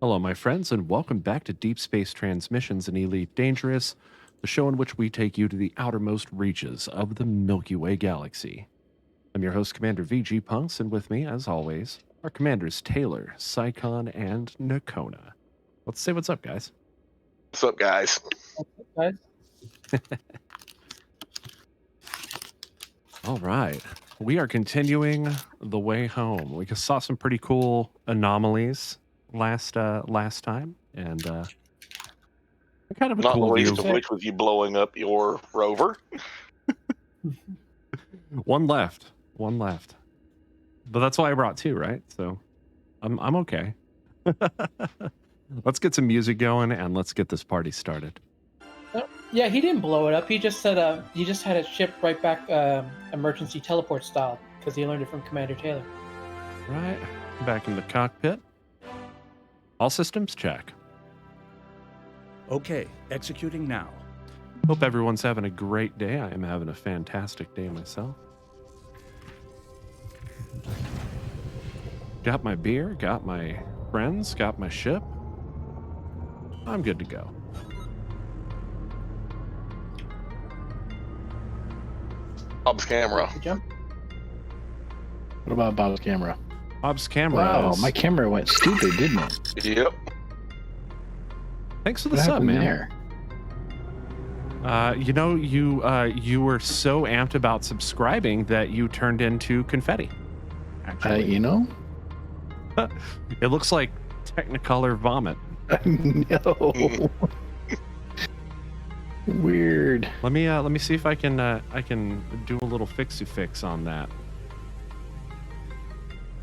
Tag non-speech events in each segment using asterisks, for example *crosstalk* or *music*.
Hello, my friends, and welcome back to Deep Space Transmissions and Elite Dangerous, the show in which we take you to the outermost reaches of the Milky Way galaxy. I'm your host, Commander VG Punks, and with me, as always, are Commanders Taylor, Psychon, and Nakona. Let's say what's up, guys. What's up, guys? Guys, All right. We are continuing the way home. We saw some pretty cool anomalies last time, and kind of a Not the cool view. least of which was you blowing up your rover. One left. But that's why I brought two, right? So I'm okay. Let's get some music going and let's get this party started. yeah, he didn't blow it up. He just said he just had it shipped right back emergency teleport style because he learned it from Commander Taylor. Right. Back in the cockpit. All systems check. Okay, executing now. Hope everyone's having a great day. I am having a fantastic day myself. Got my beer, got my friends, got my ship. I'm good to go. Bob's camera. Good jump. What about Bob's camera? Bob's camera. Wow, is- my camera went stupid, didn't it? Yep. Thanks for the What sub, happened man. there? You were so amped about subscribing that you turned into confetti. Actually, You know? it looks like Technicolor vomit. No. Weird. Let me see if I can do a little fixy fix on that.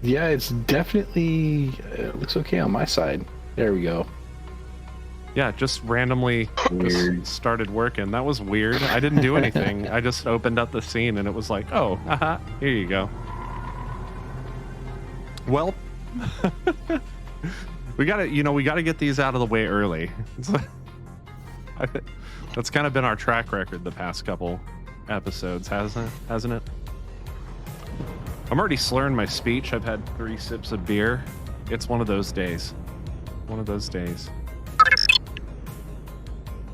Yeah, it's definitely looks okay on my side. There we go. Yeah, just randomly Weird. just started working. That was weird. I didn't do anything. I just opened up the scene and it was like, oh, haha, here you go. Well, we gotta get these out of the way early. That's kind of been our track record the past couple episodes, hasn't it? I'm already slurring my speech. I've had 3 sips of beer. It's one of those days.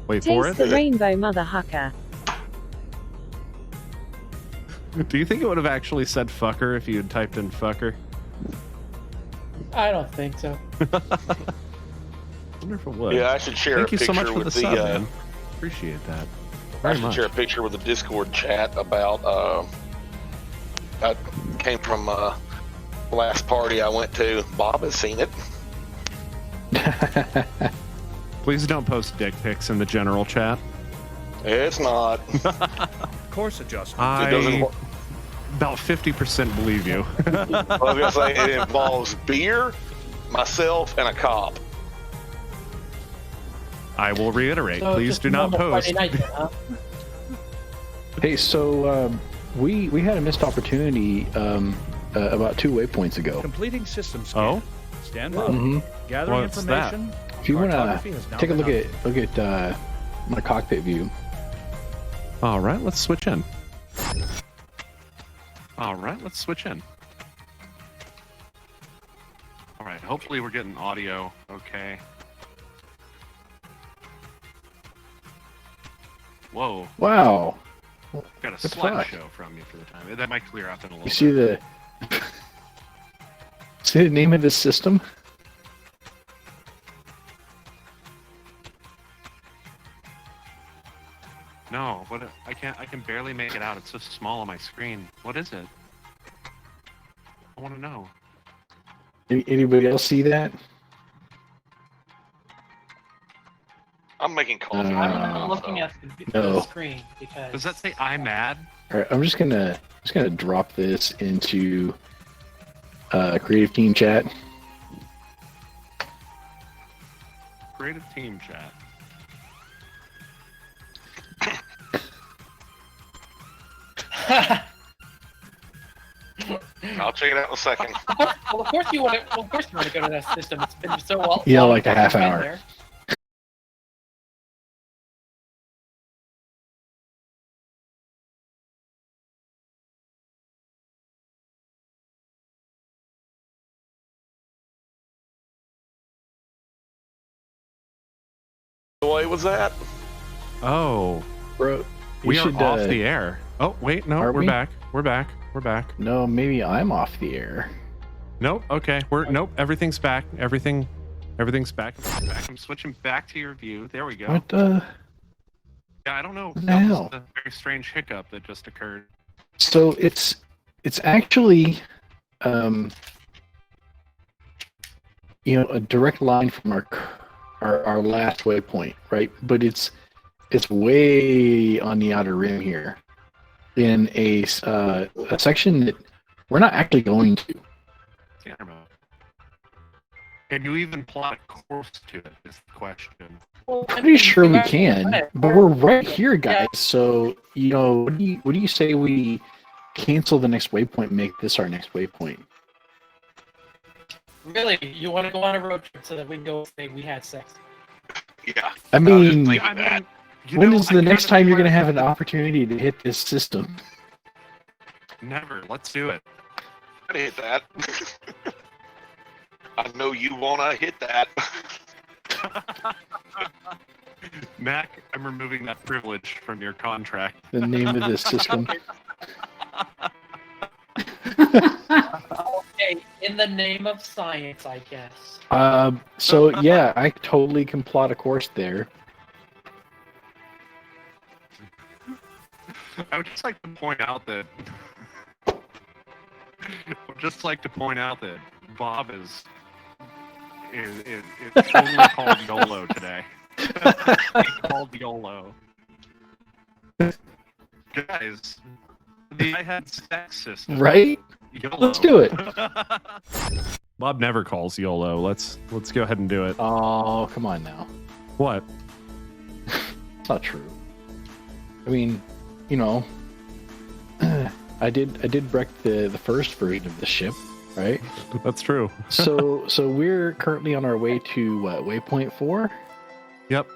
Wait for Taste it. the rainbow, mother hucker. Do you think it would have actually said fucker if you had typed in fucker? I don't think so. I wonder if it would. Yeah, I should share Thank a you picture so much for with the sub, man. Appreciate that. I Very should much. share a picture with the Discord chat about. I came from the last party I went to. Bob has seen it. Please don't post dick pics in the general chat. It's not. Course adjustment. I doesn't- about 50% believe you. I was gonna say it involves beer, myself, and a cop. I will reiterate. So Please just do not normal post. Friday night, then, huh? Hey, so we had a missed opportunity about 2 waypoints ago. Completing system scan. Oh, Stand by. hmm Gathering What's that? information. If you want Cartography to has now take a been look at my cockpit view. all right. Let's switch in. All right. Hopefully we're getting audio okay. Whoa. Wow. Got a the fuck? slideshow from you for the time. That might clear up in a little You see bit. see the name of this system? No, what? I can barely make it out. It's so small on my screen. What is it? I want to know. Anybody else see that? I'm making coffee. I'm looking at the No. screen because Does that say I'm mad? All right, I'm just gonna drop this into creative team chat. Creative team chat. I'll check it out in a second. well, of course you want to. Well, of course you want to go to that system. It's been so long. Yeah, like a since half you've been hour. there. giveaway was that? Oh, Bro, we you are should, off the air. Oh, wait, no, are we're we? back. We're back. We're back. No, maybe I'm off the air. Nope. Okay. Nope. Everything's back. Everything's back. I'm switching back to your view. There we go. What the? Yeah, I don't know. What the That was hell? a very strange hiccup that just occurred. So it's actually, a direct line from our last waypoint, right? But it's way on the outer rim here, in a section that we're not actually going to. Can you even plot a course to it? Is the question. Well, I'm pretty sure we right. can, but we're right here, guys. So what do you say we cancel the next waypoint, and make this our next waypoint? Really, you want to go on a road trip so that we can go say we had sex? Yeah. I mean, When is the next time you're going to have an opportunity to hit this system? Never. Let's do it. I hit that. I know you wanna hit that. Mac, I'm removing that privilege from your contract. The name of this system. Okay, in the name of science, I guess. So yeah, I totally can plot a course there. I would just like to point out that Bob is totally called YOLO today. He's called YOLO. Guys, the I had sex system. Right? YOLO. Let's do it. Bob never calls YOLO. Let's go ahead and do it. Oh, come on now. What? It's not true. I mean, I did wreck the first version of the ship, right? That's true. So we're currently on our way to what, waypoint 4? Yep.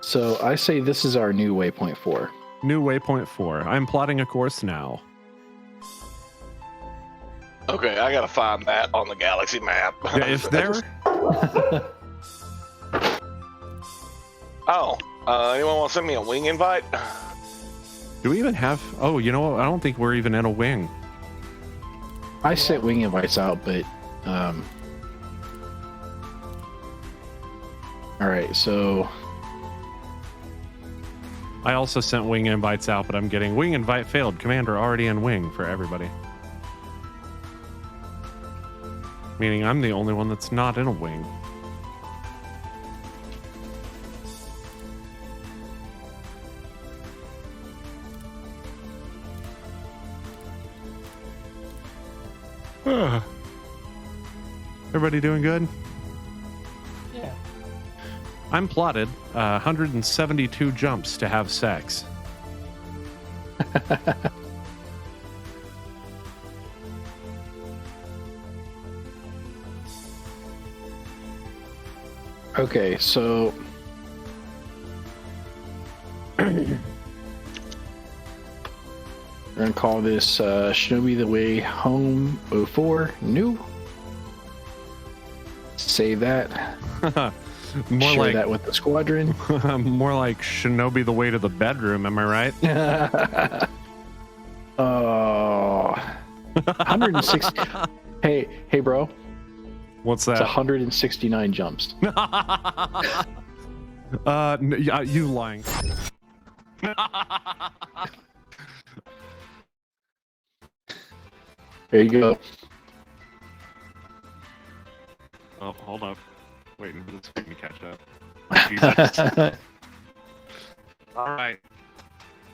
So I say this is our new waypoint 4. New waypoint 4. I'm plotting a course now. Okay, I gotta find that on the galaxy map. Yeah, if there. Anyone want to send me a wing invite? Do we even have? Oh, you know what? I don't think we're even in a wing. I sent wing invites out, but all right, so I also sent wing invites out, but I'm getting wing invite failed. Commander already in wing for everybody. Meaning I'm the only one that's not in a wing. Everybody doing good? Yeah. I'm plotted 172 jumps to have sex. okay, so we're gonna call this Shinobi the Way Home 04 new. Save that. More Share like that with the squadron. more like Shinobi the way to the bedroom. Am I right? Oh, 160. Hey, bro. What's It's that? 169 jumps. You lying. There you go. Oh, hold up. Wait, let's make me catch up. Jesus. All right.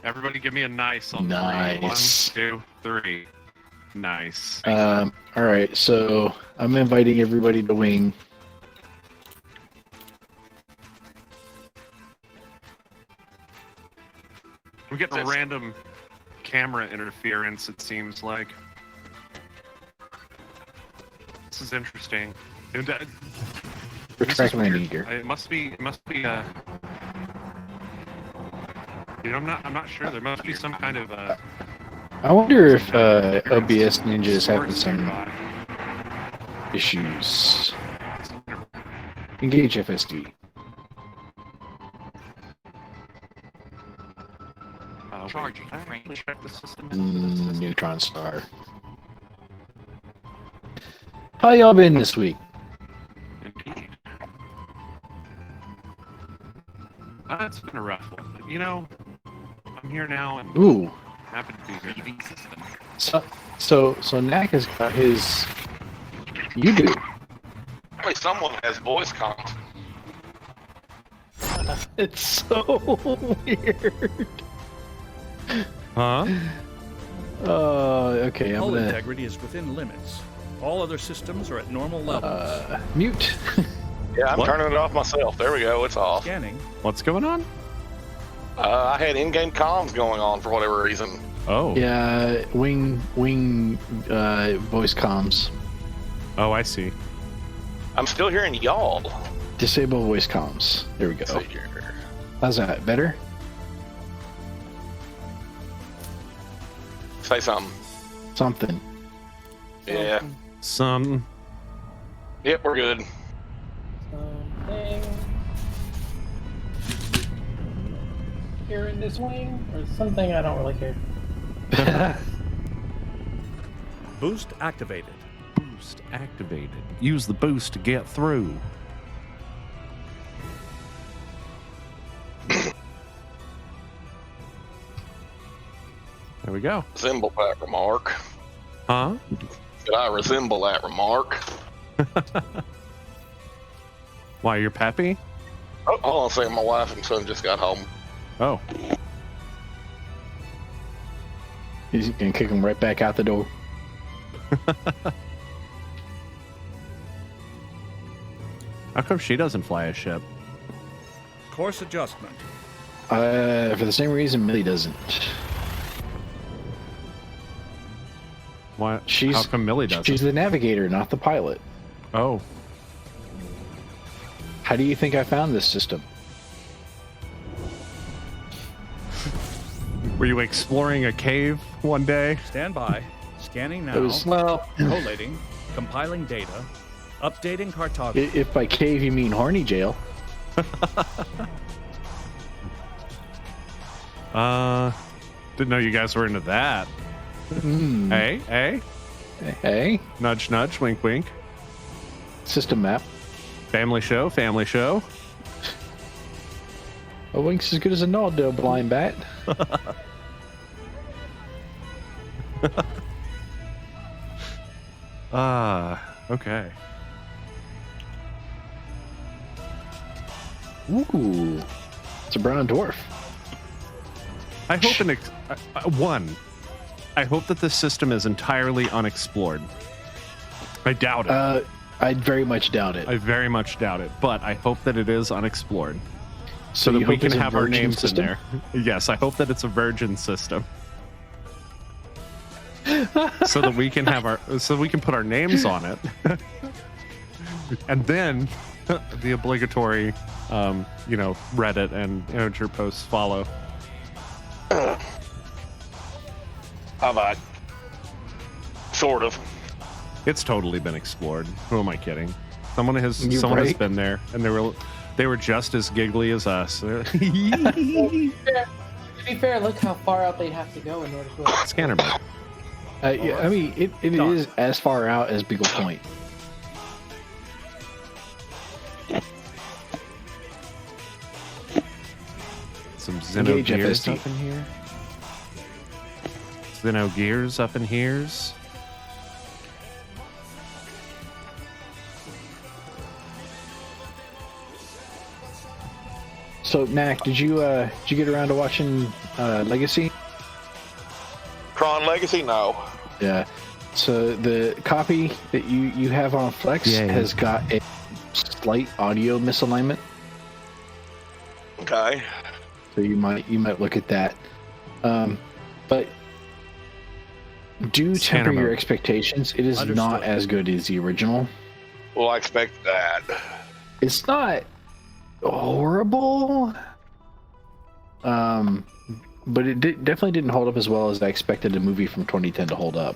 Everybody give me a nice on Nice. 3. 1, 2, 3. Nice. All right, so I'm inviting everybody to wing. We're getting a random camera interference, it seems like. This is interesting. Retract landing gear. It must be I'm not sure. There must be some kind of I wonder if OBS Ninja is having source some nearby. issues. Engage FSD. Charging. Check the system. Neutron star. How y'all been this week? Indeed. It's been a rough one, but you know, I'm here now and Ooh. happen to be your EV system. So Knack has got his. You do. Wait, someone has voice comms. It's so weird. Huh? Okay, I'm Hull gonna integrity is within limits. All other systems are at normal levels. mute. Yeah, I'm What? turning it off myself. There we go. It's off. Scanning. What's going on? I had in-game comms going on for whatever reason. Oh. Yeah, wing voice comms. Oh, I see. I'm still hearing y'all. Disable voice comms. There we go. Let's see here. How's that? Better? Say something. Something. Yeah. Some. Yep, we're good. Something. Here in this wing, or something I don't really care. Boost activated. Boost activated. Use the boost to get through. There we go. Resemble that remark. Huh? Did I resemble that remark? Why, you're peppy? Oh, hold on a second. My wife and son just got home. Oh. He's gonna kick him right back out the door. How come she doesn't fly a ship? Course adjustment. For the same reason Millie doesn't. Why? She's How come Millie doesn't? She's the navigator, not the pilot. Oh. How do you think I found this system? Were you exploring a cave one day? Stand by. Scanning now. It was, Collating. Compiling data. Updating cartography. if by cave you mean horny jail. Didn't know you guys were into that. Hey, hey. Hey, Nudge, nudge, wink, wink. system map. Family show, family show. A wink's as good as a nod to a blind bat. Okay. Ooh, it's a brown dwarf. I hope I hope that this system is entirely unexplored. I doubt it. I very much doubt it. I very much doubt it, but I hope that it is unexplored. So you that we hope can it's a have our virgin names system? in there. Yes, I hope that it's a virgin system. So that we can put our names on it. And then the obligatory Reddit and integer posts follow. How about? Sort of. It's totally been explored. Who am I kidding? Someone has right. been there, and they were just as giggly as us. To be fair, look how far out they'd have to go in order to. Scanner mode. Yeah, I mean, it is as far out as Beagle Point. Some Engage Xenogears FSD. up in here. Xenogears up in here's. So, Knack, did you get around to watching Legacy? Tron Legacy? No. Yeah. So the copy that you have on Flex Yeah. has got a slight audio misalignment. Okay. So you might look at that. But do Scanner temper your mode. expectations. It is Understood. not as good as the original. Well, I expect that. It's not horrible. But it definitely didn't hold up as well as I expected a movie from 2010 to hold up.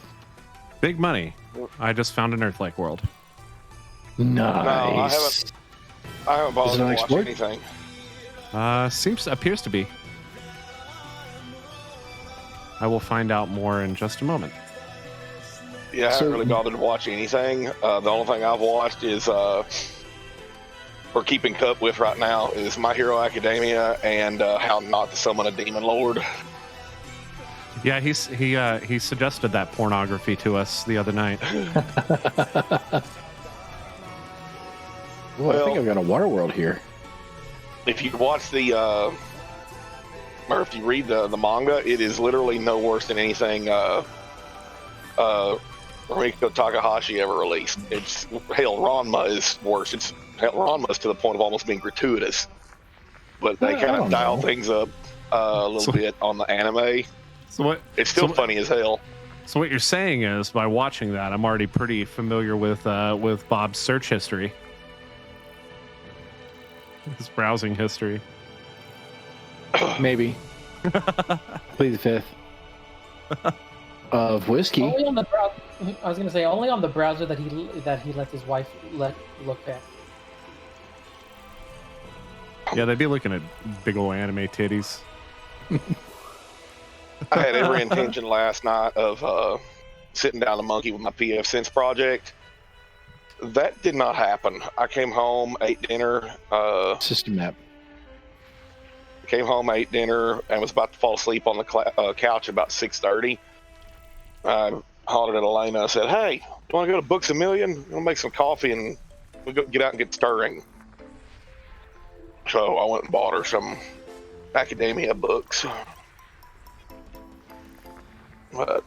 Big money. I just found an Earth-like world. Nice. I haven't bothered Is it to watch unexplored? anything. Appears to be. I will find out more in just a moment. Yeah, I haven't really bothered to watch anything. The only thing I've watched is, or keeping up with right now, is My Hero Academia and How Not to Summon a Demon Lord. Yeah, he suggested that pornography to us the other night. Well, I think I've got a water world here. If you watch the, or if you read the manga, it is literally no worse than anything Rumiko Takahashi ever released. It's hell, Ranma is worse. Ranma's to the point of almost being gratuitous, but they kind of dial things up a little bit on the anime. It's still funny as hell. So what you're saying is, by watching that, I'm already pretty familiar with Bob's search history, his browsing history. Maybe. Plead the fifth. Of whiskey. Only on the I was gonna say only on the browser that he let his wife look at. Yeah, they'd be looking at big old anime titties. I had every intention last night of sitting down to monkey with my PF Sense project. That did not happen. I came home, ate dinner. System map. Came home, ate dinner, and was about to fall asleep on the couch about 6:30. I hollered at Elena. I said, "Hey, you want to go to Books A Million? We'll make some coffee and we'll go get out and get stirring." So I went and bought her some academia books. But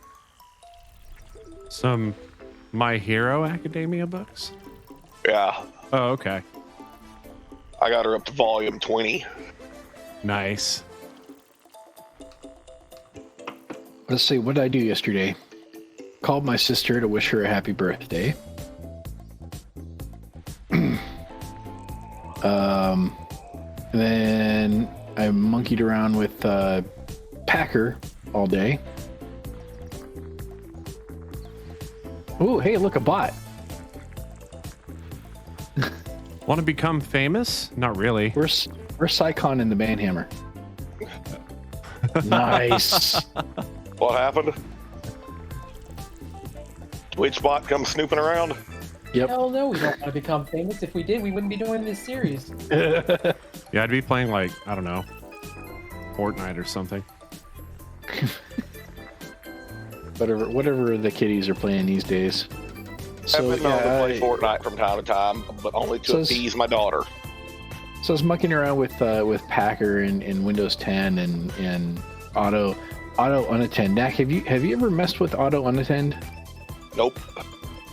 Some My Hero Academia books? yeah, Oh, okay. I got her up to volume 20. Nice. Let's see, what did I do yesterday? Called my sister to wish her a happy birthday. Then I monkeyed around with Packer all day. Oh, hey, look, a bot. Want to become famous? Not really. Where's Psycon in the Banhammer? Nice. What happened? Twitch bot comes snooping around? Yep. Hell no, we don't want to become famous. If we did, we wouldn't be doing this series. Yeah, I'd be playing like, I don't know, Fortnite or something. Whatever the kiddies are playing these days. So, I've been known to play Fortnite from time to time, but only to appease my daughter. So I was mucking around with Packer and Windows 10 and auto unattend. Dak, have you ever messed with auto unattend? Nope.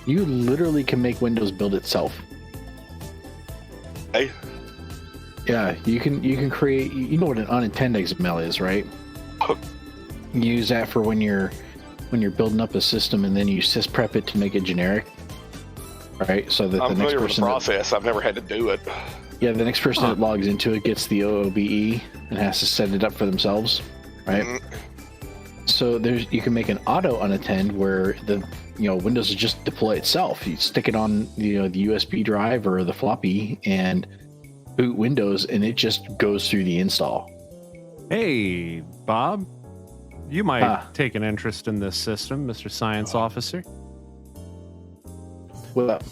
You literally can make Windows build itself. Hey. Yeah, you can create. You know what an unattend XML is, right? You use that for when you're building up a system and then you sysprep it to make it generic. Right, so that I'm the next familiar with the person process. I've never had to do it. Yeah, the next person that logs into it gets the OOBE and has to set it up for themselves, right? Mm-hmm. So you can make an auto unattend where Windows will just deploy itself. You stick it on the USB drive or the floppy and boot Windows, and it just goes through the install. Hey, Bob, you might take an interest in this system, Mr. Science Officer. What up?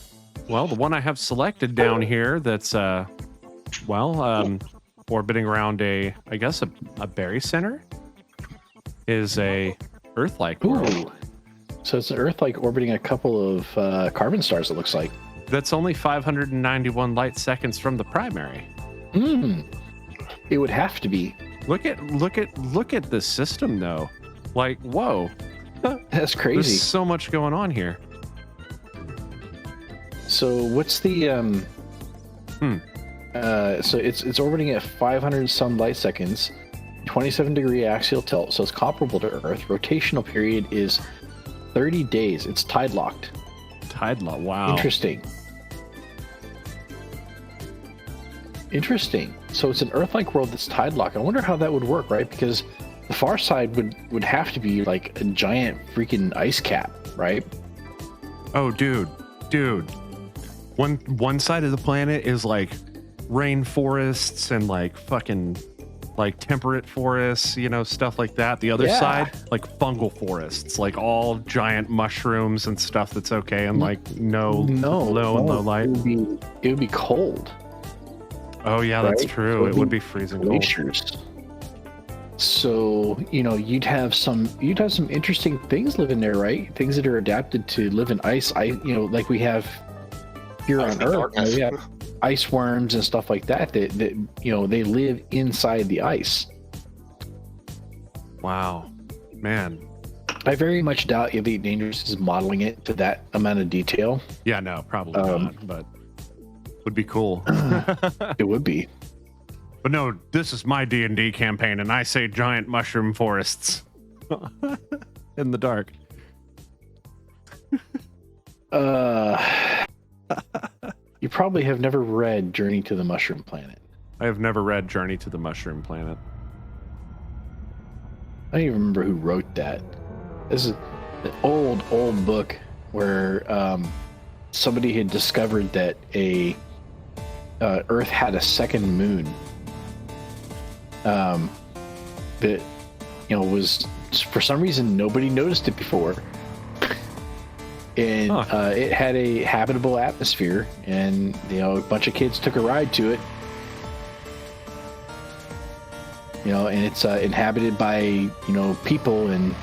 Well, the one I have selected down here that's, orbiting around a berry center is a Earth-like world. Ooh. So it's an Earth-like orbiting a couple of carbon stars, it looks like. That's only 591 light seconds from the primary. It would have to be. Look at this system, though. Like, whoa. That's crazy. There's so much going on here. So what's the so it's orbiting at 500 some light seconds, 27-degree axial tilt, so it's comparable to Earth. Rotational period is 30 days. It's tide locked. Tide lock. Wow. Interesting. So it's an Earth-like world that's tide locked. I wonder how that would work, right? Because the far side would have to be like a giant freaking ice cap, right? Oh, dude. One side of the planet is like rainforests and like fucking like temperate forests, stuff like that. The other side, like fungal forests, like all giant mushrooms and stuff that's okay, and like low and low light. It would be cold. Oh yeah, that's true. It would be freezing glaciers. Cold. So you'd have some interesting things living there, right? Things that are adapted to live in ice. Like we have here on Earth. We have ice worms and stuff like that they live inside the ice. Wow, man. I very much doubt Elite Dangerous is modeling it to that amount of detail. Yeah, no, probably not, but would be cool. It would be. But no, this is my D&D campaign, and I say giant mushroom forests in the dark. You probably have never read Journey to the Mushroom Planet. I have never read Journey to the Mushroom Planet. I don't even remember who wrote that. This is an old book where somebody had discovered that Earth had a second moon. That was, for some reason, nobody noticed it before. And it had a habitable atmosphere, and a bunch of kids took a ride to it. And it's inhabited by people, and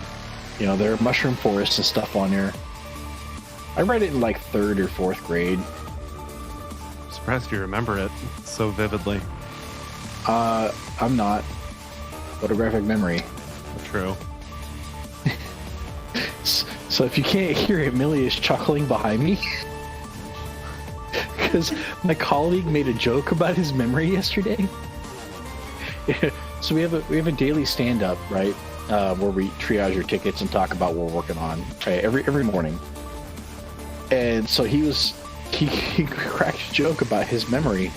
there are mushroom forests and stuff on there. I read it in like 3rd or 4th grade. Surprised you remember it so vividly. I'm not. Photographic memory. True. So if you can't hear it, Millie is chuckling behind me because my colleague made a joke about his memory yesterday. So we have a daily stand-up, right, where we triage your tickets and talk about what we're working on, right, every morning. And so he cracked a joke about his memory,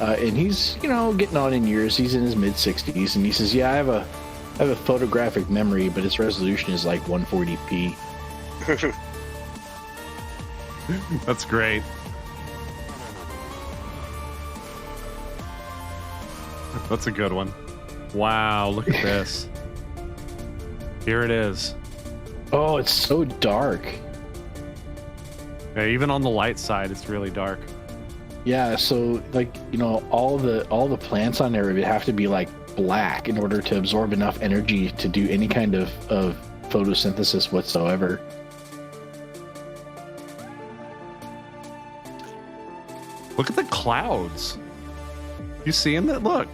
and he's getting on in years. He's in his mid-60s, and he says, "Yeah, I have a photographic memory, but its resolution is like 140p." That's great. That's a good one. Wow, look at this. Here it is. Oh, it's so dark. Yeah, even on the light side, it's really dark. Yeah, so like all the plants on there would have to be like black in order to absorb enough energy to do any kind of photosynthesis whatsoever. Look at the clouds. You seeing that? Look.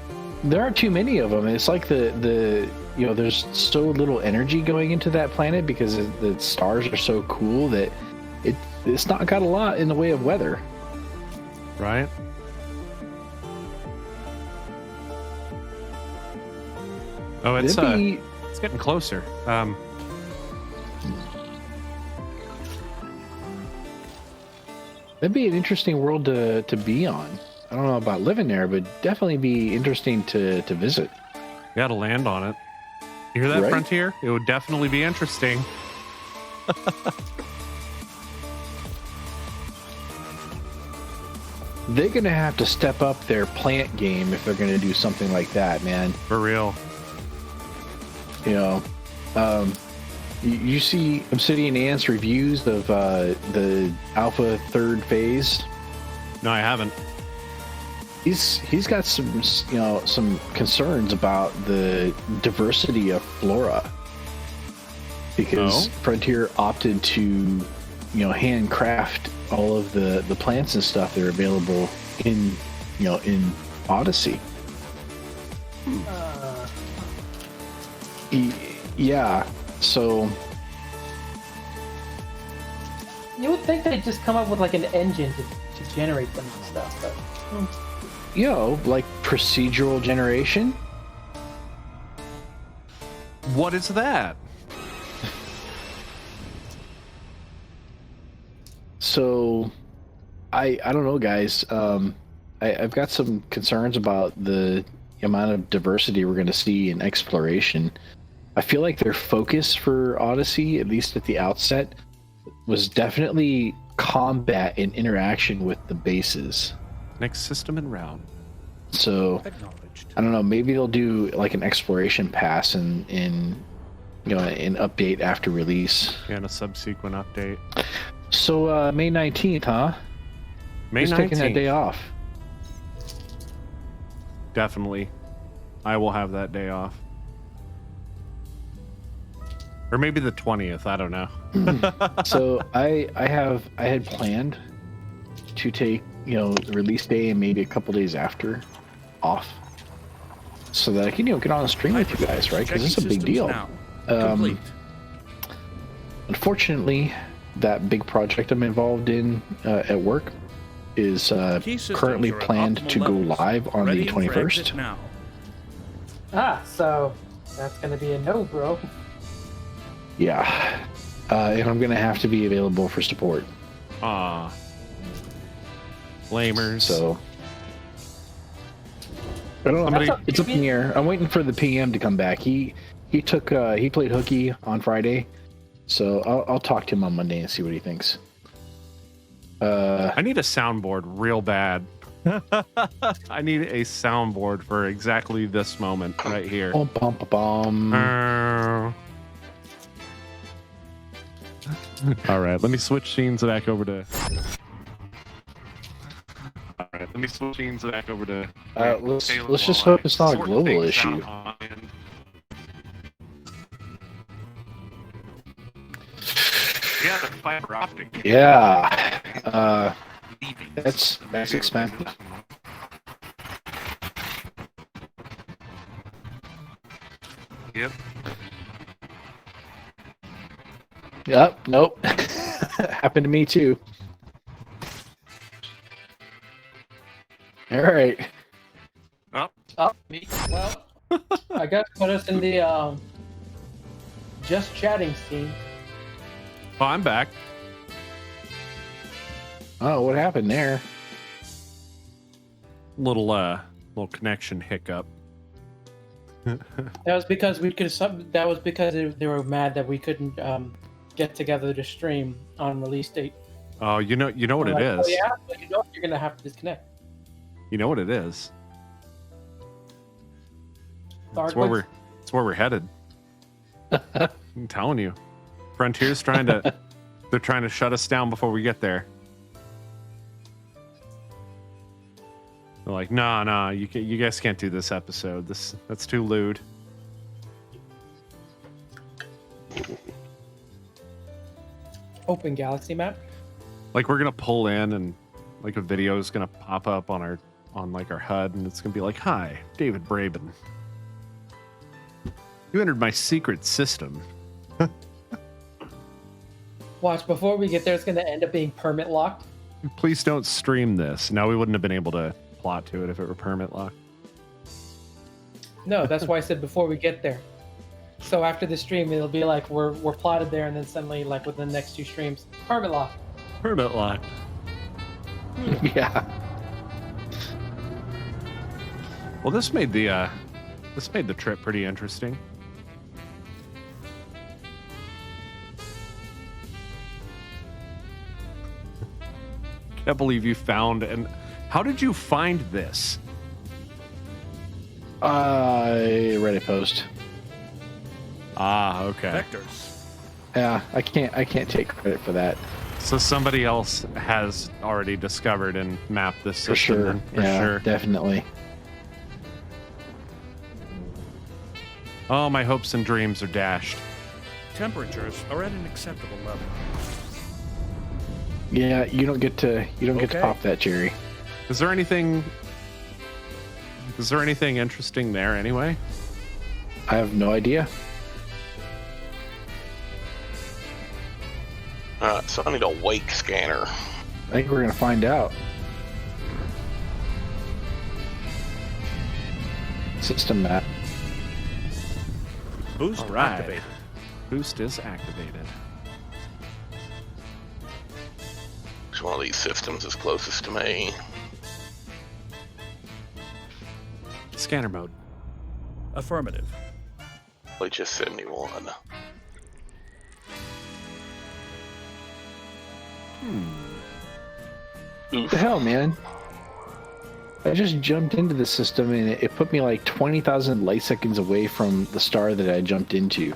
There aren't too many of them. It's like there's so little energy going into that planet because the stars are so cool that it's not got a lot in the way of weather. Right? Oh, it's getting closer. That'd be an interesting world to be on. I don't know about living there, but definitely be interesting to visit. You gotta land on it. You hear that, right? Frontier? It would definitely be interesting. They're gonna have to step up their plant game if they're gonna do something like that, man. For real. You see Obsidian Ant's reviews of the Alpha 3rd phase? No, I haven't. He's got some concerns about the diversity of flora because Frontier opted to handcraft all of the plants and stuff that are available in Odyssey. Yeah, so you would think they'd just come up with like an engine to generate them and stuff, but like procedural generation. What is that? So I don't know, guys. I've got some concerns about the amount of diversity we're going to see in exploration. I feel like their focus for Odyssey, at least at the outset, was definitely combat and interaction with the bases. Next system in round. So Acknowledged. I don't know. Maybe they'll do like an exploration pass in an update after release. And a subsequent update. So May 19th, huh? May Who's 19th. taking that day off? Definitely. I will have that day off. Or maybe the 20th, I don't know. So I had planned to take, the release day and maybe a couple days after off, so that I can, get on a stream with you guys, right? Because it's a big deal. Complete. Unfortunately, that big project I'm involved in at work is Key systems currently are at planned optimal to go levels. live on the Ready for exit 21st. now. So that's gonna be a no, bro. Yeah, and I'm gonna have to be available for support. Ah. Lamers. So I don't know. Somebody- It's up in the air. I'm waiting for the PM to come back. He played hooky on Friday, so I'll talk to him on Monday and see what he thinks. I need a soundboard real bad. I need a soundboard for exactly this moment right here. Bum, bum, bum, bum. All right, let me switch scenes back over to. All right, let me switch scenes back over to. Let's just hope it's not a global issue. Yeah, the fiber optic. Yeah, that's expensive. Yep. Yep. Nope. Happened to me too. All right. Me. Well, I guess put us in the just chatting scene. Oh, I'm back. Oh, what happened there? Little connection hiccup. That was because That was because they were mad that we couldn't get together to stream on release date. Oh, you know what it is. Oh, yeah, but you're gonna have to disconnect. You know what it is. It's Dark where we're headed. I'm telling you. Frontier's they're trying to shut us down before we get there. They're like, nah, you guys can't do this episode. That's too lewd. Open galaxy map. Like we're gonna pull in and like a video is gonna pop up on our HUD and it's gonna be like, "Hi, David Braben. You entered my secret system." Watch, before we get there, it's gonna end up being permit locked. Please don't stream this. No, we wouldn't have been able to plot to it if it were permit locked. No, that's why I said before we get there. So after the stream, it'll be like we're plotted there, and then suddenly, like within the next two streams, permit lock. Permit locked. Yeah. Well, this made the trip pretty interesting. Can't believe you found and how did you find this? Reddit post. Ah, okay. Vectors. Yeah, I can't take credit for that. So somebody else has already discovered and mapped this For system. sure. Then, for Yeah, sure. definitely. Oh, my hopes and dreams are dashed. Temperatures are at an acceptable level. Yeah, you don't get to Okay. pop that cherry. Is there anything interesting there anyway? I have no idea. So I need a wake scanner. I think we're gonna find out. System map. Boost All right. activated. Boost is activated. Which one of these systems is closest to me? Scanner mode. Affirmative. HS 71. What the hell, man? I just jumped into the system and it put me like 20,000 light seconds away from the star that I jumped into.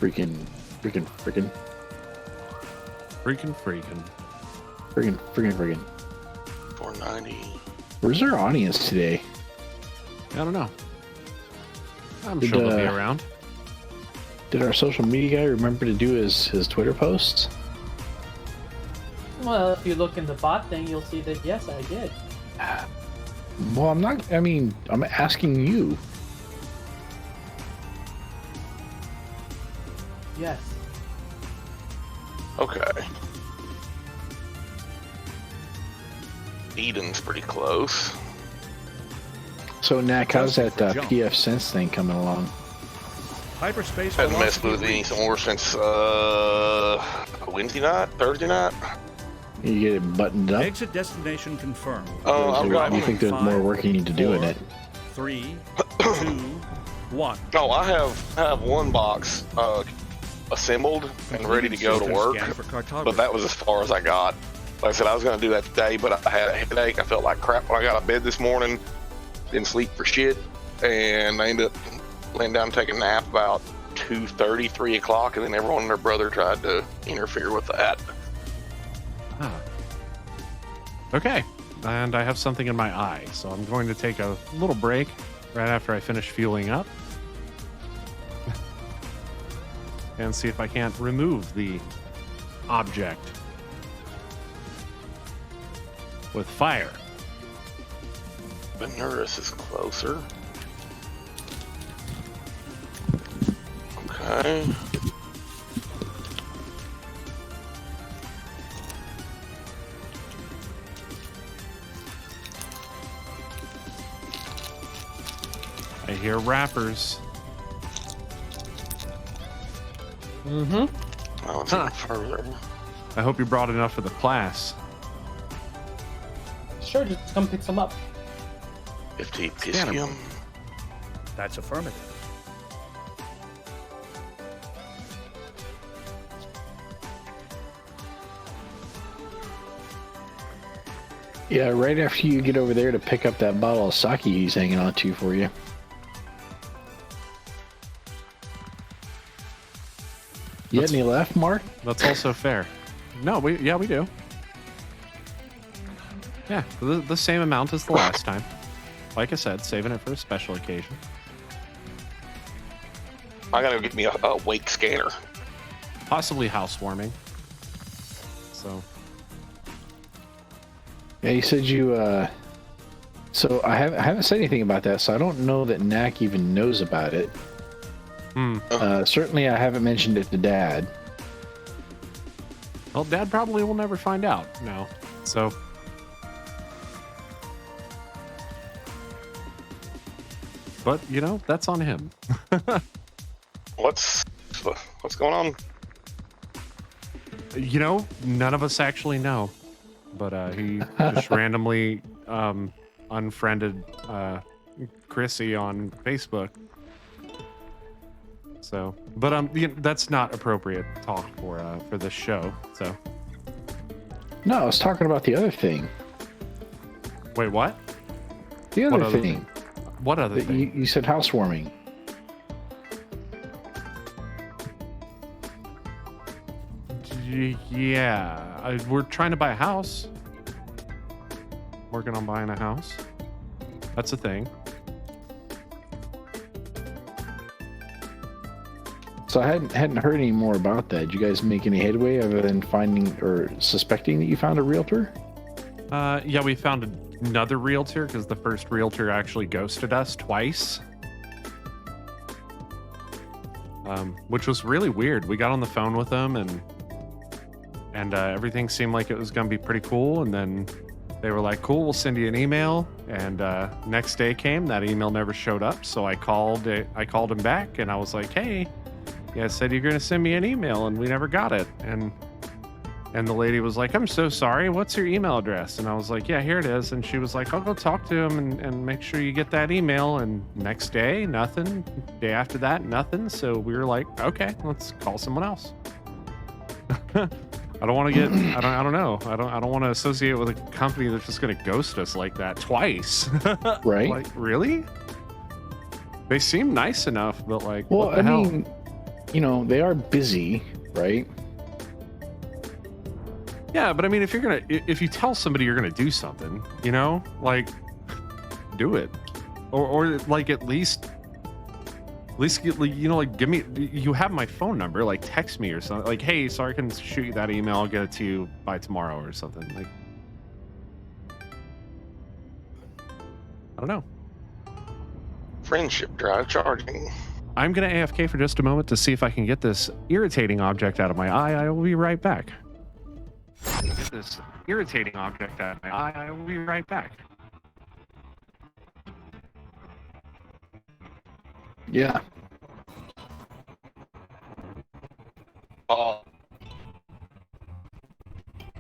Freaking. 490. Where's our audience today? I don't know. I'm sure they'll be around. Did our social media guy remember to do his Twitter posts? Well, if you look in the bot thing, you'll see that yes, I did. Well, I'm asking you. Yes. Okay. Eden's pretty close. So, Nak, how's that PF Sense thing coming along? Hyperspace Hadn't messed with any more since Wednesday night, Thursday night. You get it buttoned up? Exit destination confirmed. I've got. You think there's more work you need to do in it? 3, 2, 1. No, I have one box assembled and ready to go to work, but that was as far as I got. Like I said, I was going to do that today, but I had a headache. I felt like crap when I got out of bed this morning. Didn't sleep for shit, and I ended up laying down and taking a nap about 2:30, 3 o'clock, and then everyone and their brother tried to interfere with that. Ah. Okay, and I have something in my eye, so I'm going to take a little break right after I finish fueling up and see if I can't remove the object with fire. Benuris is closer. Okay. I hear rappers. Mm-hmm. Oh, it's even further. I hope you brought enough for the class. Sure, just come pick some up. 50 Piscium. That's affirmative. Yeah, right after you get over there to pick up that bottle of sake he's hanging on to for you. You had any left, Mark? That's also fair. No, we do. Yeah, the same amount as the last time. Like I said, saving it for a special occasion. I gotta get me a wake scanner. Possibly housewarming. So. Yeah, you said you, so I haven't said anything about that, so I don't know that Nak even knows about it. Certainly I haven't mentioned it to Dad. Well, Dad probably will never find out now. So. But, you know, that's on him. What's going on? You know, none of us actually know. But he just randomly unfriended Chrissy on Facebook. So, but you know, that's not appropriate talk for this show. So. No, I was talking about the other thing. Wait, what? The other thing. What other thing? You said housewarming. Yeah, we're trying to buy a house. Working on buying a house. That's a thing. So I hadn't heard any more about that. Did you guys make any headway other than finding or suspecting that you found a realtor? Yeah, we found another realtor because the first realtor actually ghosted us twice. Which was really weird. We got on the phone with them and everything seemed like it was going to be pretty cool. And then they were like, cool, we'll send you an email. And next day came, that email never showed up. So I called him back and I was like, hey, you guys said you're going to send me an email and we never got it. And the lady was like, I'm so sorry. What's your email address? And I was like, yeah, here it is. And she was like, I'll go talk to him and make sure you get that email. And next day, nothing. Day after that, nothing. So we were like, okay, let's call someone else. I don't want to get. I don't know. I don't want to associate with a company that's just going to ghost us like that twice. Right? Like, really? They seem nice enough, but like, Well, what the hell? mean, they are busy, right? Yeah, but I mean, if you tell somebody you're gonna do something, like, do it, or like at least give me. You have my phone number, like text me or something. Like, hey, sorry, I can shoot you that email. I'll get it to you by tomorrow or something. Like, I don't know. Friendship drive charging. I'm gonna AFK for just a moment to see if I can get this irritating object out of my eye. I will be right back. Get this irritating object out of my eye. I will be right back. Yeah.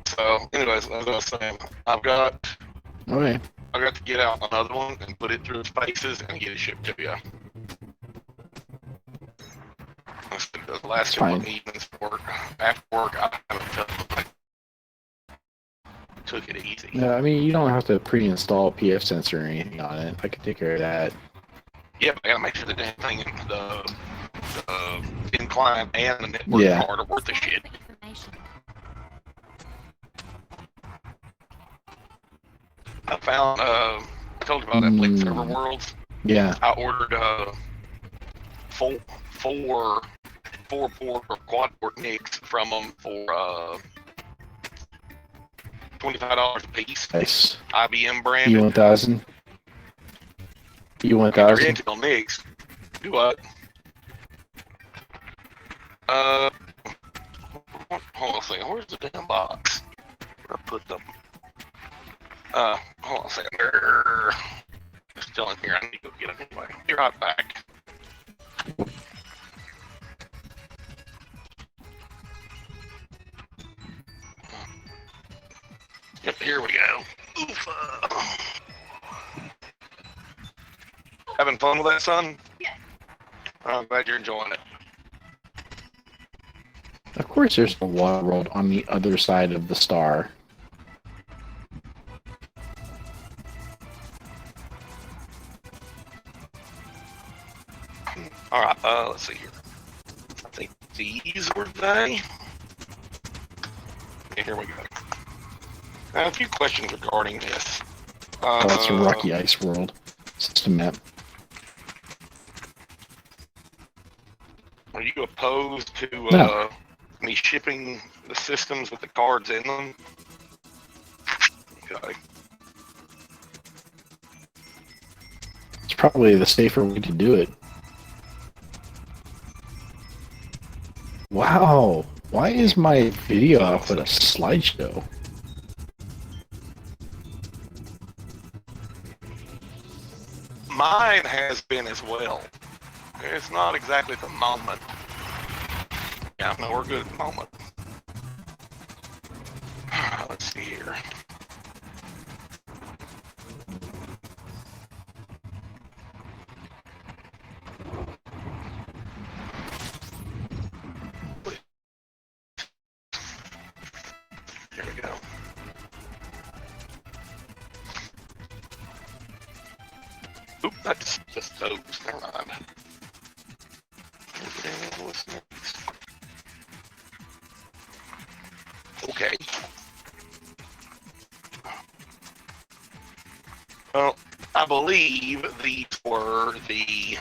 So, anyways, as I was saying, I've got Okay. to get out another one and put it through spaces and get it shipped to you. The last couple of evenings after work, I haven't felt like took it easy. Yeah, I mean, you don't have to pre-install PF sensor or anything on it. I can take care of that. Yep, I gotta make sure the damn thing, the incline and the network card are worth the shit. I found, I told you about that Blink Server Worlds. Yeah. I ordered four port or quad port NICs from them for $25 a piece. Nice. IBM branded. E1000. E1000. Original NICs. Do what? Hold on a second. Where's the damn box? Where I put them? Hold on a second. They're still in here. I need to go get them anyway. Be right back. Yep, here we go. Oof. Having fun with that, son? Yeah. I'm glad you're enjoying it. Of course, there's a water world on the other side of the star. Alright, let's see here. I think these were they. Okay, here we go. A few questions regarding this. Oh, that's a Rocky Ice World system map. Are you opposed to me shipping the systems with the cards in them? Okay. It's probably the safer way to do it. Wow. Why is my video output a slideshow? Mine has been as well. It's not exactly the moment. Yeah, no, we're good at the moment. Let's see here. Here we go. Oop, that's just those. Never mind. Okay. Well, I believe these were the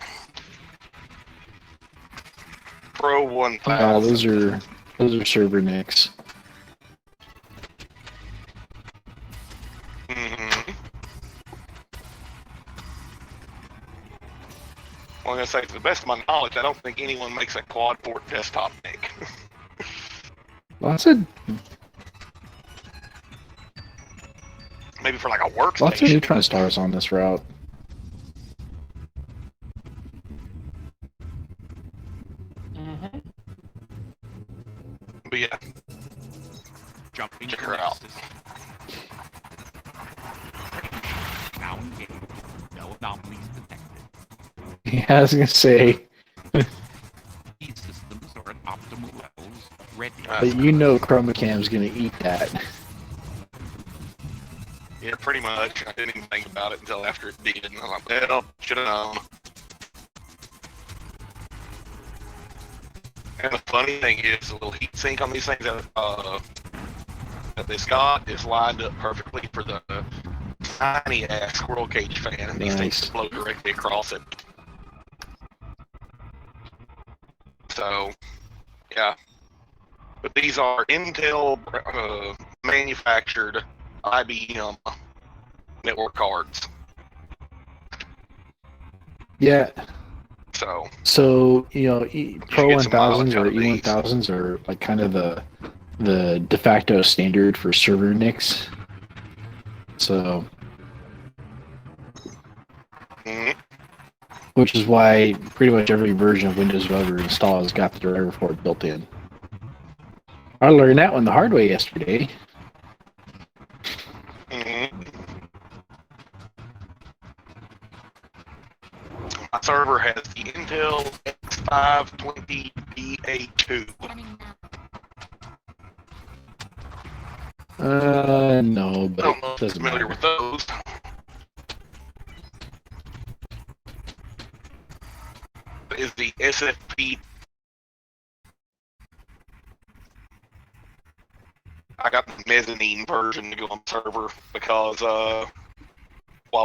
Pro 1000. Oh, those are server nicks. Mm-hmm. Well, I'm gonna say, to the best of my knowledge, I don't think anyone makes a quad port desktop NIC. Lots of Maybe for like a workstation. Lots of neutron stars on this route. Mm-hmm. But yeah, Jumping check her out. Now engaged. No anomalies detected. Yeah, I was gonna say. These systems are at optimal levels, ready. But you know Chromacam's gonna eat that. Yeah, pretty much. I didn't even think about it until after it did. And I'm like, well, should have known. And the funny thing is, the little heat sink on these things that this got is lined up perfectly for the tiny ass squirrel cage fan, and these things blow directly across it. So, yeah. But these are Intel manufactured IBM network cards. Yeah. So you know, Pro 1000s or E1000s are like kind of the de facto standard for server NICs. So, which is why pretty much every version of Windows you'll ever install has got the driver for it built in. I learned that one the hard way yesterday. My server has the Intel X520BA2. No, but I don't know if you're doesn't familiar matter. with those. Is the SFP. I got the mezzanine version to go on the server because why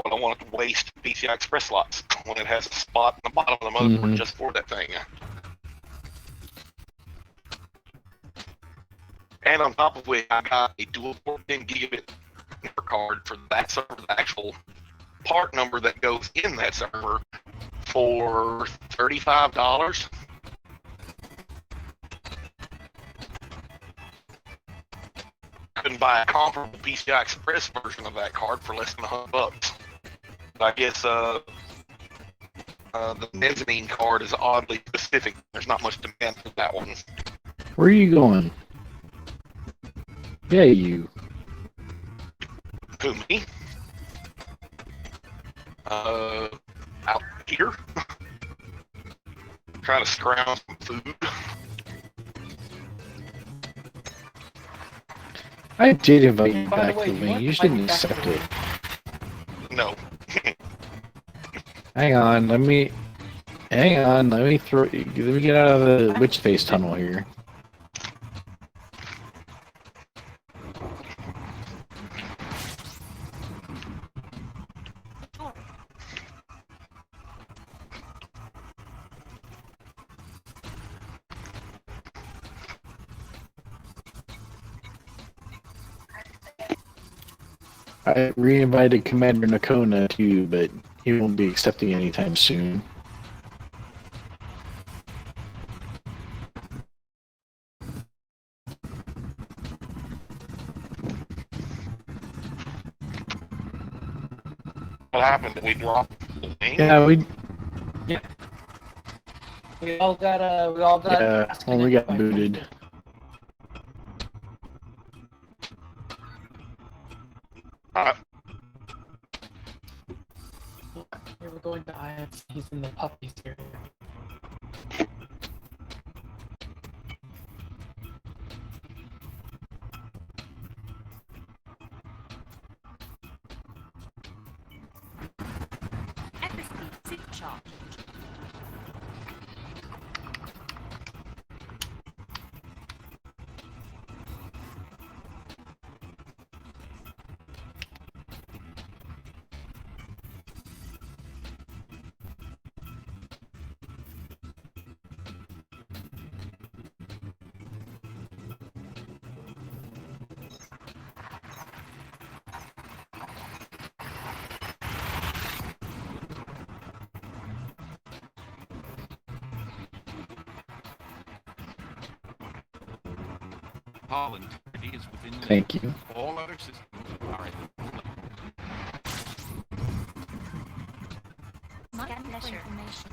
would I want to waste PCI Express slots when it has a spot in the bottom of the motherboard just for that thing? And on top of which, I got a dual 14 gigabit network card for that server, the actual part number that goes in that server, for $35. Couldn't buy a comparable PCI Express version of that card for less than $100. I guess the mezzanine card is oddly specific. There's not much demand for that one. Where are you going? Yeah, you. Who, me? Out here. Trying to scrounge some food. I did invite you By the back way, to the wing. You just didn't accept it. No. Hang on, let me get out of the witch face tunnel here. I re-invited Commander Nakona too, but he won't be accepting anytime soon. What happened? Did we drop the name? Yeah, we all got yeah, well, we got booted. We were going to IF. He's in the puppies here. Holland is within Thank you. all other systems are information.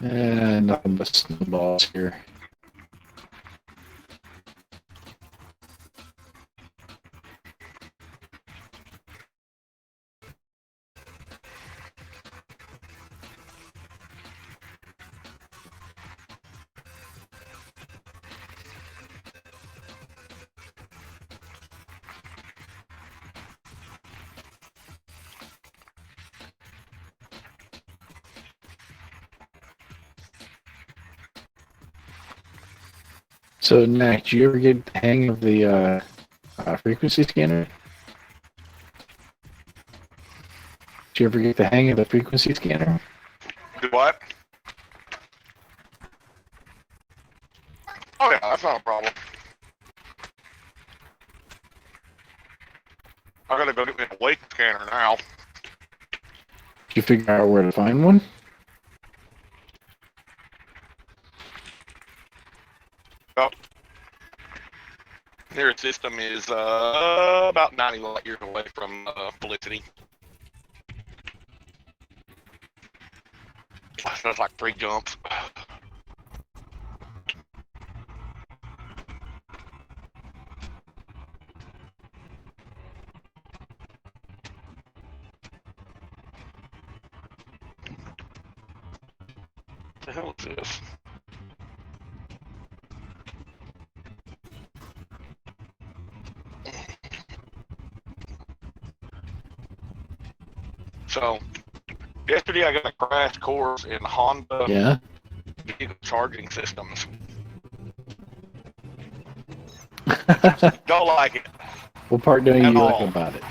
And nothing but snowballs here. So, Mac, do you ever get the hang of the frequency scanner? Did you ever get the hang of the frequency scanner? Do what? Oh yeah, that's not a problem. I gotta go get me a weight scanner now. Did you figure out where to find one? Oh. Their system is about 90 light years away from Felicity. So it's like 3 jumps. What the hell is this? So, yesterday I got a crash course in Honda vehicle charging systems. Don't like it. What part don't you At like all. about it?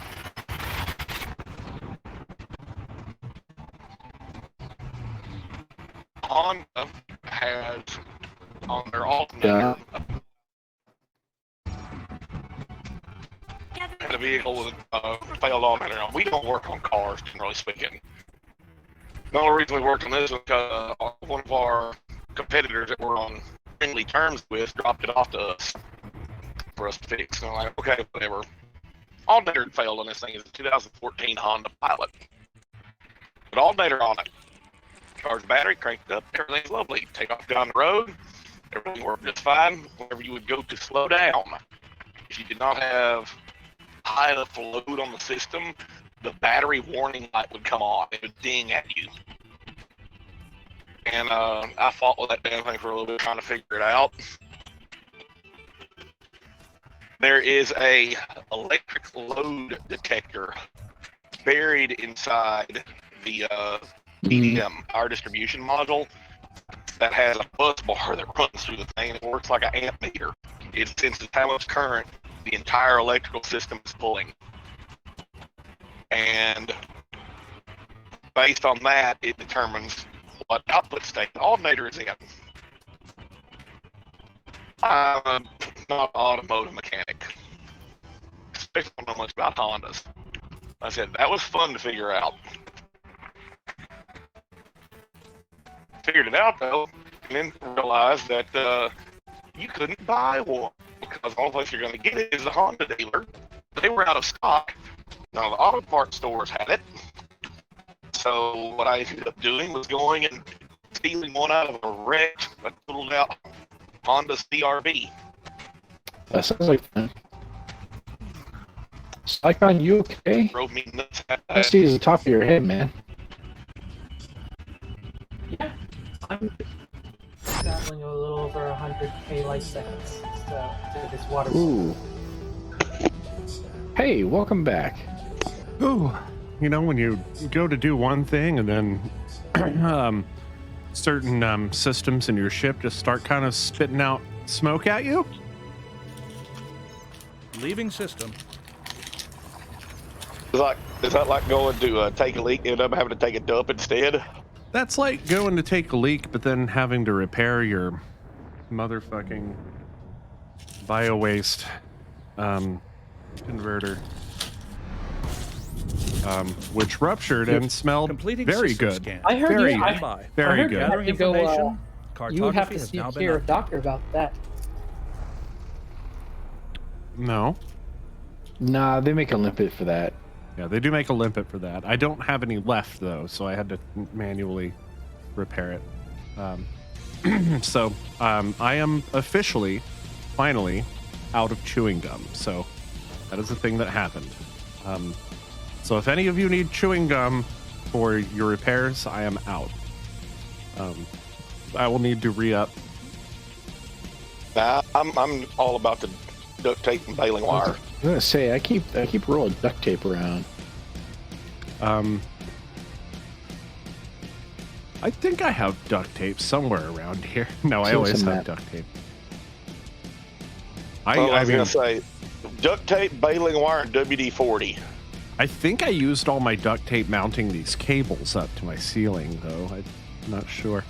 Honda has on their alternator had a vehicle with a failed alternator. We don't work on cars, generally speaking. The only reason we worked on this was because one of our competitors that we're on friendly terms with dropped it off to us for us to fix. And I'm like, okay, whatever. Alternator failed on this thing. It's a 2014 Honda Pilot. But alternator on it. Charge the battery, crank it up, everything's lovely. Take off down the road, everything worked just fine. Whenever you would go to slow down, if you did not have high enough load on the system, the battery warning light would come on. It would ding at you. And I fought with that damn thing for a little bit, trying to figure it out. There is a electric load detector buried inside the PDM, power distribution module, that has a bus bar that runs through the thing. It works like an amp meter. It senses how much current the entire electrical system is pulling. And based on that, it determines what output state the alternator is in. I'm not an automotive mechanic, especially don't know much about Hondas. I said, that was fun to figure out. Figured it out though, and then realized that you couldn't buy one because the only place you're going to get it is the Honda dealer. They were out of stock. Now the auto parts stores had it. So what I ended up doing was going and stealing one out of a wreck, a totaled out Honda CRV. That sounds like fun. Psychon, you okay? Drove me nuts. I see is the top of your head, man. Yeah, I'm traveling a little over 100k light seconds to this water. Ooh. Hey, welcome back. Ooh, you know, when you go to do one thing and then certain systems in your ship just start kind of spitting out smoke at you? Leaving system. Is that like going to take a leak and end up having to take a dump instead? That's like going to take a leak, but then having to repair your motherfucking bio-waste converter, which ruptured and smelled Completing very system good. Scan. I heard Very, you. very I heard good. you have Gathering to go. information. You would have Cartography to has see now been your updated. doctor about that. No. Nah, they make a limpet for that. Yeah, they do make a limpet for that. I don't have any left though, so I had to manually repair it. I am officially, finally, out of chewing gum. So that is the thing that happened. So if any of you need chewing gum for your repairs, I am out. I will need to re-up. Nah, I'm all about the duct tape and baling wire. I'm gonna say I keep rolling duct tape around. I think I have duct tape somewhere around here. No, I So always some have map. duct tape. I was going to say duct tape, baling wire, and WD-40. I think I used all my duct tape mounting these cables up to my ceiling, though. I'm not sure.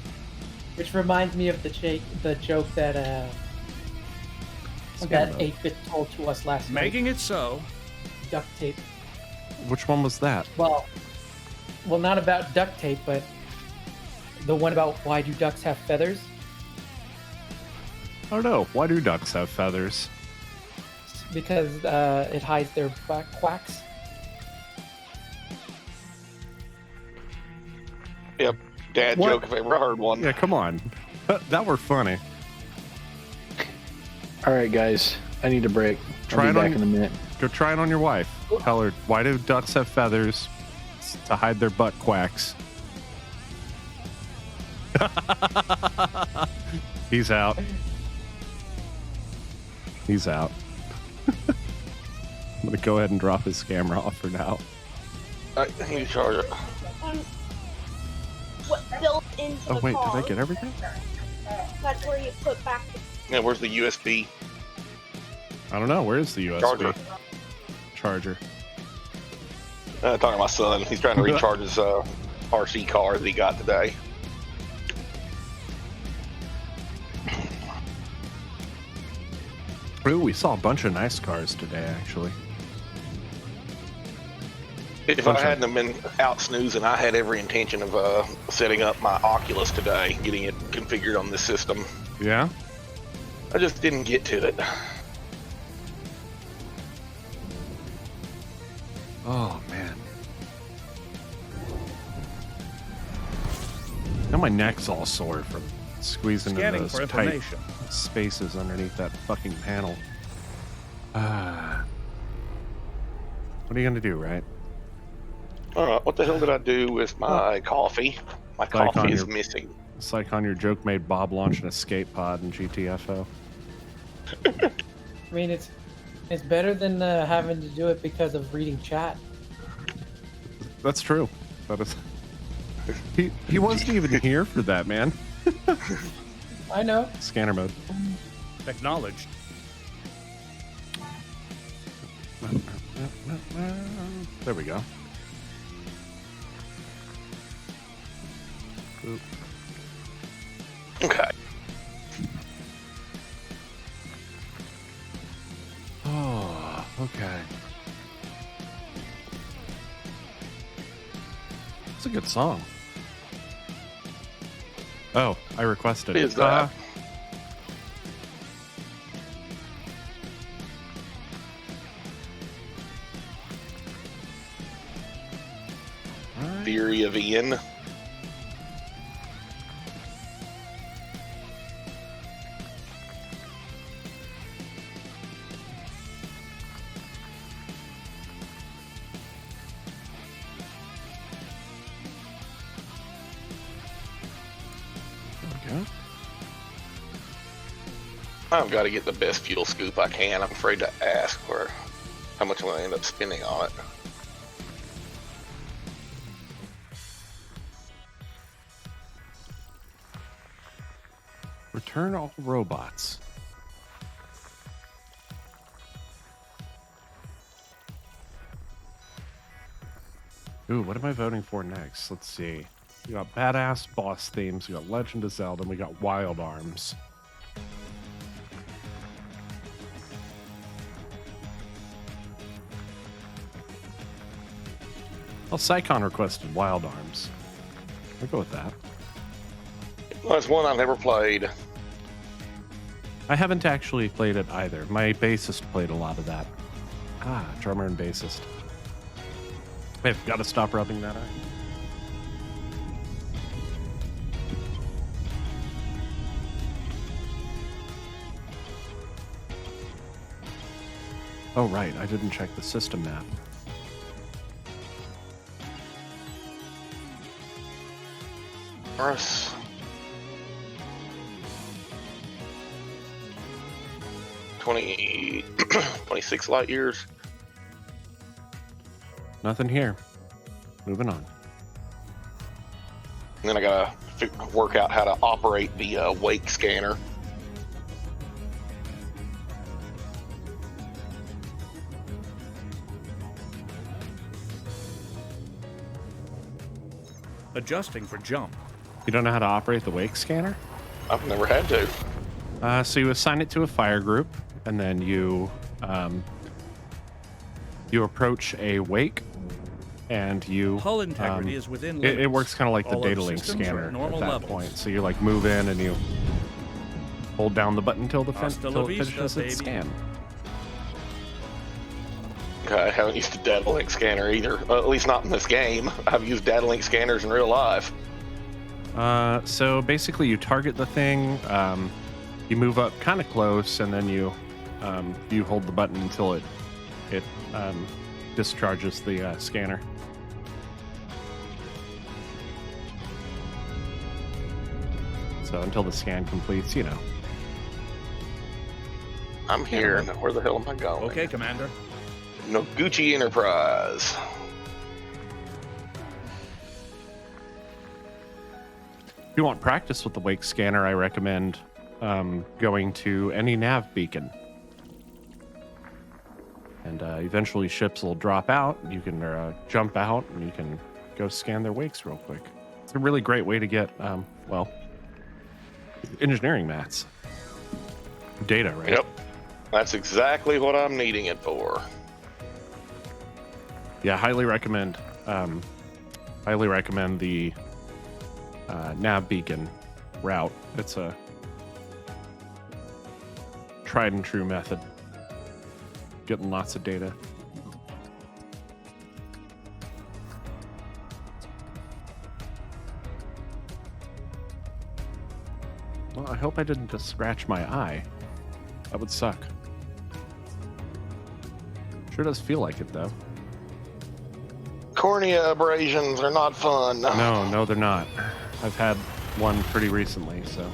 Which reminds me of the joke that that 8-Bit told to us last night. Making it so. Duct tape. Which one was that? Well, not about duct tape, but the one about why do ducks have feathers? I don't know. Why do ducks have feathers? Because it hides their quacks. Yep. Dad What? joke if I ever heard one. Yeah, come on. That were funny. All right, guys. I need a break. Try I'll it be on- back in a minute. Go try it on your wife. Tell her, why do ducks have feathers? It's to hide their butt quacks. He's out. He's out. I'm going to go ahead and drop his camera off for now. You charge it. What built into Oh, the wait, car. did I get everything? That's where you put back the Yeah, where's the USB I don't know. Where's the USB charger? charger? Talking to my son. He's trying to recharge his RC car that he got today. Ooh, we saw a bunch of nice cars today, actually. If I hadn't have been out snoozing, I had every intention of setting up my Oculus today, getting it configured on this system. Yeah? I just didn't get to it. Oh, man. Now my neck's all sore from squeezing in Scanning those for tight information. spaces underneath that fucking panel. What are you going to do, right? All right, what the hell did I do with my coffee? My Like on coffee is your- missing. It's like on your joke made Bob launch an escape pod in GTFO. I mean, it's better than having to do it because of reading chat. That's true. That is. He wasn't even here for that, man. I know. Scanner mode. Acknowledged. There we go. Oop. Okay. Oh, okay. It's a good song. Oh, I requested it. Is that? Theory of Ian. There we go. I've got to get the best fuel scoop I can. I'm afraid to ask for how much I'm going to end up spending on it. Return all robots. Ooh, what am I voting for next? Let's see. We got badass boss themes, we got Legend of Zelda, and we got Wild Arms. Well, Psychon requested Wild Arms. I'll go with that. Well, it's one I've never played. I haven't actually played it either. My bassist played a lot of that. Ah, drummer and bassist. I've got to stop rubbing that eye. Oh, right. I didn't check the system map. Earth. *clears throat* 26 light years. Nothing here. Moving on. And then I gotta work out how to operate the wake scanner. Adjusting for jump. You don't know how to operate the wake scanner? I've never had to. So you assign it to a fire group, and then you approach a wake, and you Hull integrity is within it limits. works kind of like the All data other link systems are scanner at normal at that levels. point. So you like move in and you hold down the button till Hasta la till it vista, finishes its baby. scan. Okay, I haven't used a data link scanner either. At least not in this game. I've used data link scanners in real life. So basically, you target the thing, you move up kind of close, and then you hold the button until it discharges the scanner. So until the scan completes, you know. I'm here. Now, where the hell am I going? Okay, Commander. Noguchi Enterprise. If you want practice with the wake scanner, I recommend going to any nav beacon. And eventually ships will drop out. You can jump out and you can go scan their wakes real quick. It's a really great way to get, engineering mats. Data, right? Yep. That's exactly what I'm needing it for. Yeah, highly recommend the nav beacon route. It's a tried and true method. Getting lots of data. Well, I hope I didn't just scratch my eye. That would suck. Sure does feel like it, though. Cornea abrasions are not fun. No, they're not. I've had one pretty recently, so.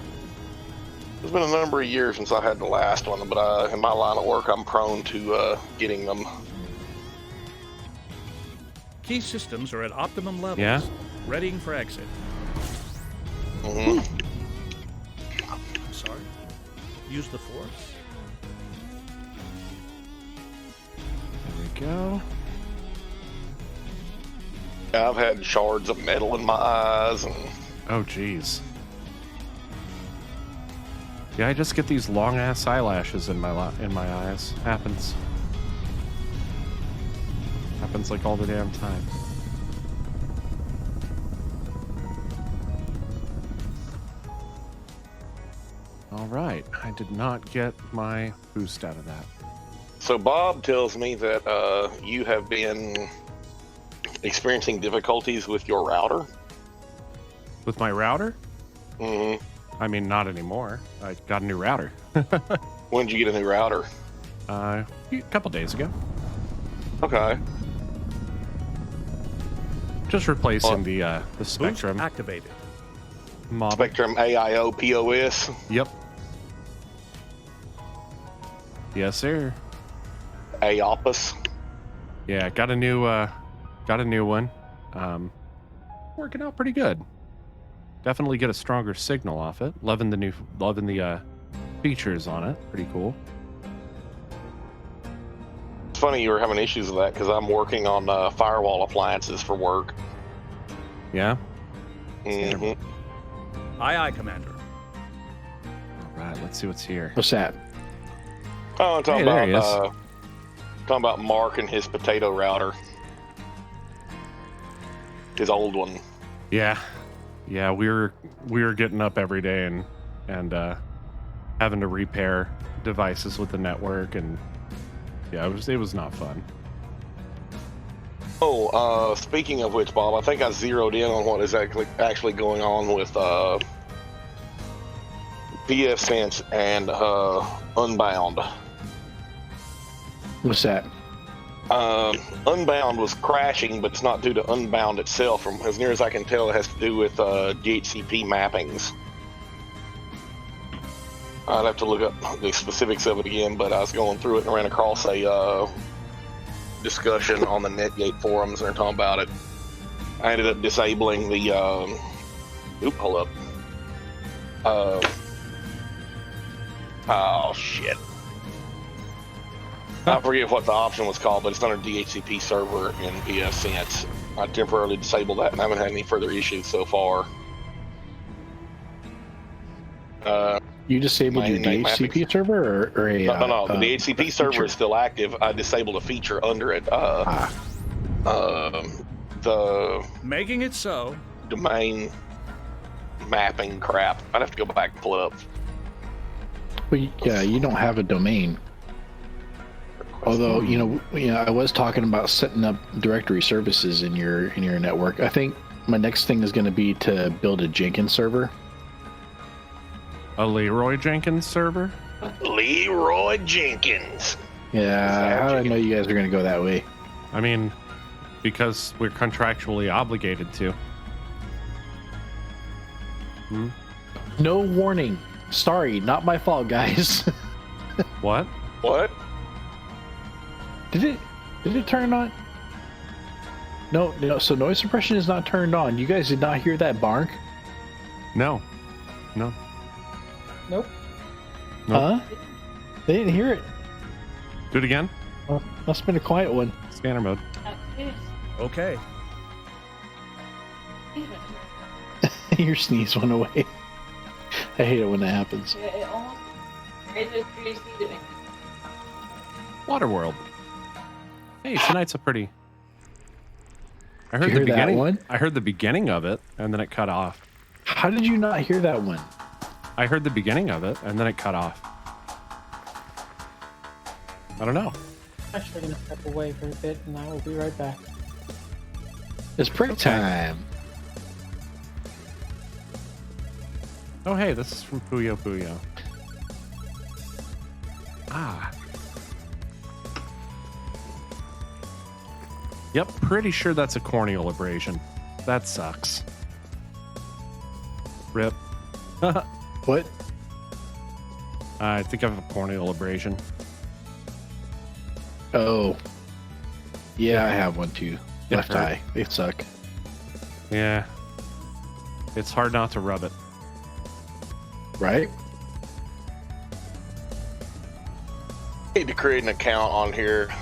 It's been a number of years since I had the last one, but in my line of work, I'm prone to getting them. Key systems are at optimum levels. Yeah? Readying for exit. Mm-hmm. I'm sorry. Use the force. There we go. I've had shards of metal in my eyes, and Oh, geez. Yeah, I just get these long ass eyelashes in my eyes. Happens like all the damn time. All right, I did not get my boost out of that. so Bob tells me that you have been experiencing difficulties with your router. With my router? Mm-hmm. I mean, not anymore. I got a new router. When did you get a new router? A couple days ago. Okay. Just replacing the Spectrum Boost activated. model. Spectrum AIO POS. Yep. Yes, sir. AOPUS. Yeah, got a new one. Working out pretty good. Definitely get a stronger signal off it. Loving the features on it. Pretty cool. It's funny you were having issues with that because I'm working on firewall appliances for work. Yeah. Mm-hmm. Aye, aye, Commander. All right. Let's see what's here. What's that? Oh, I'm talking Hey, there he about talking about Mark and his potato router. His old one. Yeah. Yeah. We were getting up every day and having to repair devices with the network, and yeah, it was not fun. Oh, speaking of which, Bob, I think I zeroed in on what is actually going on with PFSense and Unbound. What's that? Unbound was crashing, but it's not due to Unbound itself. From as near as I can tell, it has to do with DHCP mappings. I'd have to look up the specifics of it again, but I was going through it and ran across a discussion on the Netgate forums, and they're talking about it. I ended up disabling the hold up. Oh shit. I forget what the option was called, but it's under DHCP server in PFSense. I temporarily disabled that and haven't had any further issues so far. You disabled your Name DHCP server or a no. The DHCP server feature? is still active. I disabled a feature under it. The Making it so. domain mapping crap. I'd have to go back and pull it up. Well, yeah, you don't have a domain. Although I was talking about setting up directory services in your network. I think my next thing is going to be to build a Jenkins server. A Leroy Jenkins server? Leroy Jenkins. Yeah, how did I know you guys were going to go that way? I mean, because we're contractually obligated to. No warning. Sorry, not my fault, guys. What? What? Did it turn on? No. So noise suppression is not turned on. You guys did not hear that bark? No. Nope. Nope. Huh? They didn't hear it. Do it again. Well, must have been a quiet one. Scanner mode. Okay. Your sneeze went away. I hate it when that happens. Waterworld. Hey, tonight's a pretty. I heard Did you the hear that beginning. one? I heard the beginning of it, and then it cut off. How did you not hear that one? I heard the beginning of it, and then it cut off. I don't know. I'm actually gonna step away for a bit, and I will be right back. It's break time. Oh, hey, this is from Puyo Puyo. Ah. Yep, pretty sure that's a corneal abrasion. That sucks. Rip. What? I think I have a corneal abrasion. Oh. Yeah, I have one too. It Left hurt. eye. They suck. Yeah. It's hard not to rub it. Right? Need to create an account on here.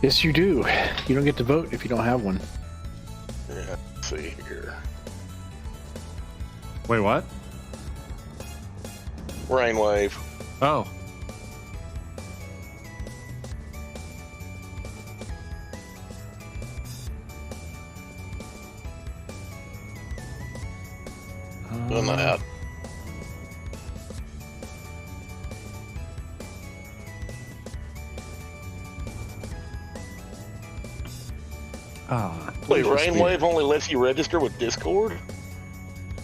Yes, you do. You don't get to vote if you don't have one. Yeah, let's see here. Wait, what? Rainwave. Oh. Doing that. Ah. Wait, please just be- Rainwave only lets you register with Discord?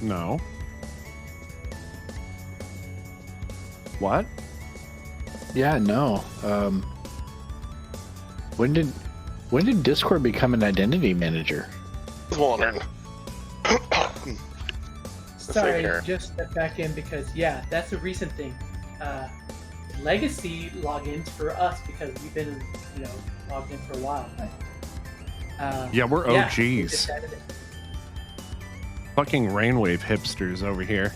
No. What? Yeah, no. When did Discord become an identity manager? I was wondering. Sorry, here. just step back in because yeah, that's a recent thing. Legacy logins for us because we've been logged in for a while. Yeah, we're we OGs. just added it. Fucking Rainwave hipsters over here.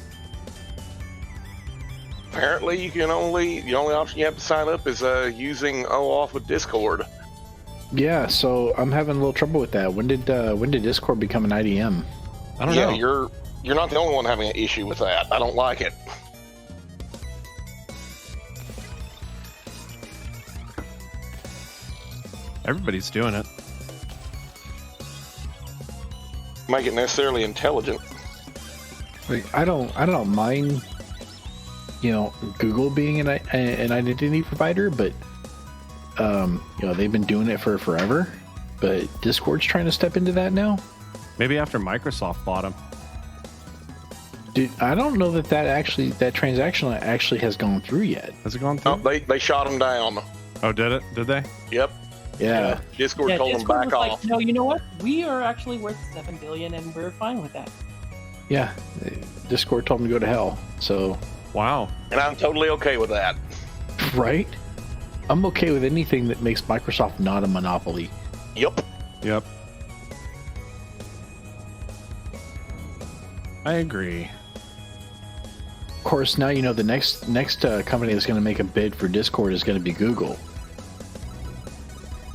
Apparently, the only option you have to sign up is using OAuth with Discord. Yeah, so I'm having a little trouble with that. When did Discord become an IDM? I don't Yeah, know. you're not the only one having an issue with that. I don't like it. Everybody's doing it. Make it necessarily intelligent. Like, I don't mind, Google being an identity provider, but they've been doing it for forever. But Discord's trying to step into that now. Maybe after Microsoft bought them. Dude, I don't know that transaction actually has gone through yet. Has it gone through? Oh, they shot them down. Oh, did it? Did they? Yep. Yeah. Discord told them Discord back was like, off. no, you know what? We are actually worth $7 billion, and we're fine with that. Yeah. Discord told them to go to hell. So, Wow. And I'm totally okay with that. right? I'm okay with anything that makes Microsoft not a monopoly. Yep. Yep. I agree. Of course, now the next company that's going to make a bid for Discord is going to be Google.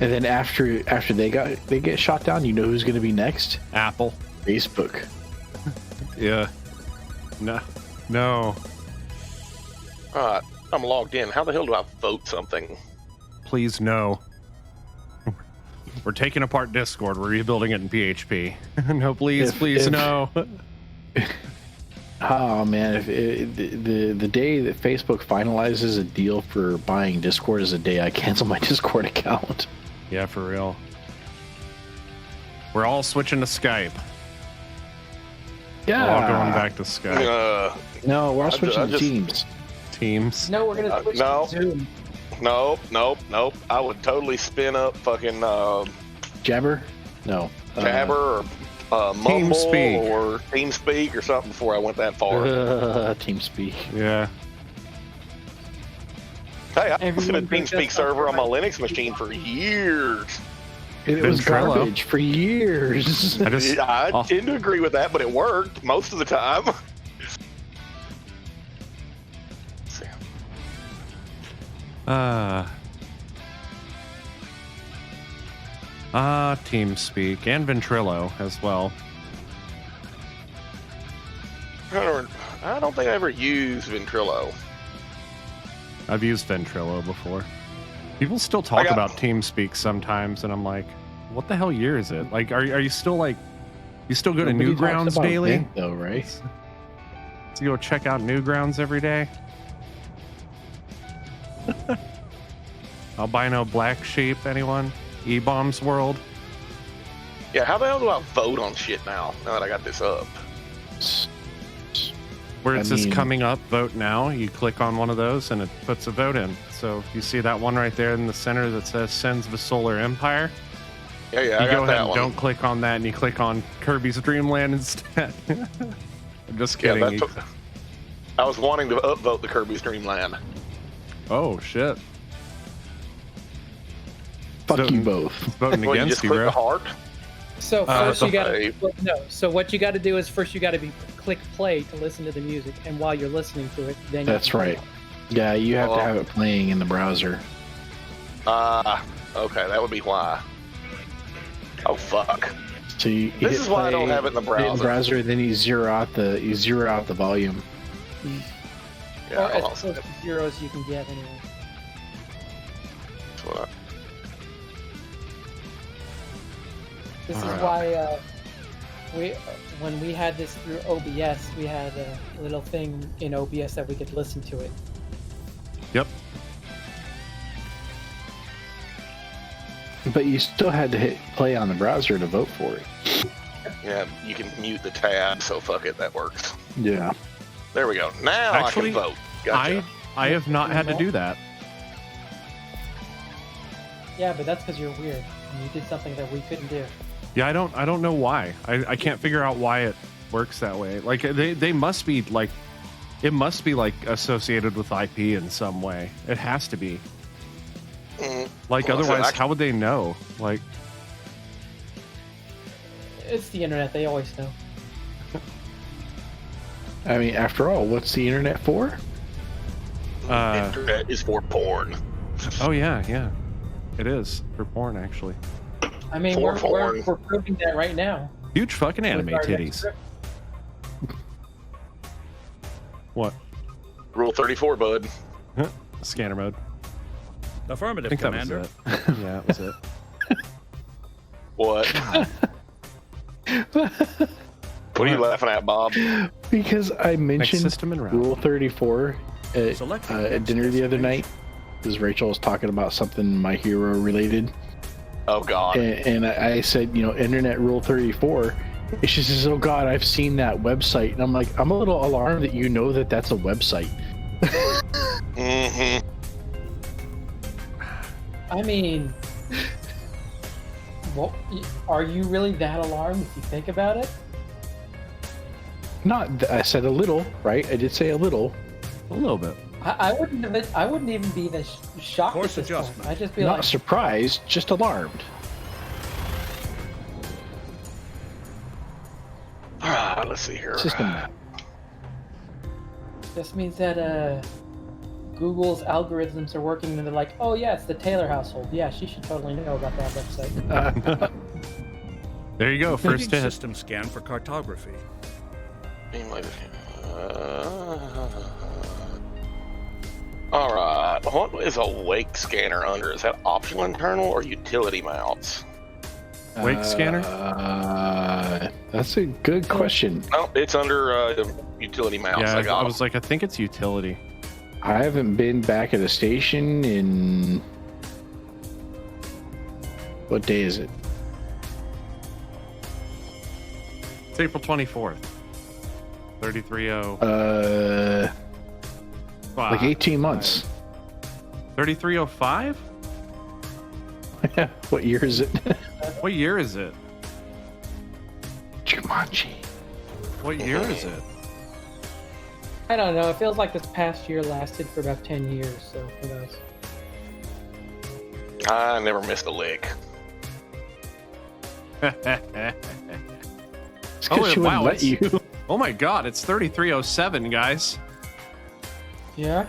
And then after they get shot down, you know who's going to be next? Apple. Facebook. Yeah. No. I'm logged in. How the hell do I vote something? Please no. We're taking apart Discord. We're rebuilding it in PHP. No, please, no. Oh man, if the day that Facebook finalizes a deal for buying Discord is the day I cancel my Discord account. Yeah, for real. We're all switching to Skype. Yeah. We're all going back to Skype. No, we're all switching to Teams. Teams. No, we're gonna switch no. to Zoom. Nope. I would totally spin up fucking Jabber? No. Jabber or Mumble TeamSpeak. or TeamSpeak or something before I went that far. TeamSpeak. Yeah. Hey, I was in a Everyone brings TeamSpeak us server on my up. Linux machine for years. It was Ventrilo. garbage for years. I tend to agree with that, but it worked most of the time. TeamSpeak and Ventrilo as well. I don't think I ever used Ventrilo. I've used Ventrilo before. People still talk about TeamSpeak sometimes, and I'm like, what the hell year is it? Like, are you still like, you still go to Nobody talks Newgrounds about daily? Vent, though, right? So you go check out Newgrounds every day? Albino Black Sheep, anyone? E-Bombs World? Yeah, how the hell do I vote on shit now that I got this up? Where it I says mean- coming up, vote now. You click on one of those and it puts a vote in. So you see that one right there in the center that says Sends the Solar Empire. Yeah, You I go got ahead that and one. don't click on that and you click on Kirby's Dream Land instead. I'm just Yeah, kidding. I was wanting to upvote the Kirby's Dream Land. Oh, shit. Fuck So- you both. Voting Well, you against just you, click bro. the heart. So first you gotta okay. So what you gotta do is first you gotta click play to listen to the music, and while you're listening to it, then you That's can right. vote. Yeah, you have to Oh. have it playing in the browser. Okay, that would be why. Oh fuck! So you This hit is why I don't play, have it in the hit browser. then you zero out the volume. Yeah, Or hold as on. close to zero as you can get anyway. That's what This is Alright. why when we had this through OBS, we had a little thing in OBS that we could listen to it. Yep. But you still had to hit play on the browser to vote for it. Yeah, you can mute the tab, so fuck it, that works. Yeah. There we go. Now Actually, I can vote. Gotcha. I have not had to do that. Yeah, but that's because you're weird and you did something that we couldn't do. Yeah, I don't know why. I can't figure out why it works that way. Like they must be like, it must be like associated with IP in some way. It has to be. Like Well, otherwise, I- how would they know? Like, It's the internet; they always know. I mean, after all, what's the internet for? Internet is for porn. oh yeah, it is for porn actually. I mean, For we're porn. proving that right now. Huge fucking anime with our next titties. script. What? Rule 34, bud. Scanner mode. I Affirmative, think Commander. that was it. Yeah, that was it. What? What are you laughing at, Bob? Because I Next mentioned system and route. Rule 34 Select at dinner the other night, because Rachel was talking about something My Hero related, Oh, God. and I said, Internet Rule 34. And she says, "Oh God, I've seen that website," and I'm like, "I'm a little alarmed that you know that that's a website." Mm-hmm. I mean, what? Are you really that alarmed if you think about it? I said a little, right? I did say a little. A little bit. I wouldn't even be this shocked Course at this point. adjustment. I'd just be Not like, surprised, just alarmed. Let's see here. System map. this means that Google's algorithms are working, and they're like, "Oh yeah, it's the Taylor household. Yeah, she should totally know about that website." There you go, first Image hit. system scan for cartography. All right. What is a wake scanner under? Is that optional internal or utility mounts? Wake scanner? That's a good question. No, it's under utility mounts. Yeah, I got I 'em. was like, I think it's utility. I haven't been back at a station in... What day is it? It's April 24th. 330. Like 18 months. 3305? What year is it? What year is it? Jumanji. What year is it? I don't know. It feels like this past year lasted for about 10 years, so who knows? I never missed a lick. It's Oh, because she wouldn't wow, let it's- you. Oh my god, it's 3307, guys. Yeah.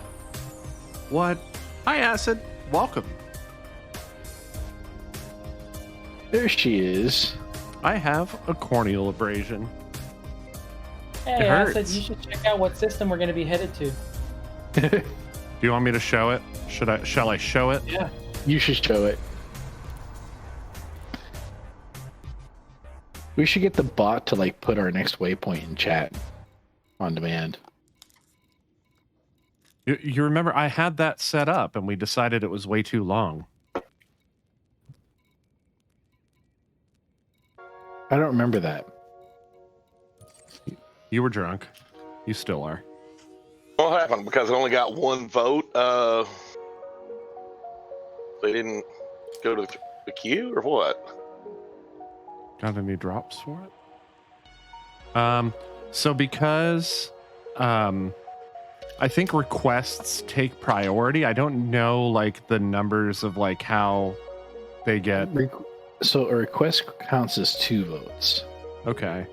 What? Hi, Acid. Welcome. There she is. I have a corneal abrasion. Hey, I said hurts. you should check out what system we're going to be headed to. Do you want me to show it? Shall I show it? Yeah. You should show it. We should get the bot to like put our next waypoint in chat on demand. You remember I had that set up and we decided it was way too long. I don't remember that. You were drunk. You still are. What happened? Because it only got one vote. They didn't go to the queue or what? Got any drops for it? So because I think requests take priority. I don't know like the numbers of like how they get. So a request counts as 2 votes. Okay.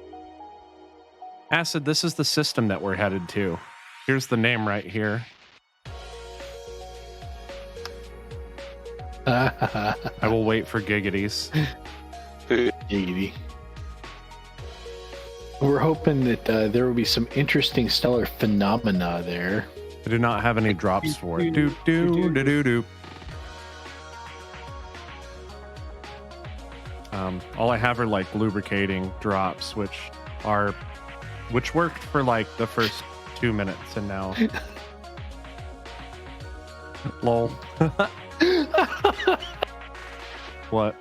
Acid, this is the system that we're headed to. Here's the name right here. I will wait for giggities. Giggity. We're hoping that there will be some interesting stellar phenomena there. I do not have any drops for it. Do do do do do. All I have are like lubricating drops, which worked for like the first 2 minutes, and now, lol. What?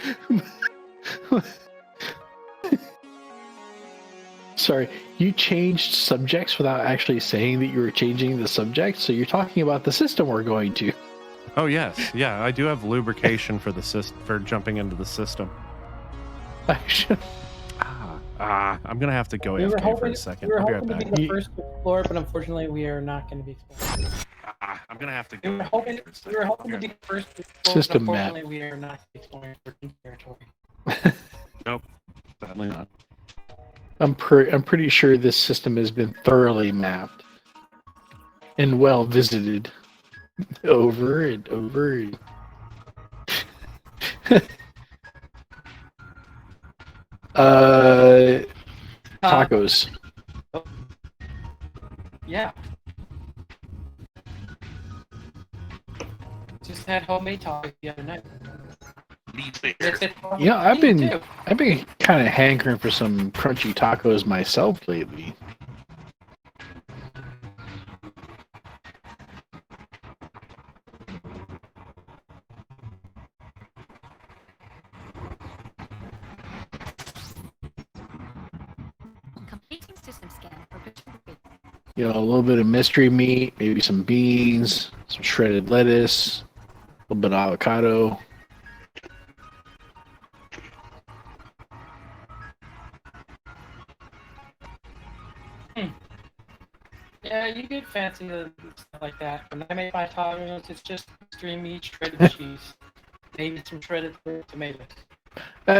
Sorry, you changed subjects without actually saying that you were changing the subject, so you're talking about the system we're going to. Oh yes, yeah, I do have lubrication for the for jumping into the system. I'm gonna have to go AFK for a second. We were I'll be hoping right to back. be the first to explore, but unfortunately, we are not going to be exploring. I'm gonna have to We go. were hoping to be the first to explore, System but map. unfortunately, we are not exploring forbidden territory. Nope, sadly not. I'm pretty sure this system has been thoroughly mapped and well visited over and over. And... Tacos. Yeah. Just had homemade tacos the other night. Yeah, I've been too. kind of hankering for some crunchy tacos myself lately. Completing system scan for photography. You know, a little bit of mystery meat, maybe some beans, some shredded lettuce, a little bit of avocado. Yeah, you get fancy stuff like that. When I make my tacos, it's just extreme meat, shredded cheese, maybe some shredded tomatoes.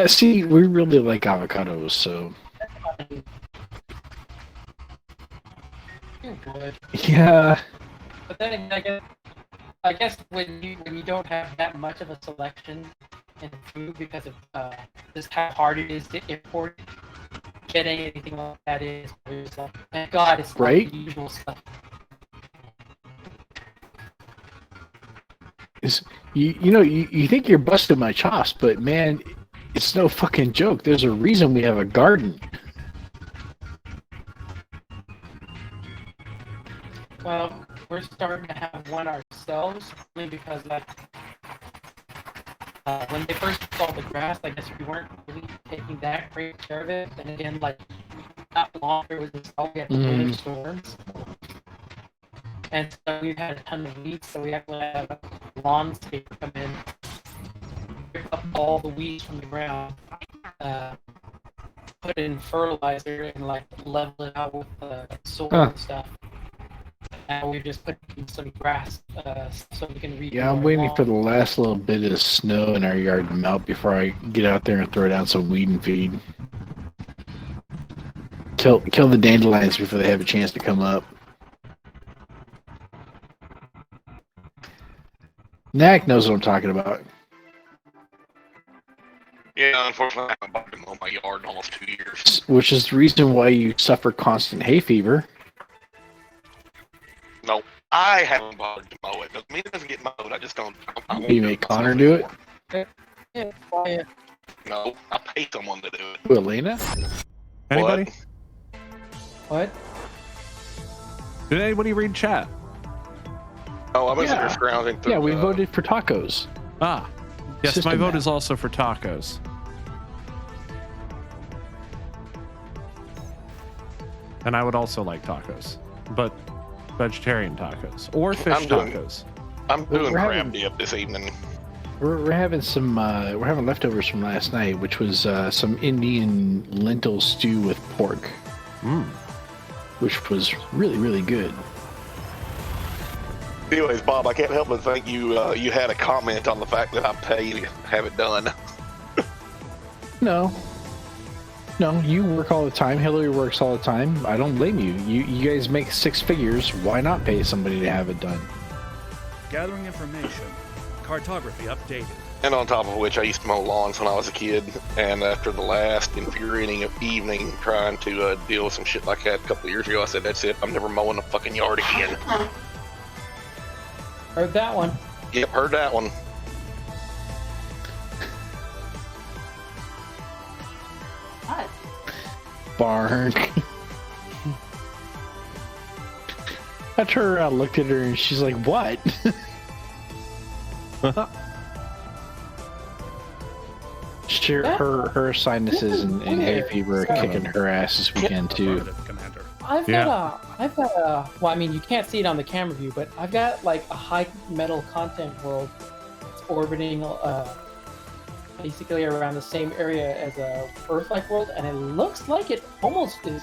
See, we really like avocados, so You would. yeah. But then again, I guess when you don't have that much of a selection in food because of just how hard it is to import, getting anything like that is like, thank God it's not Right? the usual stuff. You think you're busting my chops, but man, it's no fucking joke. There's a reason we have a garden. Well, we're starting to have one ourselves, only because like when they first saw the grass, I guess we weren't really taking that great care of it. And again, like not long after it was installed, we had winter storms, and so we had a ton of weeds. So we actually had a lawnscaper come in, pick up all the weeds from the ground, put in fertilizer, and like level it out with soil and stuff. Now we're just putting some grass so we can read. Yeah, I'm waiting for the last little bit of snow in our yard to melt before I get out there and throw down some weed and feed. Kill the dandelions before they have a chance to come up. Knack knows what I'm talking about. Yeah, unfortunately, I haven't bothered to mow my yard in almost 2 years. Which is the reason why you suffer constant hay fever. No, I haven't bothered to mow it. Doesn't mean it doesn't get mowed. I just don't. I You make Connor do it? Yeah. No, I pay someone to do it. Who, Elena? Anybody? What? Did anybody read chat? Oh, I've been sitting Yeah. here scrounging through. Yeah, we voted for tacos. Ah, yes, System my vote map. is also for tacos. And I would also like tacos, but vegetarian tacos or fish tacos. I'm doing We're crab having- dip this evening. We're having some we're having leftovers from last night, which was some Indian lentil stew with pork, which was really, really good. Anyways, Bob, I can't help but think you you had a comment on the fact that I pay to have it done. No, you work all the time. Hillary works all the time. I don't blame you. You guys make six figures. Why not pay somebody to have it done? Gathering information. Cartography updated. And on top of which, I used to mow lawns when I was a kid, and after the last infuriating evening trying to deal with some shit like that a couple of years ago, I said, that's it, I'm never mowing the fucking yard again. Heard that one. Yep, heard that one. What? Barn. I turned around, looked at her, and she's like, "What?" her sinuses and hay fever are kicking her ass this weekend too. Affirmative, Commander. I've got a. Well, I mean, you can't see it on the camera view, but I've got like a high metal content world that's orbiting, basically around the same area as a Earth-like world, and it looks like it almost is.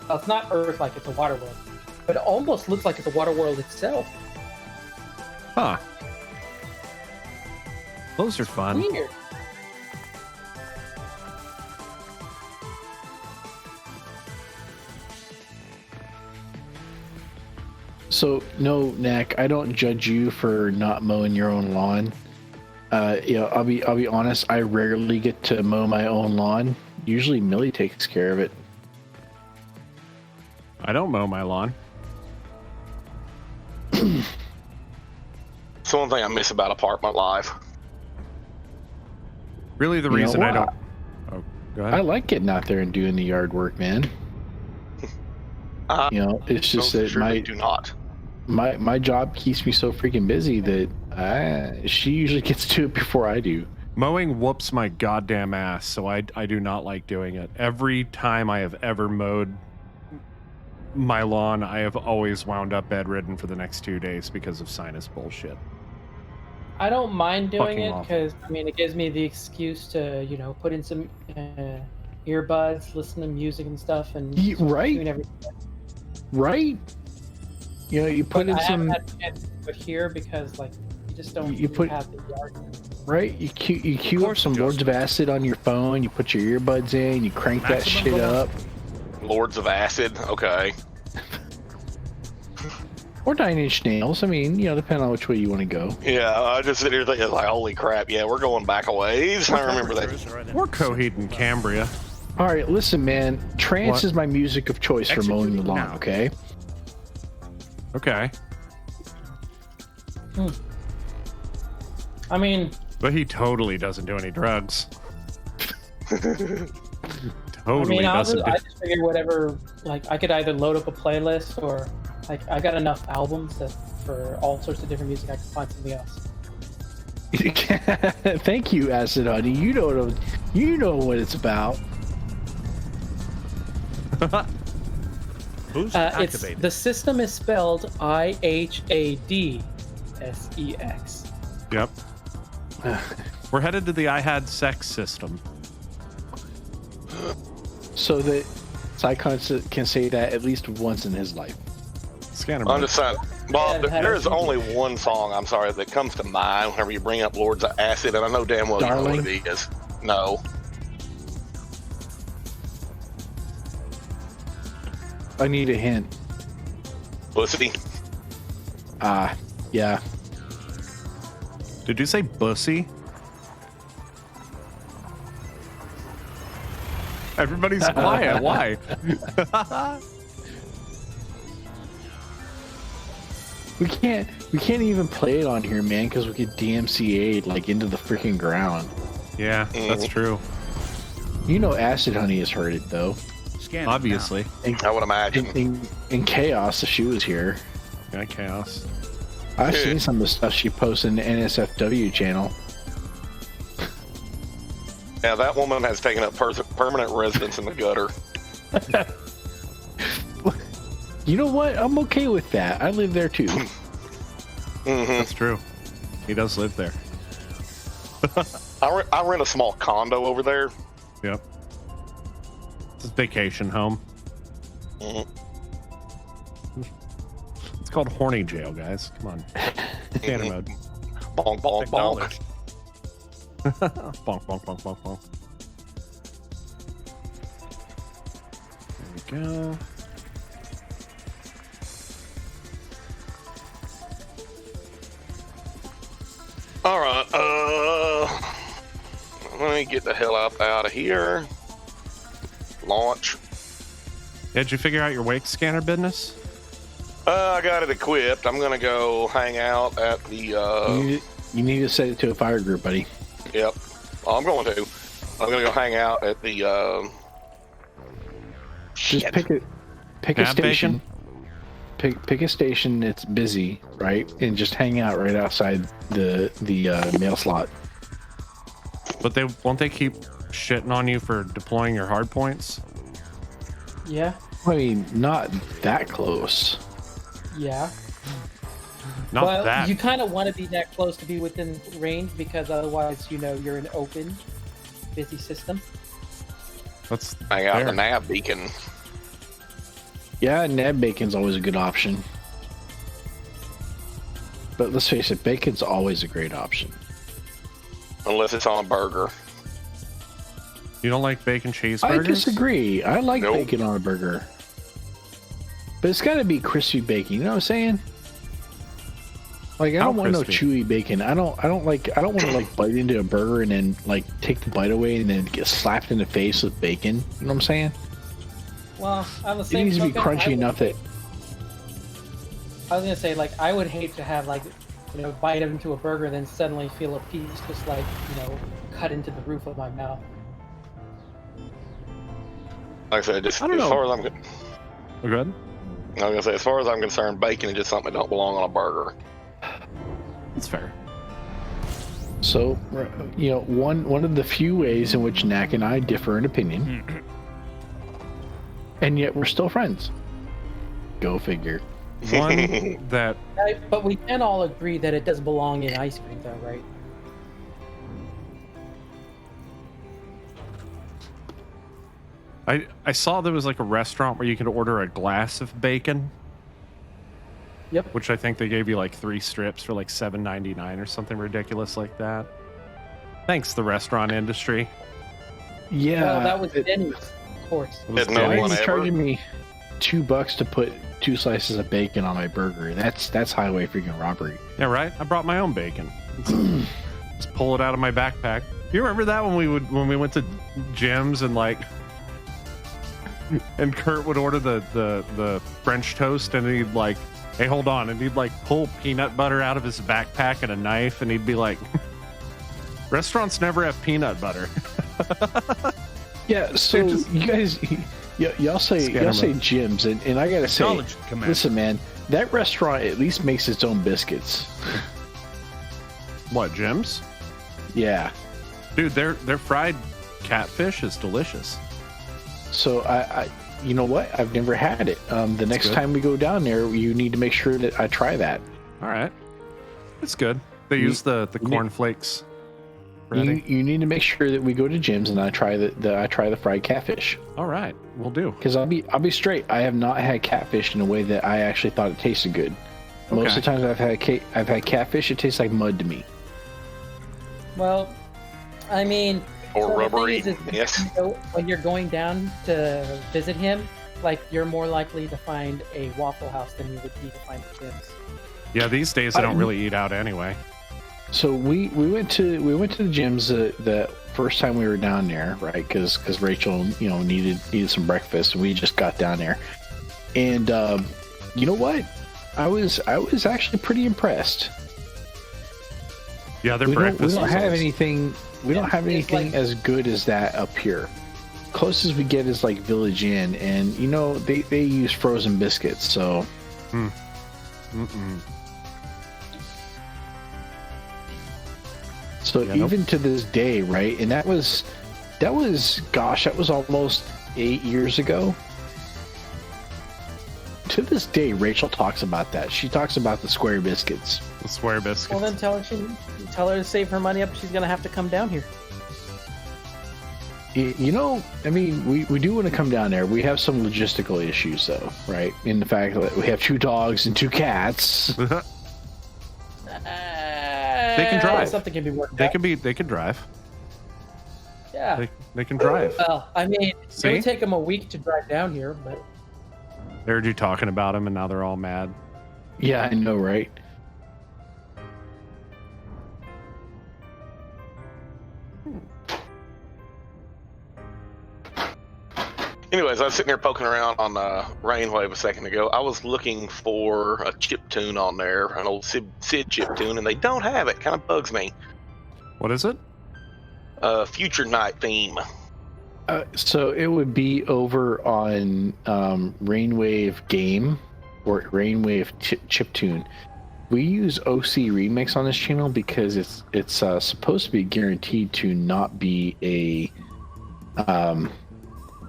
Well, it's not Earth-like; it's a water world, but it almost looks like it's a water world itself. Huh. Those are fun. Weird. So no, Knack, I don't judge you for not mowing your own lawn. I'll be honest. I rarely get to mow my own lawn. Usually, Millie takes care of it. I don't mow my lawn. It's the one thing I miss about apartment life. Really, the You know reason I what? don't. Oh, go ahead. I like getting out there and doing the yard work, man. It's just No, that surely do not. my job keeps me so freaking busy that she usually gets to it before I do. Mowing whoops my goddamn ass, so I do not like doing it. Every time I have ever mowed my lawn, I have always wound up bedridden for the next 2 days because of sinus bullshit. I don't mind doing Fucking it awful. because I mean it gives me the excuse to put in some earbuds, listen to music and stuff, and Right, doing everything. right. You put in I some. haven't had a chance to do it here because like you just don't You really put- have the yard. Right, you queue up some Lords of Acid on your phone. You put your earbuds in. You crank that Maximum shit velocity. up. Lords of Acid, okay. Or 9 Inch Nails. I mean, depending on which way you want to go. Yeah, I just sit here thinking like, holy crap, yeah, we're going back a ways. I remember that. Or Coheed and Cambria. All right, listen, man. Trance is my music of choice for mowing the lawn, okay? Okay. I mean, But he totally doesn't do any drugs. Totally I doesn't. I just figured whatever, like, I could either load up a playlist or, like, I got enough albums that for all sorts of different music, I could find something else. Thank you, Acid Honey. You know what it's about. Who's It's activated? the system is spelled IHADSEX. Yep. We're headed to the I had sex system. So that Psycon can say that at least once in his life. Scanner I'm mode. just saying. Well, Yeah, there is only one song, I'm sorry, that comes to mind whenever you bring up Lords of Acid, and I know damn well you know what it is. No. I need a hint. Pussy. Yeah. Did you say bussy? Everybody's quiet. Why? We can't even play it on here, man, because we get DMCA'd like into the freaking ground. Yeah, that's true. Acid Honey has heard it though. Scan Obviously. I would imagine. In Chaos, if she was here. Yeah, chaos. I've seen some of the stuff she posts in the NSFW channel. Yeah, that woman has taken up permanent residence in the gutter. You know what? I'm okay with that. I live there too. That's true. He does live there. I rent a small condo over there. Yep. It's a vacation home. Mhm. It's called horny jail, guys. Come on. Scanner mode. Bonk, bonk, bonk. Acknowledged. Bonk, bonk, bonk, bonk, bonk. There we go. All right. Let me get the hell out of here. Launch. Did you figure out your wake scanner business? I got it equipped. I'm gonna go hang out at the. You need to set it to a fire group, buddy. Yep. I'm going to. I'm gonna go hang out at the. Just Shit. pick a Nav station. Pick a station that's busy, right, and just hang out right outside the mail slot. But won't they keep shitting on you for deploying your hard points? Yeah, I mean, not that close. yeah. Not well, that. you kind of want to be that close to be within range because otherwise, you're an open, busy system. That's Hang out at fair. the nav beacon. Yeah, Ned Bacon's always a good option. But let's face it, bacon's always a great option. Unless it's on a burger. You don't like bacon cheeseburgers? I disagree. I like Nope. bacon on a burger. But it's got to be crispy bacon, you know what I'm saying? Like I How don't want no crispy? chewy bacon. I don't want to like bite into a burger and then like take the bite away and then get slapped in the face with bacon. You know what I'm saying? Well, on the It same needs to be token, crunchy enough that I was gonna say, like, I would hate to have, like, bite into a burger and then suddenly feel a piece just, like, cut into the roof of my mouth. Like I said, just I don't as know. far as I'm good. We're good? I was gonna say, as far as I'm concerned, bacon is just something that don't belong on a burger. That's fair. So, one of the few ways in which Knack and I differ in opinion, and yet we're still friends. Go figure. One that But we can all agree that it does belong in ice cream, though, right? I saw there was like a restaurant where you could order a glass of bacon. Yep. Which I think they gave you like 3 strips for like $7.99 or something ridiculous like that. Thanks, the restaurant industry. Yeah. Well, that was Denny's, of course. It was There's no Why Denny's. one are you ever. charging me? $2 to put 2 slices of bacon on my burger. That's highway freaking robbery. Yeah, right. I brought my own bacon. Just pull it out of my backpack. You remember that when we went to gyms and like, and Kurt would order the French toast and he'd like, hey, hold on, and he'd like pull peanut butter out of his backpack and a knife and he'd be like, restaurants never have peanut butter. Yeah, so you guys, y'all say gyms, and I gotta say, listen, man, that restaurant at least makes its own biscuits. What, Jim's? Yeah, dude, their fried catfish is delicious. So I you know what? I've never had it. The next time we go down there, you need to make sure that I try that. All right, it's good. They use the cornflakes. You need to make sure that we go to Jim's and I try the fried catfish. All right, we'll do. Because I'll be straight. I have not had catfish in a way that I actually thought it tasted good. Okay. Most of the times I've had catfish, it tastes like mud to me. Well, I mean, or rubbery. Yes. When you're going down to visit him, like you're more likely to find a Waffle House than you would be to find the Jim's. Yeah, these days I don't really eat out anyway. So we went to the Jim's the first time we were down there, right? Because Rachel, needed some breakfast, and we just got down there. And you know what? I was actually pretty impressed. Yeah, their breakfast. We don't have anything. We don't have anything as good as that up here. Closest we get is like Village Inn, and they use frozen biscuits. So. So even to this day, right? And that was almost 8 years ago. To this day, Rachel talks about that. She talks about the square biscuits. The square biscuits. Well, then tell her to save her money up. She's gonna have to come down here. I mean, we do want to come down there. We have some logistical issues, though, right? In the fact that we have 2 dogs and 2 cats. They can drive. Something can be worked out. They can drive. Yeah. They can drive. Well, I mean, it would take them a week to drive down here, but. They heard you talking about them, and now they're all mad. Yeah, I know, right? Anyways, I was sitting here poking around on Rainwave a second ago. I was looking for a chiptune on there, an old Sid chiptune, and they don't have it. Kind of bugs me. What is it? Future Night theme. So it would be over on Rainwave Game or Rainwave Chiptune. We use OC Remix on this channel because it's supposed to be guaranteed to not be a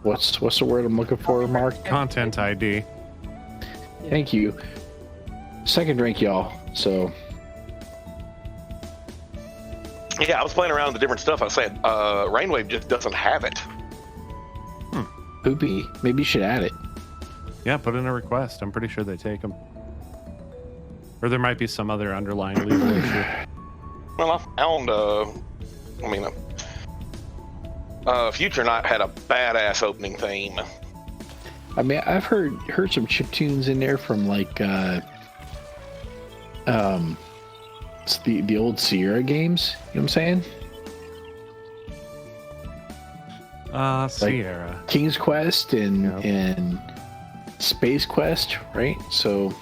what's the word I'm looking for, Mark? Content ID. Thank you. Second drink, y'all. So. Yeah, I was playing around with the different stuff. I was saying, Rainwave just doesn't have it. Poopy. Maybe you should add it. Yeah, put in a request. I'm pretty sure they take them. Or there might be some other underlying legal issue. Well, I found, Future Night had a badass opening theme. I mean, I've heard some chiptunes in there from like, it's the old Sierra games. You know what I'm saying? Sierra. Like King's Quest and Space Quest, right? So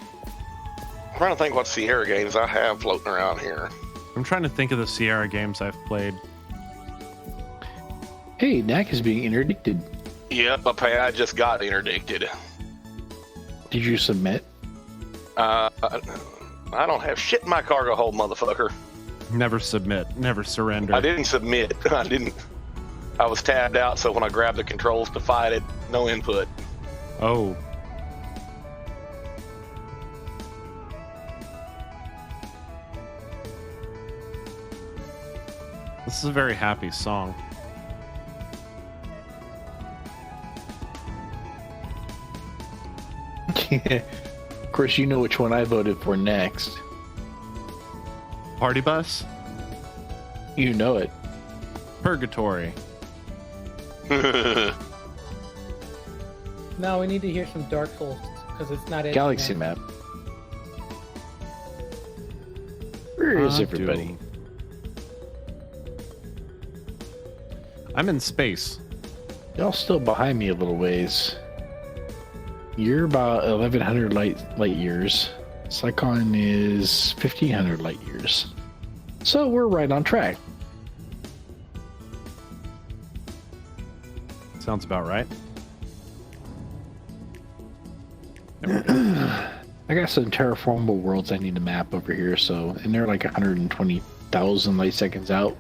I'm trying to think what Sierra games I have floating around here. I'm trying to think of the Sierra games I've played. Hey, Knack is being interdicted. Yep, I just got interdicted. Did you submit? I don't have shit in my cargo hold, motherfucker. Never submit. Never surrender. I didn't submit. I was tabbed out, so when I grabbed the controls to fight it, no input. Oh. This is a very happy song. Of course, you know which one I voted for next. Party Bus? You know it. Purgatory. No, we need to hear some Dark Souls because it's not Galaxy map. Where is everybody? Doom. I'm in space. Y'all still behind me a little ways. You're about 1,100 light years. Psychon is 1,500 light years. So we're right on track. Sounds about right. I got some terraformable worlds I need to map over here, and they're like 120,000 light seconds out.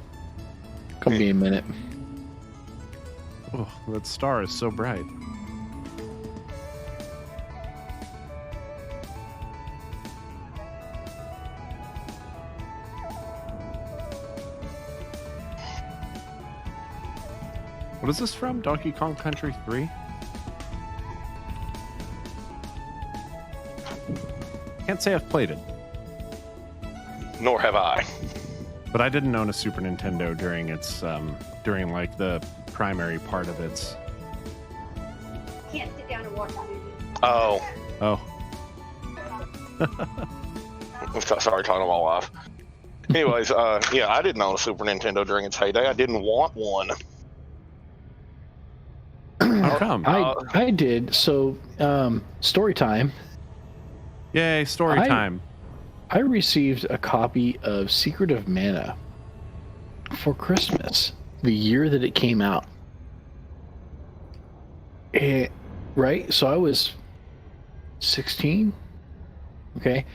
Come be a minute. Oh, that star is so bright. What is this from? Donkey Kong Country 3? Can't say I've played it, Nor have I. but I didn't own a Super Nintendo during its during like the primary part of its. Can't sit down and watch that movie. Oh, Oh, sorry, talking to my wife. Anyways, yeah, I didn't own a Super Nintendo during its heyday. I didn't want one. how come? I did. So, story time. Yay, story time. I received a copy of Secret of Mana for Christmas, the year that it came out. Right? So I was 16. Okay.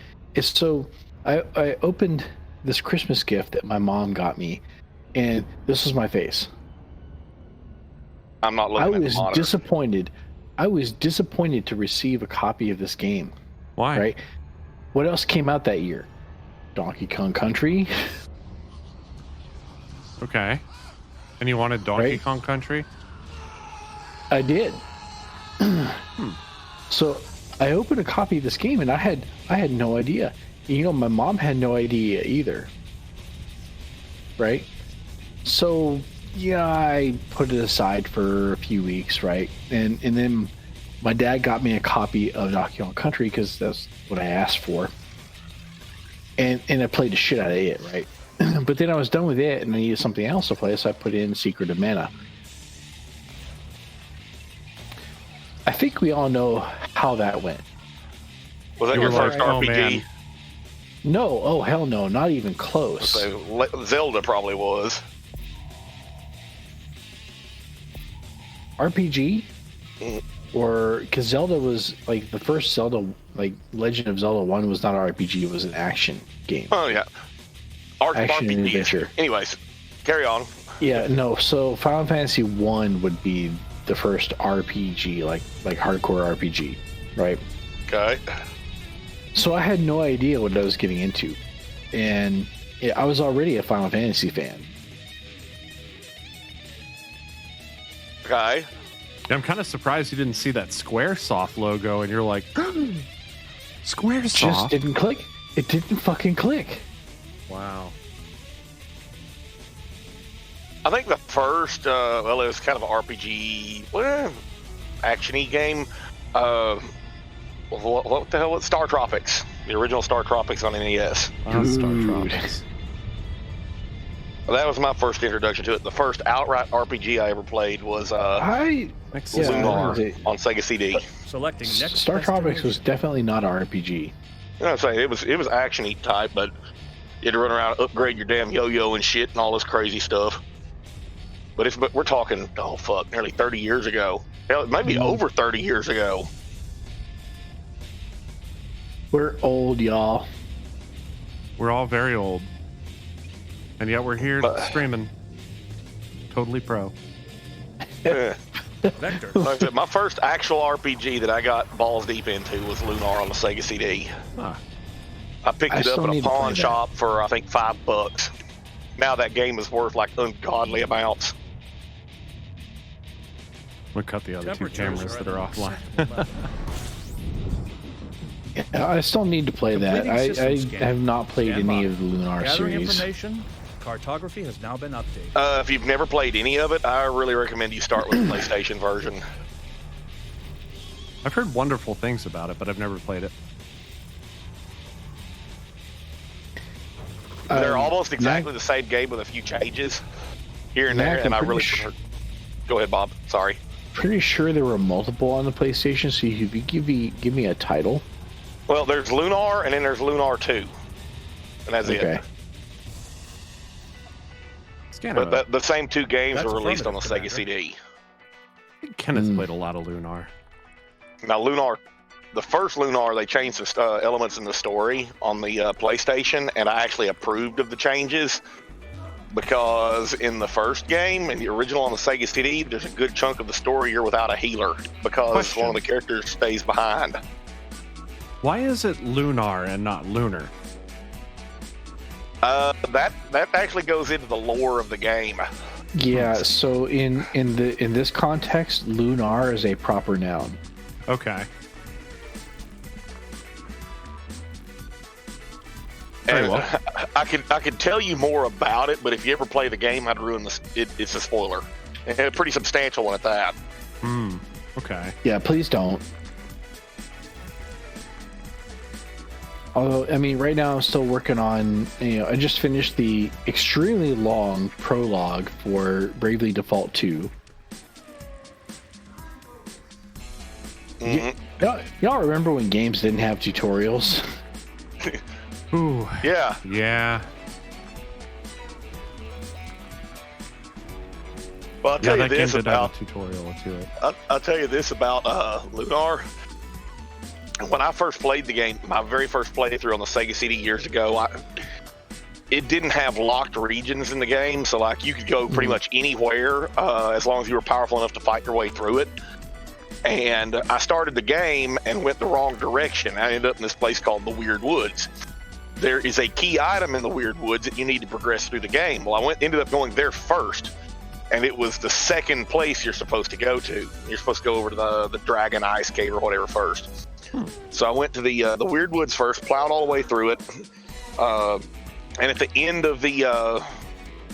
So I opened this Christmas gift that my mom got me, and this was my face. I'm not I looking at was the monitor. disappointed. I was disappointed to receive a copy of this game. Why? Right? What else came out that year? Donkey Kong Country. Okay. And you wanted Donkey Right. Kong Country? I did. So I opened a copy of this game, and I had no idea. You know, my mom had no idea either. Right? So yeah, I put it aside for a few weeks, right? And then my dad got me a copy of Donkey Kong Country because that's what I asked for. And I played the shit out of it, right? But then I was done with it, and I needed something else to play, so I put in Secret of Mana. I think we all know how that went. Was that You your were like, first "Oh, RPG? man." No, oh hell no, not even close. So Zelda probably was. RPG? Mhm. Or because Zelda was like the first Zelda, like Legend of Zelda 1 was not an RPG, it was an action game. Oh yeah. Action and RPG. adventure. Anyways, carry on. Yeah, no, so Final Fantasy 1 would be the first RPG, like hardcore RPG, right? Okay. So I had no idea what I was getting into. And I was already a Final Fantasy fan. Okay. I'm kind of surprised you didn't see that Squaresoft logo and you're like, Squaresoft? Just didn't click. It didn't fucking click. Wow. I think the first, well, it was kind of an RPG, action-y game. What the hell was Star Tropics? The original Star Tropics on NES. Star Dude. Tropics. Well, that was my first introduction to it. The first outright RPG I ever played was Excellent. Lunar Yeah, on Sega CD. Selecting next Star Tropics was destination. definitely not an RPG. You know what I'm saying? It was action-y type, but you had to run around and upgrade your damn yo-yo and shit and all this crazy stuff. But we're talking, oh fuck, nearly 30 years ago. Hell, maybe over 30 years ago. We're old, y'all. We're all very old. And yet we're here But- streaming. Totally pro. Yeah. Vector. Like I said, my first actual RPG that I got balls deep into was Lunar on the Sega CD. Huh. I picked I it up still at a need to play pawn that. shop for I think $5. Now that game is worth like ungodly amounts. We'll cut the other two Temperatures cameras that at are an offline. acceptable level. I still need to play that. Completing system I scan. have not played Stand any by. of the Lunar Gathering series. information. Cartography has now been updated. If you've never played any of it, I really recommend you start with the PlayStation version. I've heard wonderful things about it, but I've never played it. They're almost exactly the same game with a few changes here and there, and I really prefer. Go ahead, Bob. Sorry. Pretty sure there were multiple on the PlayStation, so you could give me a title. Well, there's Lunar, and then there's Lunar 2, and that's it. But the same two games were released on the Sega CD. I think Kenneth played a lot of Lunar. Now, Lunar, the first Lunar, they changed some elements in the story on the PlayStation, and I actually approved of the changes because in the first game, in the original on the Sega CD, there's a good chunk of the story you're without a healer because one of the characters stays behind. Why is it Lunar and not Lunar? That actually goes into the lore of the game. Yeah, so in this context, Lunar is a proper noun. Okay. And well, I could tell you more about it, but if you ever play the game, I'd ruin this. It's a spoiler, and a pretty substantial one at that. Okay. Yeah, please don't. Although, I mean, right now I'm still working on, I just finished the extremely long prologue for Bravely Default 2. Y'all remember when games didn't have tutorials? Ooh. Yeah. Yeah. Well, I'll tell you this about tutorial to it. I'll tell you this about Lunar. When I first played the game, my very first playthrough on the Sega CD years ago, it didn't have locked regions in the game, so like you could go pretty much anywhere as long as you were powerful enough to fight your way through it. And I started the game and went the wrong direction. I ended up in this place called the Weird Woods. There is a key item in the Weird Woods that you need to progress through the game. Well, I ended up going there first, and it was the second place you're supposed to go to. You're supposed to go over to the Dragon Ice Cave or whatever first. So I went to the Weird Woods first, plowed all the way through it, and at the end of the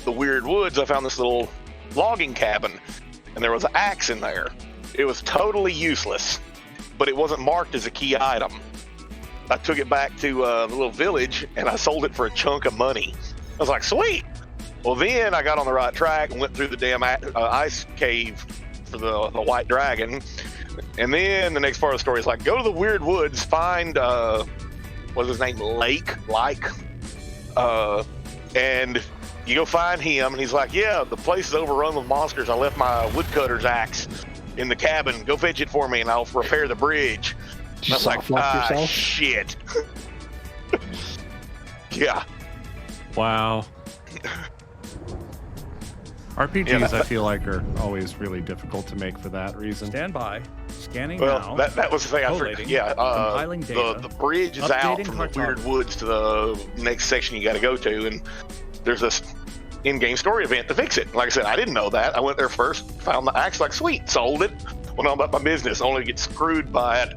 Weird Woods, I found this little logging cabin, and there was an axe in there. It was totally useless, but it wasn't marked as a key item. I took it back to the little village, and I sold it for a chunk of money. I was like, sweet! Well, then I got on the right track and went through the damn ice cave for the White Dragon. And then the next part of the story is like, go to the Weird Woods, find, what's his name, and you go find him, and he's like, yeah, the place is overrun with monsters. I left my woodcutter's axe in the cabin. Go fetch it for me, and I'll repair the bridge. Did you soft-lock yourself? Shit. Yeah. Wow. RPGs, I feel like, are always really difficult to make for that reason. Stand by. Scanning now. That was the thing I forgot. Yeah, compiling data, the bridge is out from the Weird Woods to the next section you got to go to, and there's this in-game story event to fix it. Like I said, I didn't know that. I went there first, found the axe, like, sweet, sold it, went on about my business, only to get screwed by it,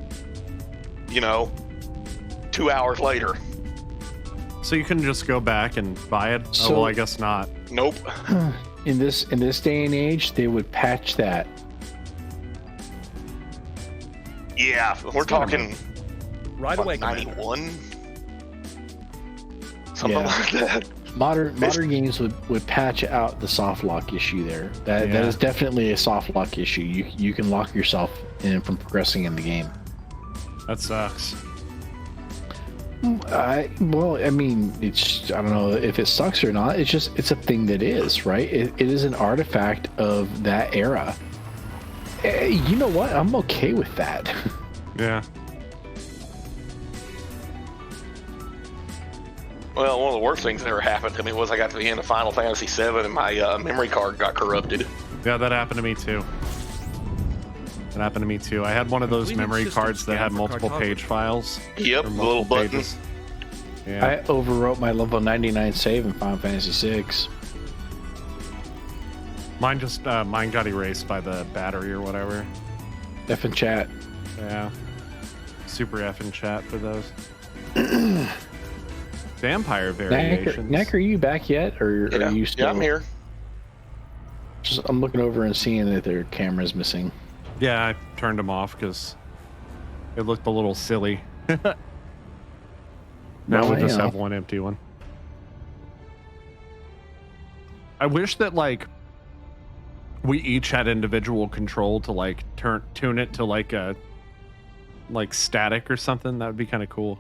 2 hours later. So you couldn't just go back and buy it? So, well, I guess not. Nope. In this day and age, they would patch that. Yeah, we're talking right away, 91, something like that. Modern games would patch out the soft lock issue there. That is definitely a soft lock issue. You can lock yourself in from progressing in the game. That sucks. I mean, I don't know if it sucks or not. It's a thing that is, right? It is an artifact of that era. You know what? I'm okay with that. Yeah. Well, one of the worst things that ever happened to me was I got to the end of Final Fantasy VII and my memory card got corrupted. Yeah, that happened to me too. I had one of those memory cards that had multiple page files. Yep, the little buttons. Yeah. I overwrote my level 99 save in Final Fantasy VI. Mine got erased by the battery or whatever. F in chat. Yeah. Super F in chat for those. Vampire variations. Knack, are you back yet, or are you still? Yeah, I'm here. I'm looking over and seeing that their camera's missing. Yeah, I turned them off because It looked a little silly. Now we just have one empty one. I wish that like we each had individual control to like tune it to like a static or something. That would be kind of cool.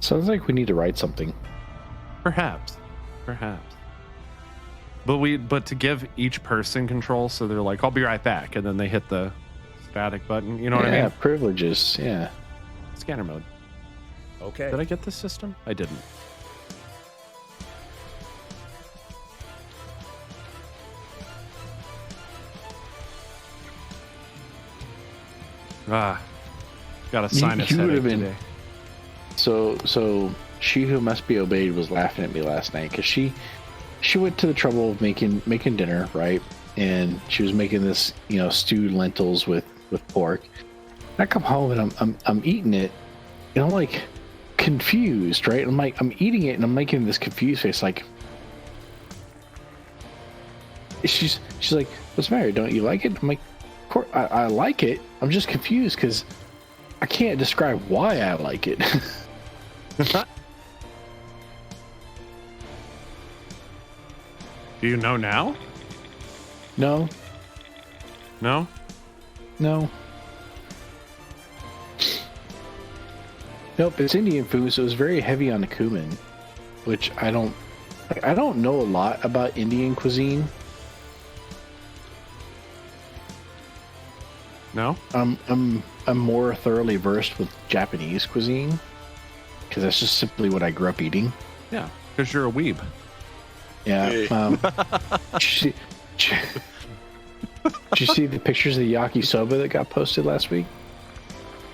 Sounds like we need to write something. Perhaps. But to give each person control, so they're like, I'll be right back, and then they hit the static button. You know what I mean? Yeah, privileges. Yeah. Scanner mode. Okay. Did I get this system? I didn't. Got a sinus headache today. So she who must be obeyed was laughing at me last night because she went to the trouble of making dinner, right? And she was making this, stewed lentils with pork. And I come home and I'm eating it, and I'm like confused, right? I'm eating it and I'm making this confused face, like she's like, what's the matter? Don't you like it? I'm like, of course I like it. I'm just confused because I can't describe why I like it. Do you know now? No. Nope, it's Indian food, so it was very heavy on the cumin, which I don't know a lot about Indian cuisine. No? I'm more thoroughly versed with Japanese cuisine because that's just simply what I grew up eating. Yeah, because you're a weeb. Yeah. Did you see the pictures of the yakisoba that got posted last week?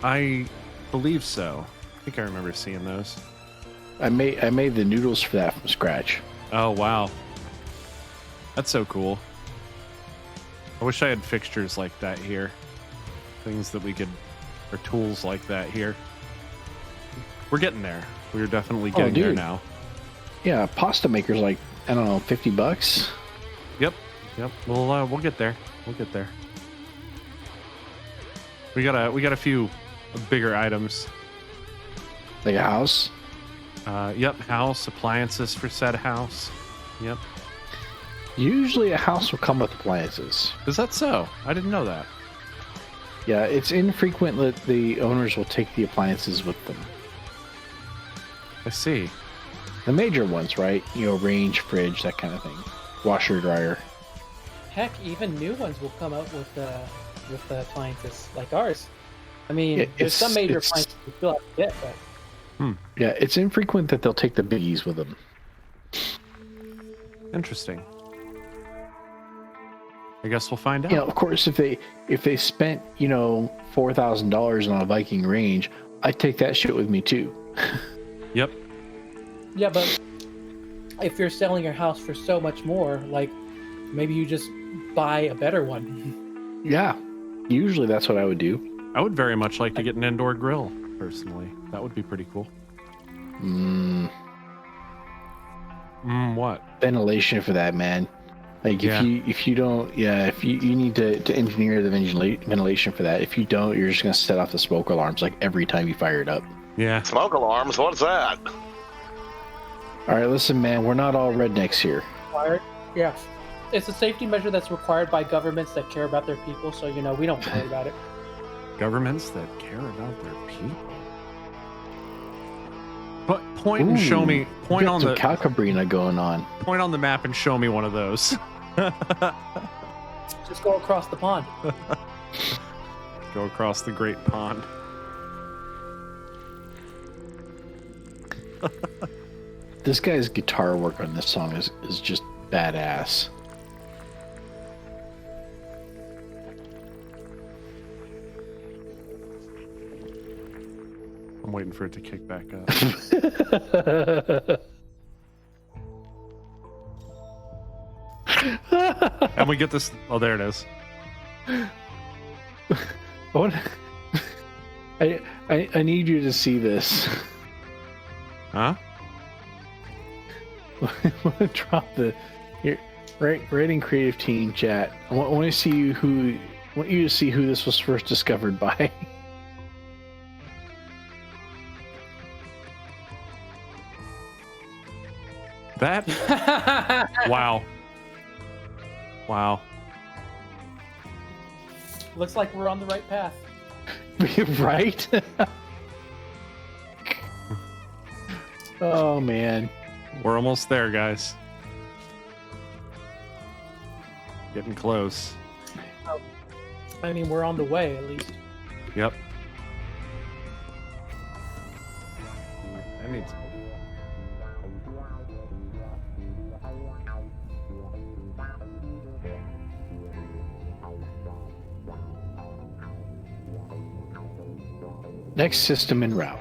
I believe so. I think I remember seeing those. I made the noodles for that from scratch. Oh, wow. That's so cool. I wish I had fixtures like that here. Things that we could, or tools like that here. We're getting there. We're definitely getting there now. Yeah, pasta maker's like, I don't know, $50. Yep. We'll get there. We got a few bigger items. Like a house? Yep, house, appliances for said house. Yep. Usually a house will come with appliances. Is that so? I didn't know that. Yeah, it's infrequent that the owners will take the appliances with them. I see. The major ones, right? Range, fridge, that kind of thing. Washer, dryer. Heck, even new ones will come out with the appliances like ours. I mean, there's some major appliances you still have to get, but... Yeah, it's infrequent that they'll take the biggies with them. Interesting. I guess we'll find out. Of course, if they spent $4,000 on a Viking range, I'd take that shit with me too. Yep. Yeah, but if you're selling your house for so much more, like maybe you just buy a better one. Yeah, usually that's what I would do. I would very much like to get an indoor grill, personally. That would be pretty cool. What? Ventilation for that, man. Like if you need to engineer the ventilation for that. If you don't, you're just gonna set off the smoke alarms like every time you fire it up. Yeah. Smoke alarms? What's that? All right, listen, man. We're not all rednecks here. Yeah. It's a safety measure that's required by governments that care about their people, so we don't worry about it. Governments that care about their people. But point and show me. Point on the Calcabrina going on. Point on the map and show me one of those. Just go across the pond. Go across the great pond. This guy's guitar work on this song is just badass. I'm waiting for it to kick back up. And we get this. Oh, there it is. I need you to see this. Huh? I want to drop the here, right in creative team chat. I want to see want you to see who this was first discovered by. That. Wow. Wow. Looks like we're on the right path. Right? Oh man. We're almost there, guys. Getting close. I mean, we're on the way at least. Yep. I need. Next system en route.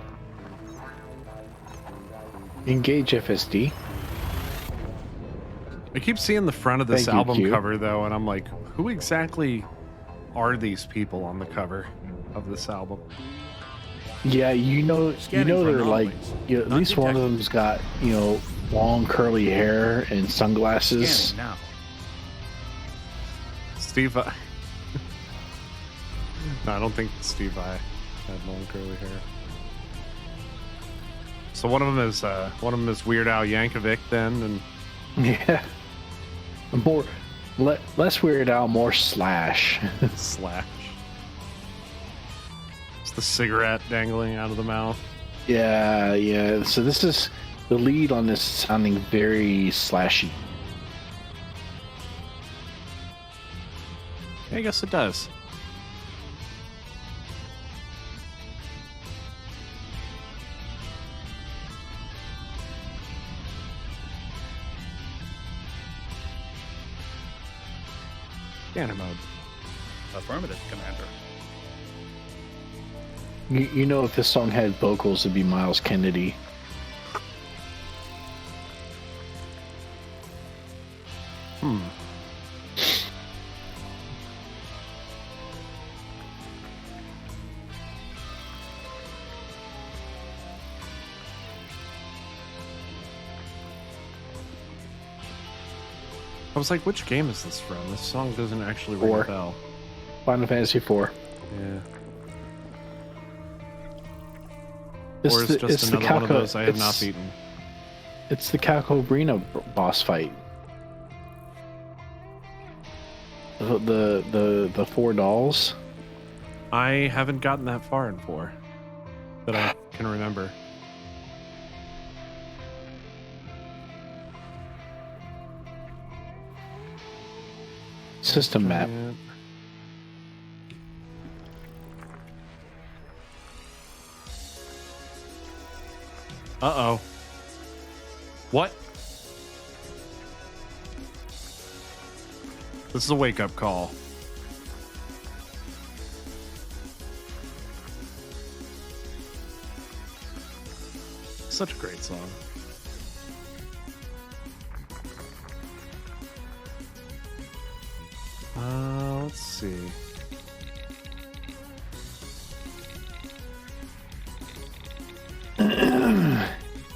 Engage FSD. I keep seeing the front of this Thank you, album Q. cover though, and I'm like, who exactly are these people on the cover of this album? Yeah, you know Scanning for they're like, anomalies. at Not least one of detected. them's got, long curly hair and sunglasses. Scanning now. Steve I. No, I don't think Steve I had long curly hair. So one of them is Weird Al Yankovic then, and Yeah. Less Weird Al, more Slash. Slash. It's the cigarette dangling out of the mouth. Yeah. So this is the lead on this sounding very slashy. I guess it does. Scanner mode. Affirmative, Commander. If this song had vocals, it'd be Miles Kennedy. I was like, which game is this from? This song doesn't actually ring Four. a bell. Final Fantasy IV. Yeah. It's Or it's just another one of those I have not beaten. It's the Calcobrina boss fight. The four dolls. I haven't gotten that far in 4 that I can remember. System map. Uh-oh. What? This is a wake-up call. Such a great song. Let's see.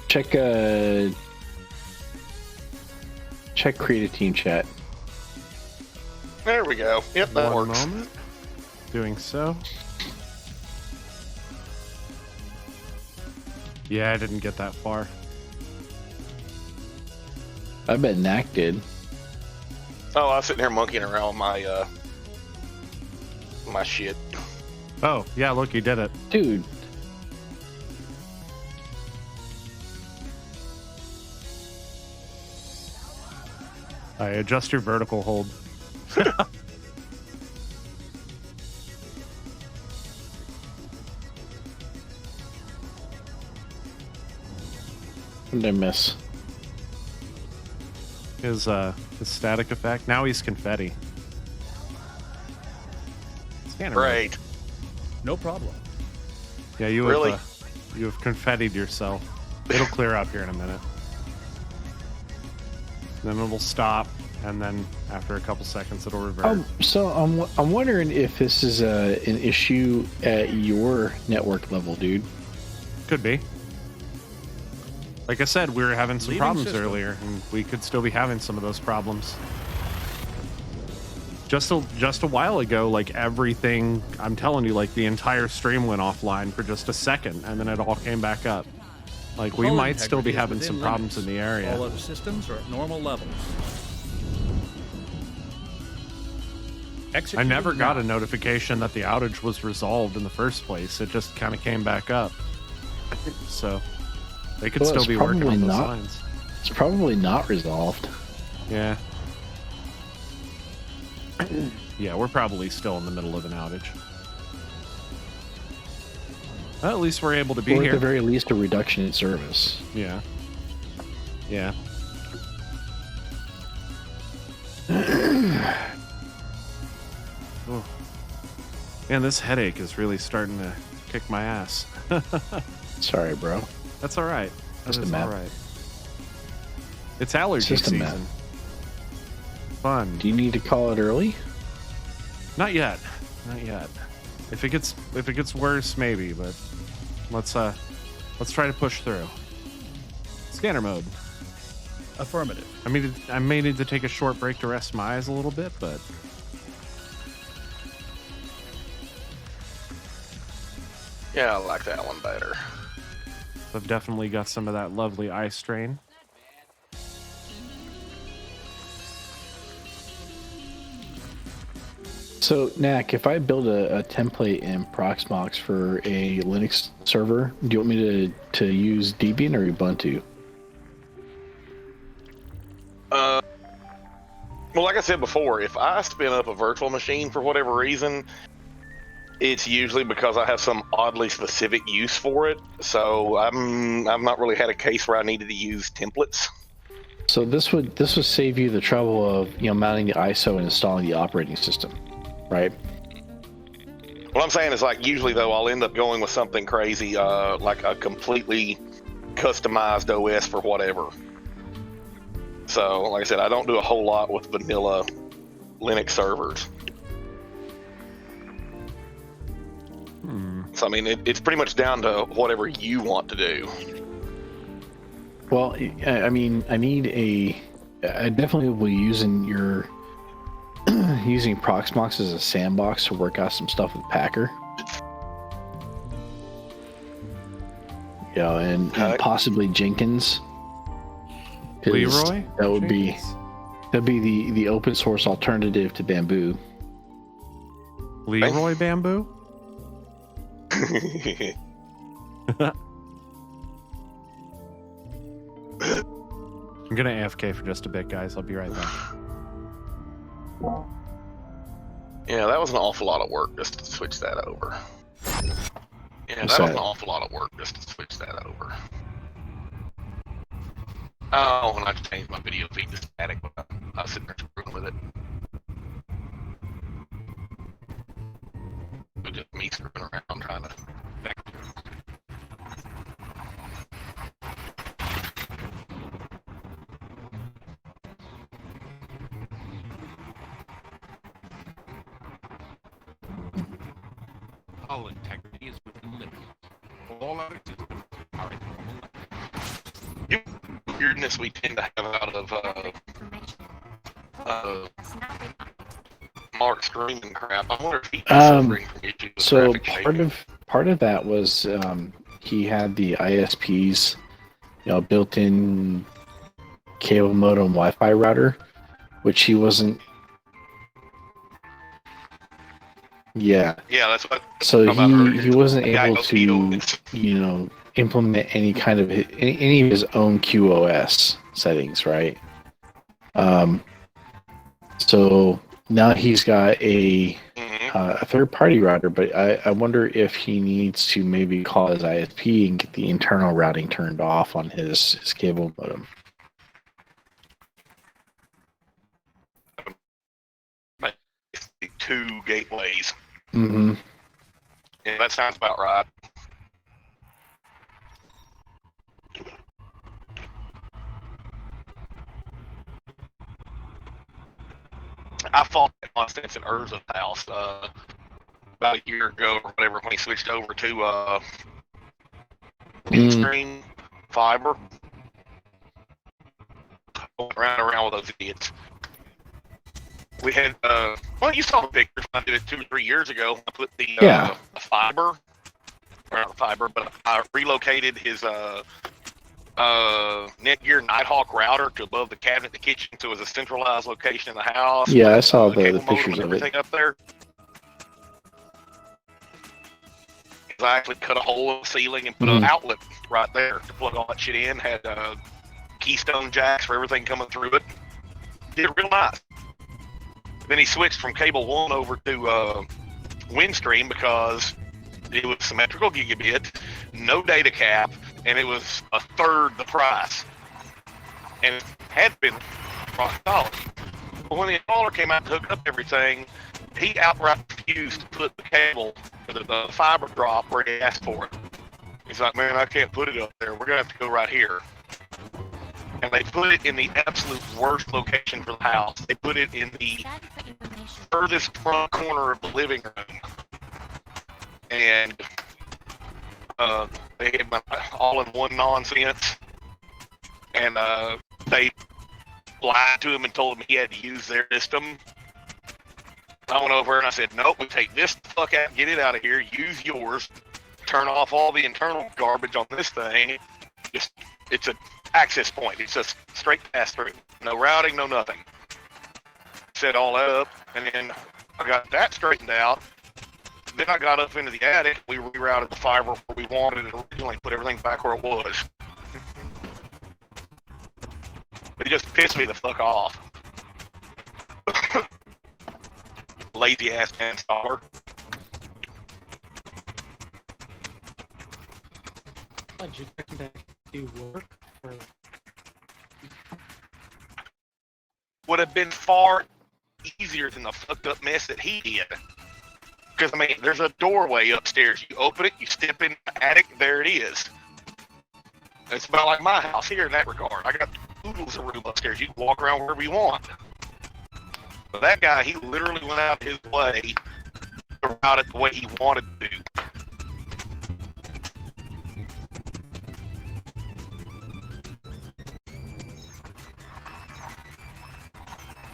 Check create a team chat. There we go. Yep, that One works. moment. Doing so. Yeah, I didn't get that far. I bet Knack did. Oh, I was sitting here monkeying around with my my shit. Oh, yeah, look, you did it. Dude. I adjust your vertical hold. What did I miss? His static effect. Now he's confetti. Scanner mode. Great. No problem. Yeah, you Really? you have confettied yourself. It'll clear up here in a minute. Then it will stop, and then after a couple seconds, it'll revert. So I'm wondering if this is an issue at your network level, dude. Could be. Like I said, we were having some Leaving problems system. earlier, and we could still be having some of those problems. Just a while ago, like everything, I'm telling you, like the entire stream went offline for just a second, and then it all came back up. Like, we Hull might still be integrity is having within some problems in limits. the area. All other systems are at normal levels. I Executing never got now. a notification that the outage was resolved in the first place. It just kind of came back up. So they could Well, still it's be working probably on those not- lines. It's probably not resolved. Yeah. Yeah, we're probably still in the middle of an outage. Well, at least we're able to be Or at here. the very least, a reduction in service. Yeah. Yeah. Oh. Man, this headache is really starting to kick my ass. Sorry, bro. That's all right. That's Just a all map. right. It's allergy Just a season. map. Fun. Do you need to call it early? Not yet. Not yet. If it gets worse, maybe. But let's try to push through. Scanner mode. Affirmative. I may need to take a short break to rest my eyes a little bit, but Yeah, I like that one better. I've definitely got some of that lovely eye strain. So, Knack, if I build a template in Proxmox for a Linux server, do you want me to use Debian or Ubuntu? Well, like I said before, if I spin up a virtual machine for whatever reason, it's usually because I have some oddly specific use for it. So I've not really had a case where I needed to use templates. So this would save you the trouble of mounting the ISO and installing the operating system, right? What I'm saying is, like, usually though, I'll end up going with something crazy, like a completely customized OS for whatever. So, like I said, I don't do a whole lot with vanilla Linux servers. So, I mean, it's pretty much down to whatever you want to do. Well, I mean, I definitely will be using using Proxmox as a sandbox to work out some stuff with Packer. Yeah, and possibly Jenkins. 'Cause Leroy? That'd be Jenkins? the open source alternative to Bamboo. Leroy Bamboo? I'm gonna AFK for just a bit, guys. I'll be right back. Yeah, that was an awful lot of work just to switch that over. Yeah, What's that was that? an awful lot of work just to switch that over. Oh, and I changed my video feed to static when I was sitting there screwing with it. It was just me screwing around trying to... Hull integrity is within limits. All other systems are at normal levels. weirdness we tend to have out of Mark screaming crap. I wonder if he suffering from issues with So graphic shading. part of that was he had the ISPs, built-in cable modem Wi-Fi router, which he wasn't. Yeah. Yeah, that's what. So How about her? he wasn't Yeah, able those to needles. implement any kind of any of his own QoS settings, right? So now he's got a third-party router, but I wonder if he needs to maybe call his ISP and get the internal routing turned off on his cable modem. Basically 2 gateways. Mm-hmm. Yeah, that sounds about right. I fought that nonsense in Urza's house about a year ago or whatever when he switched over to mainstream fiber. Going around with those idiots. We had, well, you saw the pictures when I did it 2 or 3 years ago. I put the fiber, or not the fiber, but I relocated his Netgear Nighthawk router to above the cabinet in the kitchen, so it was a centralized location in the house. Yeah, I with, saw the cable modem pictures and of it. everything up there. I actually cut a hole in the ceiling and put an outlet right there to plug all that shit in. Had keystone jacks for everything coming through it. Did it real nice. Then he switched from cable 1 over to Windstream because it was symmetrical gigabit, no data cap, and it was a third the price. And it had been rock solid. But when the installer came out to hook up everything, he outright refused to put the cable or the fiber drop where he asked for it. He's like, man, I can't put it up there. We're going to have to go right here. And they put it in the absolute worst location for the house. They put it in the furthest front corner of the living room. And they gave him all-in-one nonsense. And they lied to him and told him he had to use their system. I went over and I said, nope, we take this the fuck out, get it out of here, use yours, turn off all the internal garbage on this thing. It's an access point. It's just straight pass-through. No routing, no nothing. Set all that up, and then I got that straightened out. Then I got up into the attic. We rerouted the fiber where we wanted it originally, put everything back where it was. It just pissed me the fuck off. Lazy ass installer. Did you expect that to work? Or... Would have been far easier than the fucked up mess that he did. Because, I mean, there's a doorway upstairs. You open it, you step in the attic, there it is. It's about like my house here in that regard. I got oodles of room upstairs. You can walk around wherever you want. But that guy, he literally went out his way to route it the way he wanted to.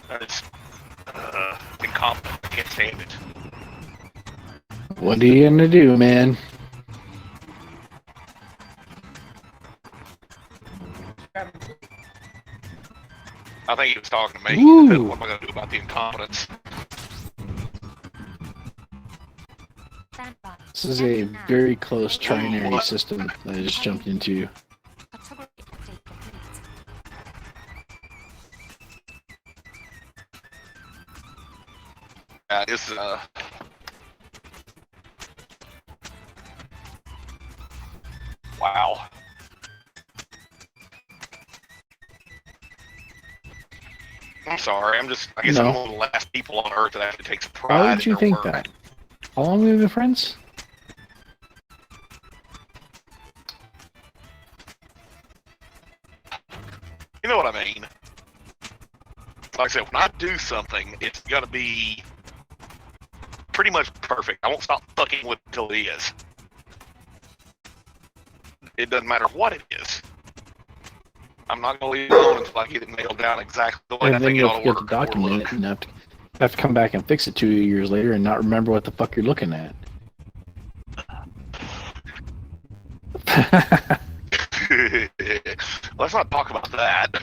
That's incompetent. I can't stand it. What are you gonna do, man? I think he was talking to me. Ooh. What am I going to do about the incompetence? This is a very close trinary system that I just jumped into. It's wow. I'm sorry. I guess I'm one of the last people on Earth that actually takes pride. Why would you in their think work. that? How long have we been friends? You know what I mean? Like I said, when I do something, it's gonna be pretty much perfect. I won't stop fucking with it until it is. It doesn't matter what it is. I'm not gonna leave it alone until I get it nailed down exactly the way I And then think it you'll ought to get work. to document it and have to come back and fix it 2 years later and not remember what the fuck you're looking at. Let's not talk about that.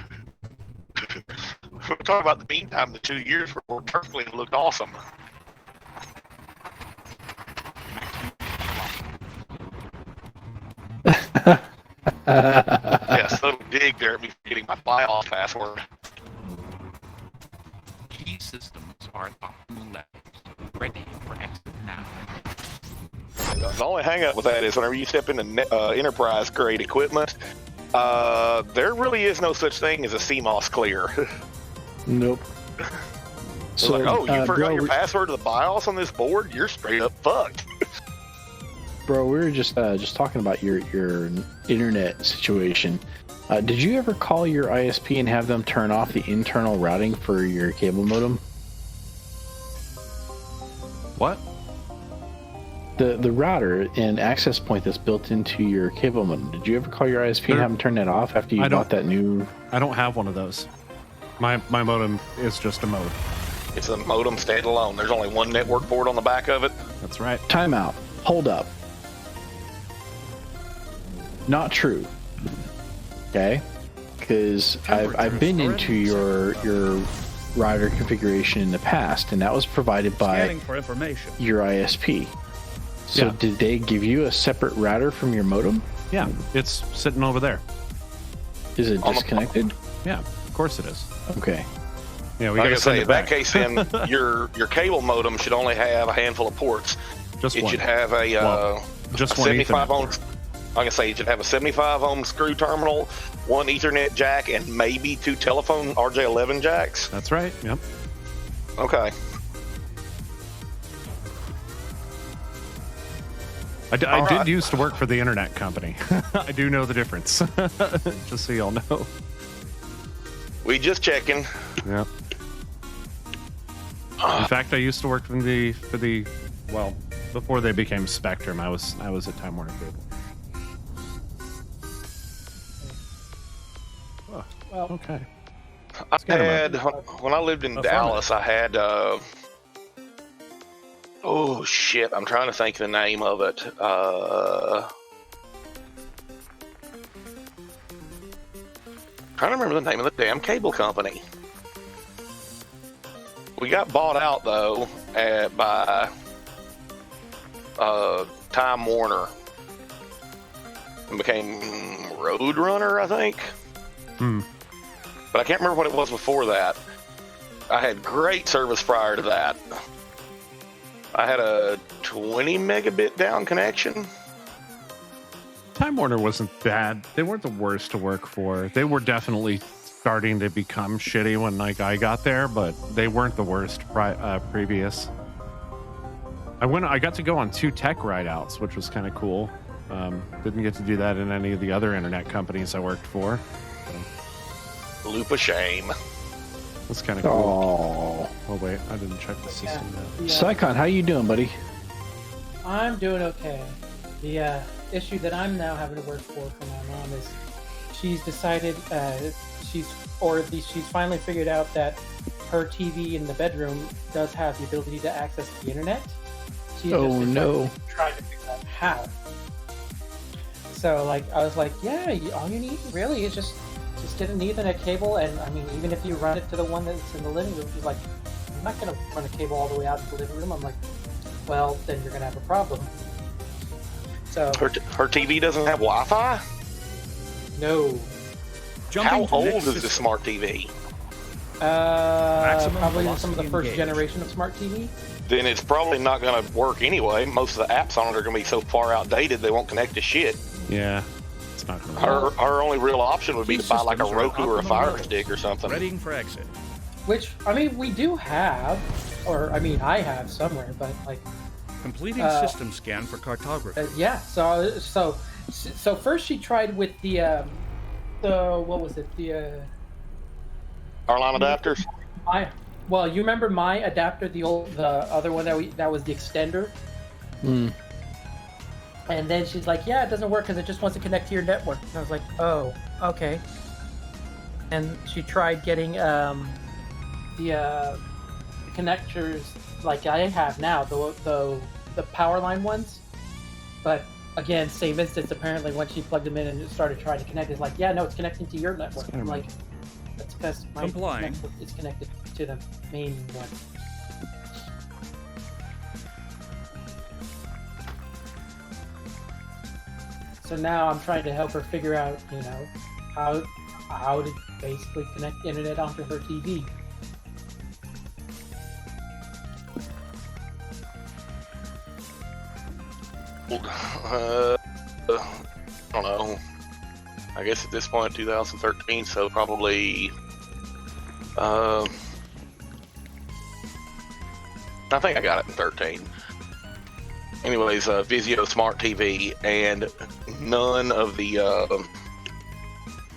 We'll talk about the meantime, the 2 years where it worked perfectly and looked awesome. Yeah, so dig there at me getting my BIOS password. Key systems are at optimal levels. Ready for exit now. The only hang-up with that is whenever you step into enterprise-grade equipment, there really is no such thing as a CMOS clear. Nope. So, like, oh, you forgot your password to the BIOS on this board? You're straight up fucked. Bro, we were just talking about your internet situation. Did you ever call your ISP and have them turn off the internal routing for your cable modem? What? The router and access point that's built into your cable modem. Did you ever call your ISP and have them turn that off after you bought that new? I don't have one of those. My modem is just a modem. It's a modem standalone. There's only one network port on the back of it. That's right. Timeout. Hold up. Not true. Okay, because I've been into your router configuration in the past, and that was provided by Scanning for information. your ISP. So Yeah. did they give you a separate router from your modem? Yeah, it's sitting over there. Is it disconnected? Yeah, of course it is. Okay. Yeah, we Like I gotta send say, it in that back. case, then your cable modem should only have a handful of ports. Just It one. should have a Just one 75 Ethernet ohm. port. Like I say, it should have a 75 ohm screw terminal, one Ethernet jack, and maybe 2 telephone RJ11 jacks. That's right. Yep. Okay. I did right. used to work for the internet company. I do know the difference. Just so y'all know. We just checking. Yep. In fact, I used to work for the well, before they became Spectrum. I was at Time Warner Cable. Oh, Well, okay. I get 'em had when I lived in Dallas. I had oh shit! I'm trying to think of the name of it. Trying to remember the name of the damn cable company. We got bought out though by Time Warner and became Roadrunner, I think. But I can't remember what it was before that. I had great service prior to that. I had a 20 megabit down connection. Time Warner wasn't bad. They weren't the worst to work for. They were definitely starting to become shitty when I got there, but they weren't the worst previous. I got to go on 2 tech ride-outs, which was kind of cool. Didn't get to do that in any of the other internet companies I worked for. Loop of shame. That's kind of cool. Oh, Oh wait, I didn't check the system yet. Psychon, how you doing, buddy? I'm doing okay. The issue that I'm now having to work for my mom is she's decided she's finally figured out that her TV in the bedroom does have the ability to access the internet. She's Oh, just no. trying to figure out how. So I was like, yeah, all you need really is just get an Ethernet cable, and I mean, even if you run it to the one that's in the living room, she's like, I'm not gonna run a cable all the way out to the living room. I'm like, well, then you're gonna have a problem. So Her TV doesn't have Wi-Fi? no, How Jumping to old next is the system. smart TV? Maximum probably some of the velocity first engaged. generation of smart TV. Then it's probably not going to work anyway. Most of the apps on it are going to be so far outdated they won't connect to shit. Yeah, it's not gonna work. Her only real option would be Key to buy like a systems are Roku or a optimum Fire levels. Stick or something. Readying for exit. Which I mean, we do have, or I mean, I have somewhere, but like, Completing system scan for cartography. yeah. So first she tried with the what was it? The Our line adapters? well, you remember my adapter, the other one that was the extender. And then she's like, yeah, it doesn't work because it just wants to connect to your network. And I was like, oh, okay. And she tried getting the connectors like I have now, the power line ones. But again, same instance. Apparently, when she plugged them in and started trying to connect, it's like, yeah, no, it's connecting to your network. I'm like, that's because my Complying. network is connected to the main one. So now I'm trying to help her figure out, how to basically connect the internet onto her TV. I don't know. I guess at this point, 2013, so probably. I think I got it in 13. Anyways, Vizio Smart TV, and none of the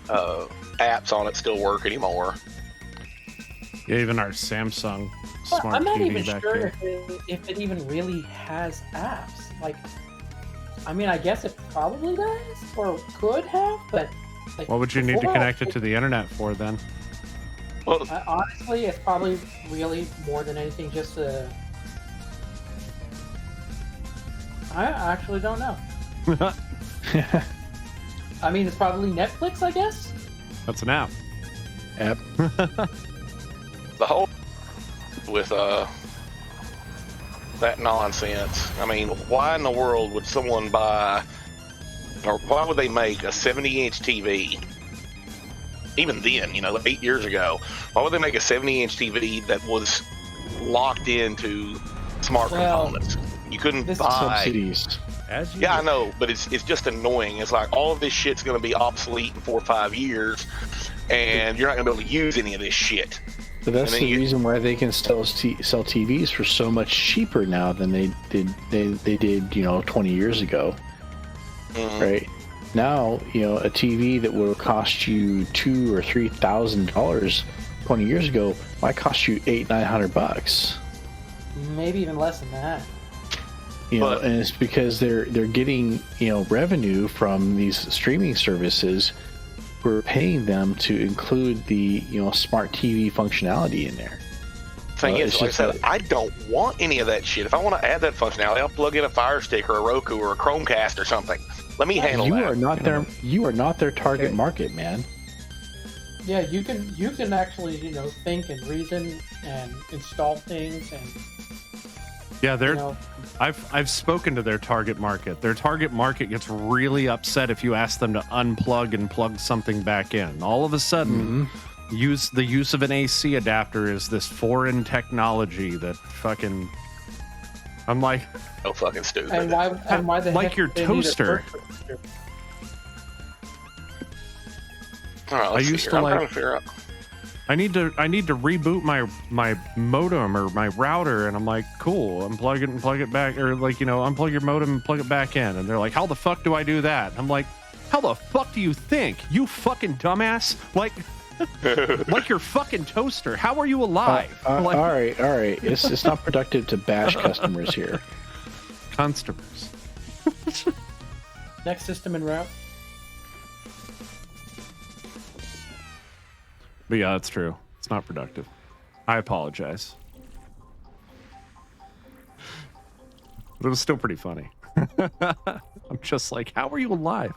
apps on it still work anymore. Yeah, even our Samsung Well, smart I'm not TV even back sure here. if it even really has apps. Like, I mean, I guess it probably does, or could have, but like, What would you need to before, connect it to the internet for then? Well, honestly, it's probably really more than anything just a. I actually don't know. I mean, it's probably Netflix, I guess. That's an app. App. The whole with that nonsense. I mean, why in the world would someone buy, or why would they make a 70-inch TV? Even then, 8 years ago, why would they make a 70-inch TV that was locked into smart components? You couldn't buy subsidies. I know, but it's just annoying. It's like all of this shit's going to be obsolete in 4 or 5 years, and you're not going to be able to use any of this shit. But that's the reason why they can still sell TVs for so much cheaper now than they did 20 years ago. Mm-hmm. Right now, a TV that would cost you $2,000 or $3,000 20 years ago might cost you $800-900. Maybe even less than that. And it's because they're getting revenue from these streaming services. We're paying them to include the smart TV functionality in there. Thing is, like I said, I don't want any of that shit. If I want to add that functionality, I'll plug in a Fire Stick or a Roku or a Chromecast or something. Let me handle that. You are not their target market, man. Yeah, you can actually think and reason and install things and. Yeah, I've spoken to their target market. Their target market gets really upset if you ask them to unplug and plug something back in. All of a sudden, the use of an AC adapter is this foreign technology that fucking. I'm like, so fucking stupid. And why the like heck your toaster. All right, I used to like. I need to reboot my modem or my router, and I'm like, cool, unplug it and plug it back, or unplug your modem and plug it back in. And they're like, how the fuck do I do that? I'm like, how the fuck do you think, you fucking dumbass? Like your fucking toaster. How are you alive? All right. It's not productive to bash customers here. Customers. Next system en route. But yeah, that's true. It's not productive. I apologize. But it was still pretty funny. I'm just like, how are you alive?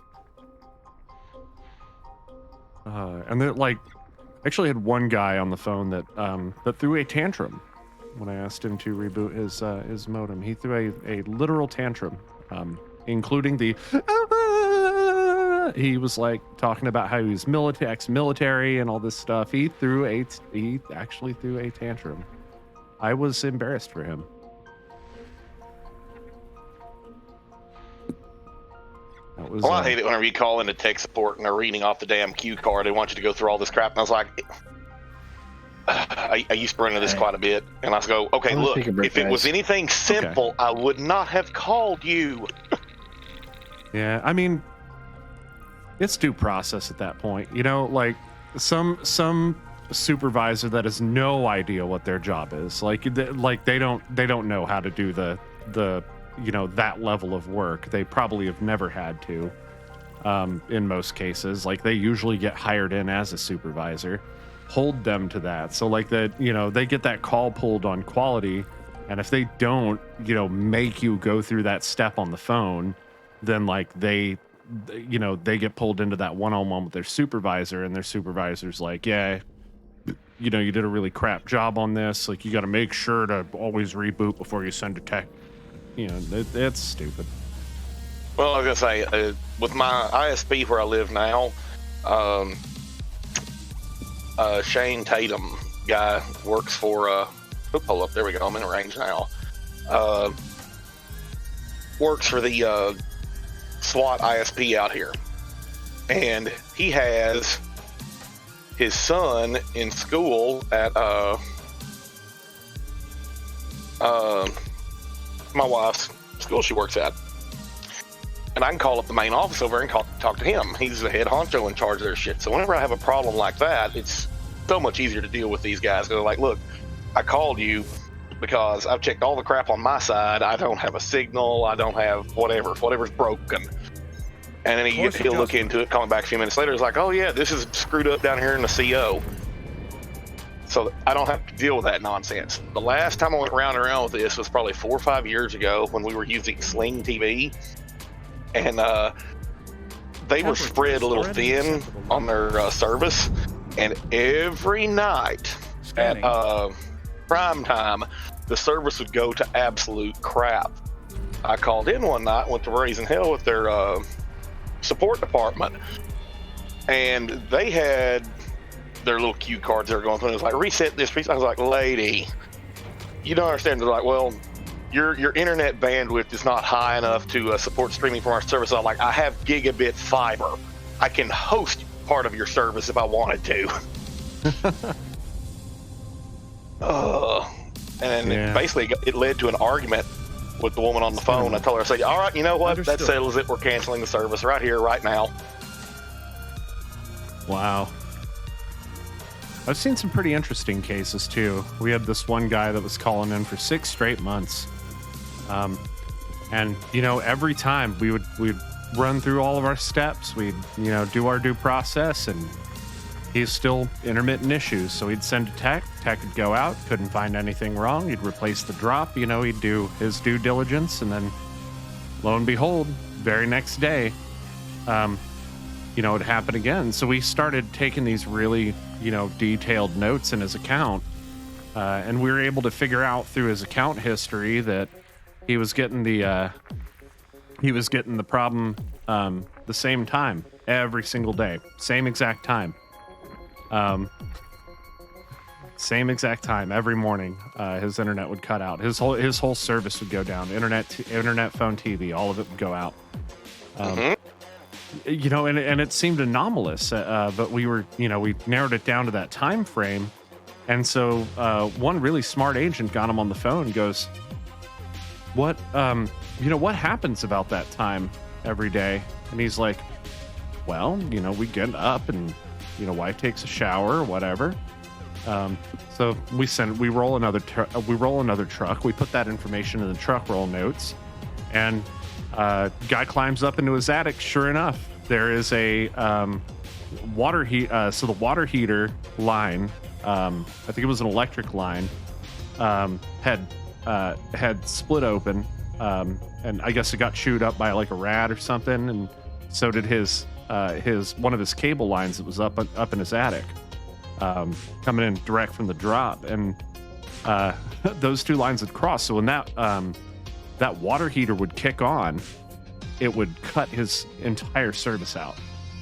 And they're like, I actually had one guy on the phone that threw a tantrum when I asked him to reboot his modem. He threw a literal tantrum, including the. He was like talking about how he was ex-military and all this stuff. He actually threw a tantrum. I was embarrassed for him. I hate it whenever you call into tech support and they're reading off the damn cue card. They want you to go through all this crap. And I was like, I used to run into this quite a bit. And I was go, okay, look, if it was anything simple, I would not have called you. Yeah, I mean, it's due process at that point. Like some supervisor that has no idea what their job is. Like they don't know how to do the that level of work. They probably have never had to. In most cases, like they usually get hired in as a supervisor. Hold them to that. So like that, they get that call pulled on quality, and if they don't, make you go through that step on the phone, then like they get pulled into that one-on-one with their supervisor, and their supervisor's like, yeah, you did a really crap job on this. Like, you got to make sure to always reboot before you send a tech. It's stupid. Well, I was going to say, with my ISP where I live now, Shane Tatum guy works for, pull up, there we go, I'm in range now. Works for the SWAT ISP out here, and he has his son in school at my wife's school she works at, and I can call up the main office over and talk to him. He's the head honcho in charge of their shit. So whenever I have a problem like that, it's so much easier to deal with these guys. They're like, look, I called you because I've checked all the crap on my side. I don't have a signal. I don't have whatever's broken. And then he'll look into it, call me back a few minutes later. It's like, oh yeah, this is screwed up down here in the CO. So I don't have to deal with that nonsense. The last time I went round and around with this was probably 4 or 5 years ago when we were using Sling TV. And they were spread a little thin on their service, and every night Scanning. at prime time, the service would go to absolute crap. I called in one night, went to raising hell with their support department, and they had their little cue cards they were going through. It was like, reset this piece. I was like, lady, you don't understand. They're like, well, your internet bandwidth is not high enough to support streaming from our service. I'm like, I have gigabit fiber. I can host part of your service if I wanted to. And basically it led to an argument with the woman on the phone. I told her, I said, all right, you know what? Understood. That settles it. We're canceling the service right here, right now. Wow. I've seen some pretty interesting cases too. We had this one guy that was calling in for 6 straight months. And you know, every time we'd run through all of our steps, we'd, you know, do our due process, and he's still intermittent issues. So he'd send a tech would go out, couldn't find anything wrong. He'd replace the drop, you know, he'd do his due diligence, and then lo and behold, very next day, you know, it happened again. So we started taking these really, you know, detailed notes in his account, and we were able to figure out through his account history that he was getting the problem the same time every single day, same exact time. Same exact time every morning. His internet would cut out. His whole service would go down. Internet, phone, TV, all of it would go out. You know, and it seemed anomalous, but we narrowed it down to that time frame. And so one really smart agent got him on the phone and goes, what happens about that time every day? And he's like, well, you know, we get up and, you know, wife takes a shower or whatever. So we roll another truck. We put that information in the truck roll notes, and guy climbs up into his attic. Sure enough, there is a water heat. So the water heater line, I think it was an electric line, had split open, and I guess it got chewed up by like a rat or something, and so did his one of his cable lines that was up in his attic, coming in direct from the drop, and those two lines would cross. So when that water heater would kick on, it would cut his entire service out.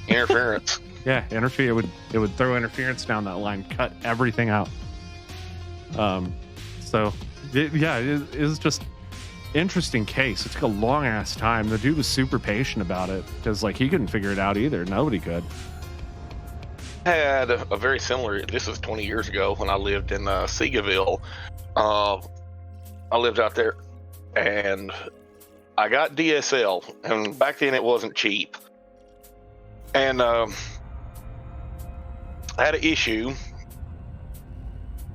Interference. Yeah, interfere. It would throw interference down that line, cut everything out. So it was just interesting case. It took a long ass time. The dude was super patient about it because like he couldn't figure it out either. Nobody could. I had a very similar. This was 20 years ago when I lived in Seagaville. I lived out there, and I got DSL, and back then it wasn't cheap. And I had an issue.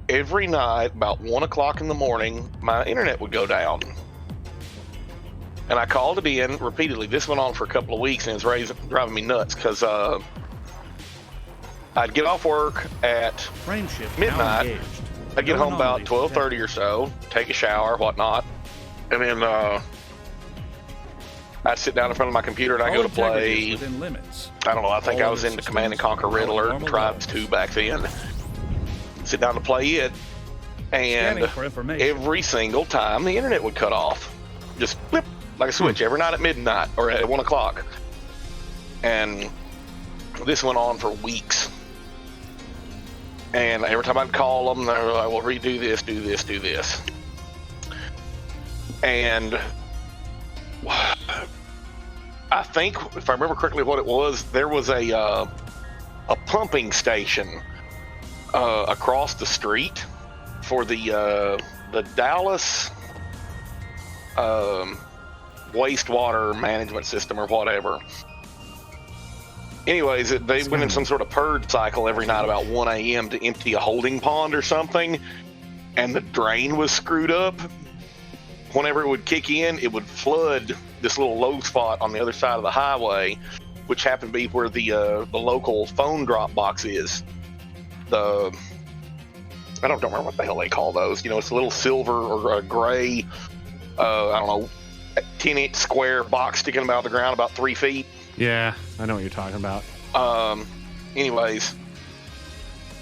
Every night, about 1 o'clock in the morning, my internet would go down. And I called it in repeatedly. This went on for a couple of weeks, and it's driving me nuts because I'd get off work at midnight. I'd get home about 12:30 or so, take a shower, whatnot, and then I'd sit down in front of my computer and I'd go to play. I don't know. I think I was into Command and Conquer Red Alert and Tribes 2 back then. Sit down to play it, and every single time the internet would cut off, just flip like a switch every night at midnight or at 1 o'clock. And this went on for weeks. And every time I'd call them, they were like, well, redo this, do this, do this. And I think, if I remember correctly what it was, there was a pumping station across the street for the Dallas wastewater management system or whatever. Anyways, they went in some sort of purge cycle every night about 1 a.m. to empty a holding pond or something, and the drain was screwed up. Whenever it would kick in, it would flood this little low spot on the other side of the highway, which happened to be where the local phone drop box is. I don't remember what the hell they call those. You know, it's a little silver or a gray, I don't know, 10-inch square box sticking out of the ground about 3 feet. Yeah, I know what you're talking about. Anyways,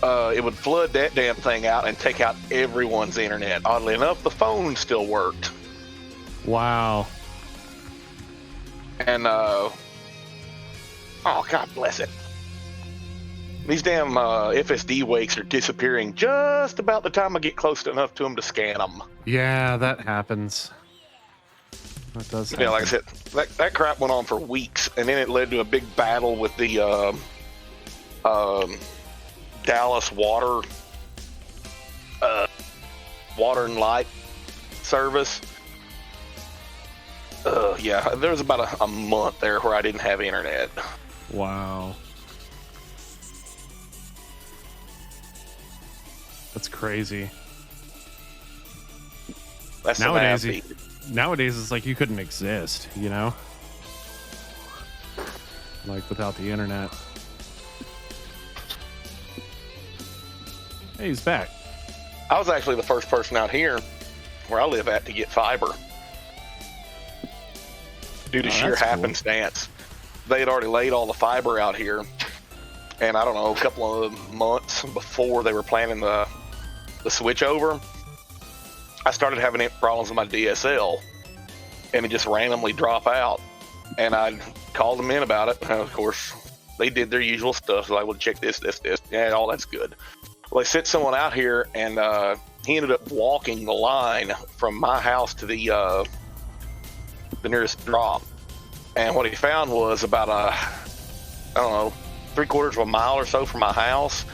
it would flood that damn thing out and take out everyone's internet. Oddly enough, the phone still worked. Wow. And, oh, God bless it. These damn FSD wakes are disappearing just about the time I get close enough to them to scan them. Yeah, that happens. That does happen. Yeah, like I said, that crap went on for weeks, and then it led to a big battle with the Dallas water and light service. Yeah, there was about a month there where I didn't have internet. Wow. That's crazy. That's Nowadays it's like you couldn't exist, you know? Like without the internet. Hey, he's back. I was actually the first person out here where I live at to get fiber. Due to sheer happenstance. They had already laid all the fiber out here. And I don't know, a couple of months before they were planning the switch over, I started having problems with my DSL. And it just randomly drop out. And I called them in about it. And of course, they did their usual stuff. So I would check this. Yeah, all that's good. Well, they sent someone out here, and he ended up walking the line from my house to the nearest drop. And what he found was about I don't know, 3/4 of a mile or so from my house,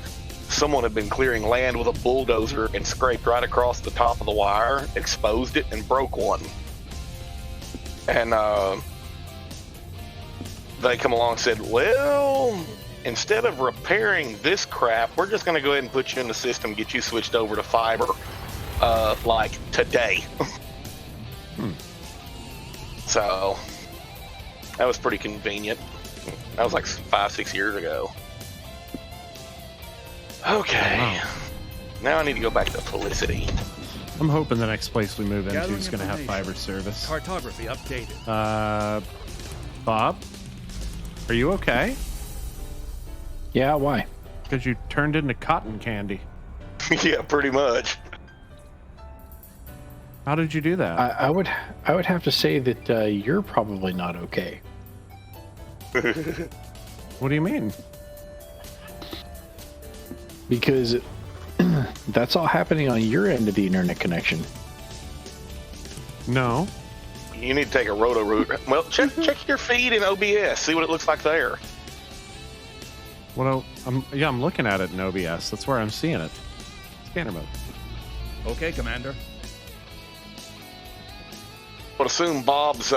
someone had been clearing land with a bulldozer and scraped right across the top of the wire, exposed it, and broke one. And they come along and said, well, instead of repairing this crap, we're just going to go ahead and put you in the system, get you switched over to fiber, like today. So that was pretty convenient. That was like 5-6 years ago. Okay. Wow. Now I need to go back to Felicity. I'm hoping the next place we move into Gathering is going to have information. fiber service. Cartography updated. Bob? Are you okay? Yeah, why? Because you turned into cotton candy. Yeah, pretty much. How did you do that? I would have to say that you're probably not okay. What do you mean? Because that's all happening on your end of the internet connection. No. You need to take a roto-root. Well, check your feed in OBS. See what it looks like there. Well, I'm looking at it in OBS. That's where I'm seeing it. Scanner mode. Okay, Commander. I would assume Bob's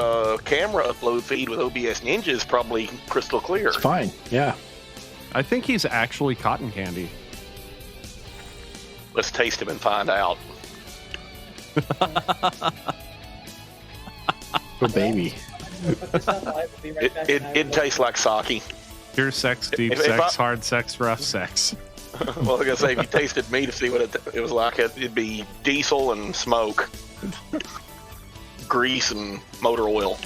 camera upload feed with OBS Ninja is probably crystal clear. It's fine. Yeah. I think he's actually cotton candy. Let's taste him and find out. Oh, baby. Put this on live. We'll be right back. It tastes like sake. Pure sex, deep If sex, hard sex, rough sex. Well, I was gonna say, if you tasted me to see what it was like, it'd be diesel and smoke, grease and motor oil.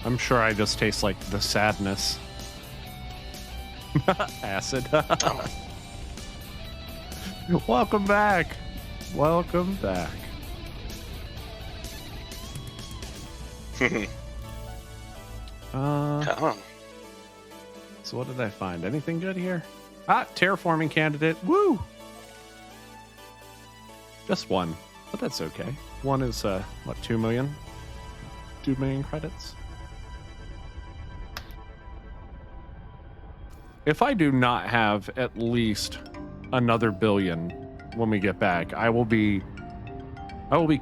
I'm sure I just taste like the sadness. Acid. Welcome back. Welcome back. Come on. So what did I find? Anything good here? Ah, terraforming candidate. Woo! Just one, but that's okay. One is, what, 2 million? 2 million credits? If I do not have at least another billion when we get back, I will be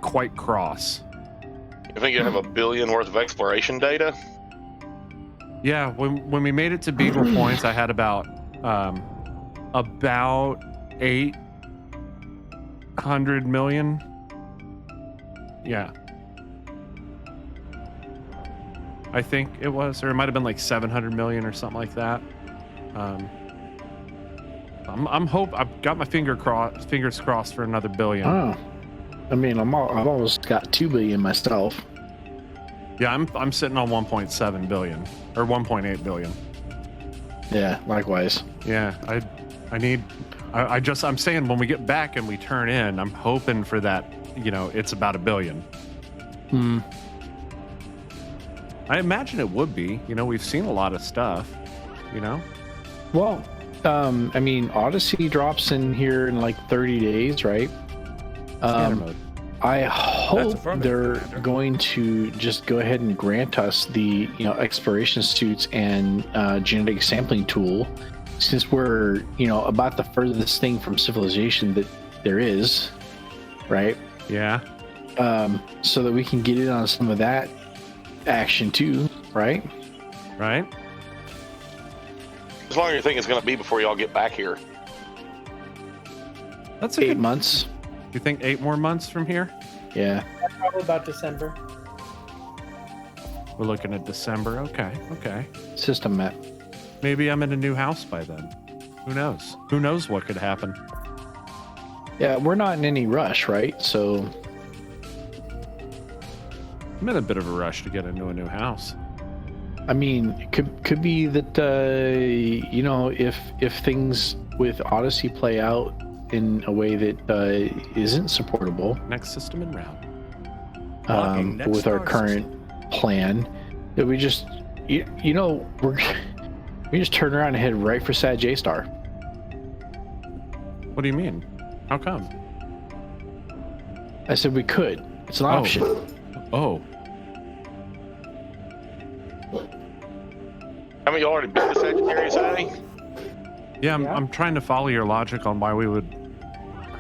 quite cross. You think you have $1 billion worth of exploration data? Yeah, when we made it to Beagle Points, I had about 800 million. Yeah. I think it was, or it might have been like 700 million or something like that. I've got my fingers crossed for another billion. Oh. I mean, I've almost got 2 billion myself. Yeah, I'm sitting on 1.7 billion or 1.8 billion. Yeah, likewise. Yeah, I'm saying when we get back and we turn in, I'm hoping for that, it's about $1 billion. Hmm. I imagine it would be. We've seen a lot of stuff, Well, I mean, Odyssey drops in here in like 30 days, right? Scanner mode. I hope affirmative, they're Commander. going to just go ahead and grant us the, exploration suits and genetic sampling tool, since we're, about the furthest thing from civilization that there is, right? Yeah. So that we can get in on some of that action too, right? Right. As long as you think it's going to be before y'all get back here. That's a 8 good. months. You think 8 more months from here? Yeah. Probably about December. We're looking at December. Okay. System map. Maybe I'm in a new house by then. Who knows? Who knows what could happen? Yeah, we're not in any rush, right? So I'm in a bit of a rush to get into a new house. I mean, it could be that if things with Odyssey play out in a way that isn't supportable Next system en route. Blocking next with our star current plan, that we just we just turn around and head right for Sag J-Star. What do you mean? How come? I said we could. It's an option. Oh. I mean, you already been to Sagittarius, A? Yeah, I'm trying to follow your logic on why we would.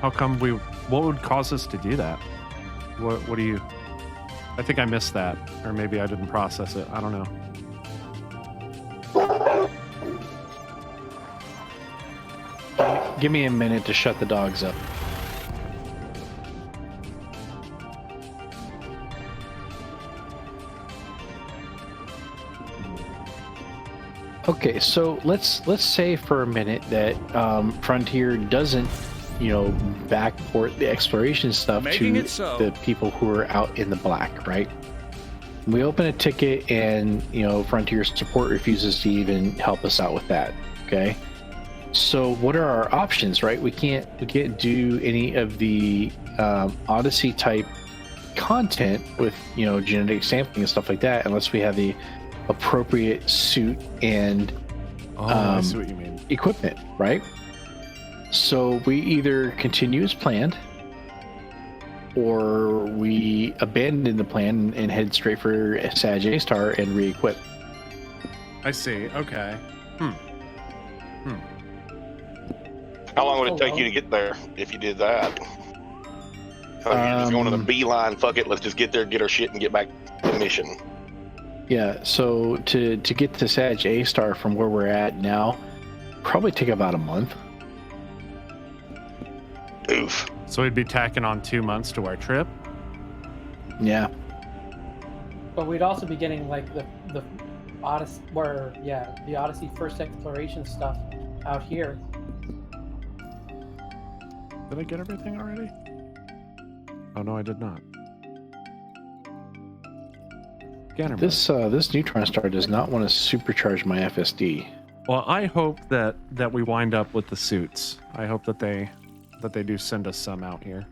How come what would cause us to do that? What do you. I think I missed that. Or maybe I didn't process it. I don't know. Give me a minute to shut the dogs up. Okay, so let's say for a minute that Frontier doesn't, backport the exploration stuff Making to it so. the people who are out in the black, right? We open a ticket and, Frontier's support refuses to even help us out with that, okay? So what are our options, right? We can't do any of the Odyssey type content with, genetic sampling and stuff like that unless we have the appropriate suit and I see what you mean. equipment, right? So we either continue as planned or we abandon the plan and head straight for Sag A-Star and re-equip. I see. Okay. How long would it take you to get there if you did that? You're just going on a beeline, fuck it, let's just get there, get our shit, and get back to the mission. Yeah, so to get to Sag A-Star from where we're at now, probably take about a month. Oof. So we'd be tacking on 2 months to our trip. Yeah. But we'd also be getting like the Odyssey, the Odyssey first exploration stuff out here. Did I get everything already? Oh no, I did not. Scanner mode. This neutron star does not want to supercharge my FSD. Well, I hope that we wind up with the suits. I hope that they do send us some out here.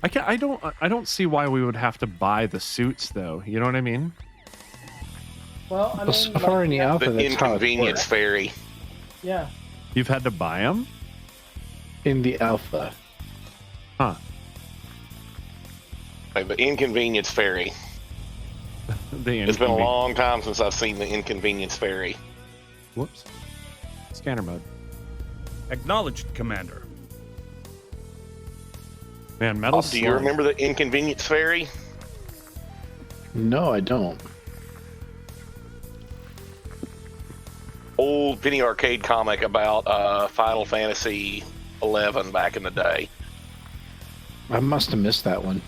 I don't see why we would have to buy the suits though. You know what I mean? Well, I mean, So far in the alpha, The that's how it inconvenience works. ferry. yeah. You've had to buy them? In the alpha. Huh. Like the inconvenience ferry. It's been a long time since I've seen the inconvenience ferry. Whoops. Scanner mode. Acknowledged, Commander. Man, metal. Do you remember the inconvenience ferry? No, I don't. Old penny arcade comic about Final Fantasy 11 back in the day. I must have missed that one.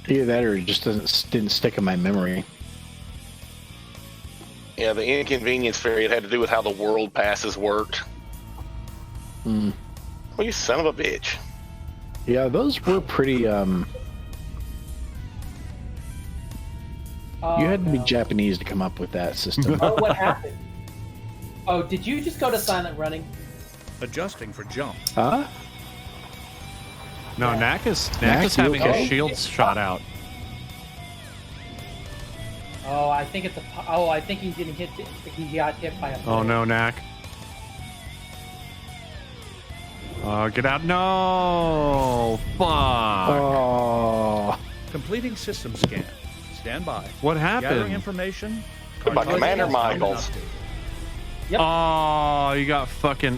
Either that or it just didn't stick in my memory. Yeah, the inconvenience period had to do with how the world passes worked. Mm. Well, you son of a bitch. Yeah, those were pretty. You had to be Japanese to come up with that system. Oh, what happened? Oh, did you just go to silent running? Adjusting for jump. Huh? No, Yeah. Knack is you having okay? his shields shot out. Oh, I think it's a. Oh, I think he's getting hit. He got hit by a. Oh no, Knack. Get out. No! Fuck. Oh. Completing system scan. Stand by. What Gathering happened? information. By Commander Cartridge Michaels. updated. Yep. Oh, you got fucking.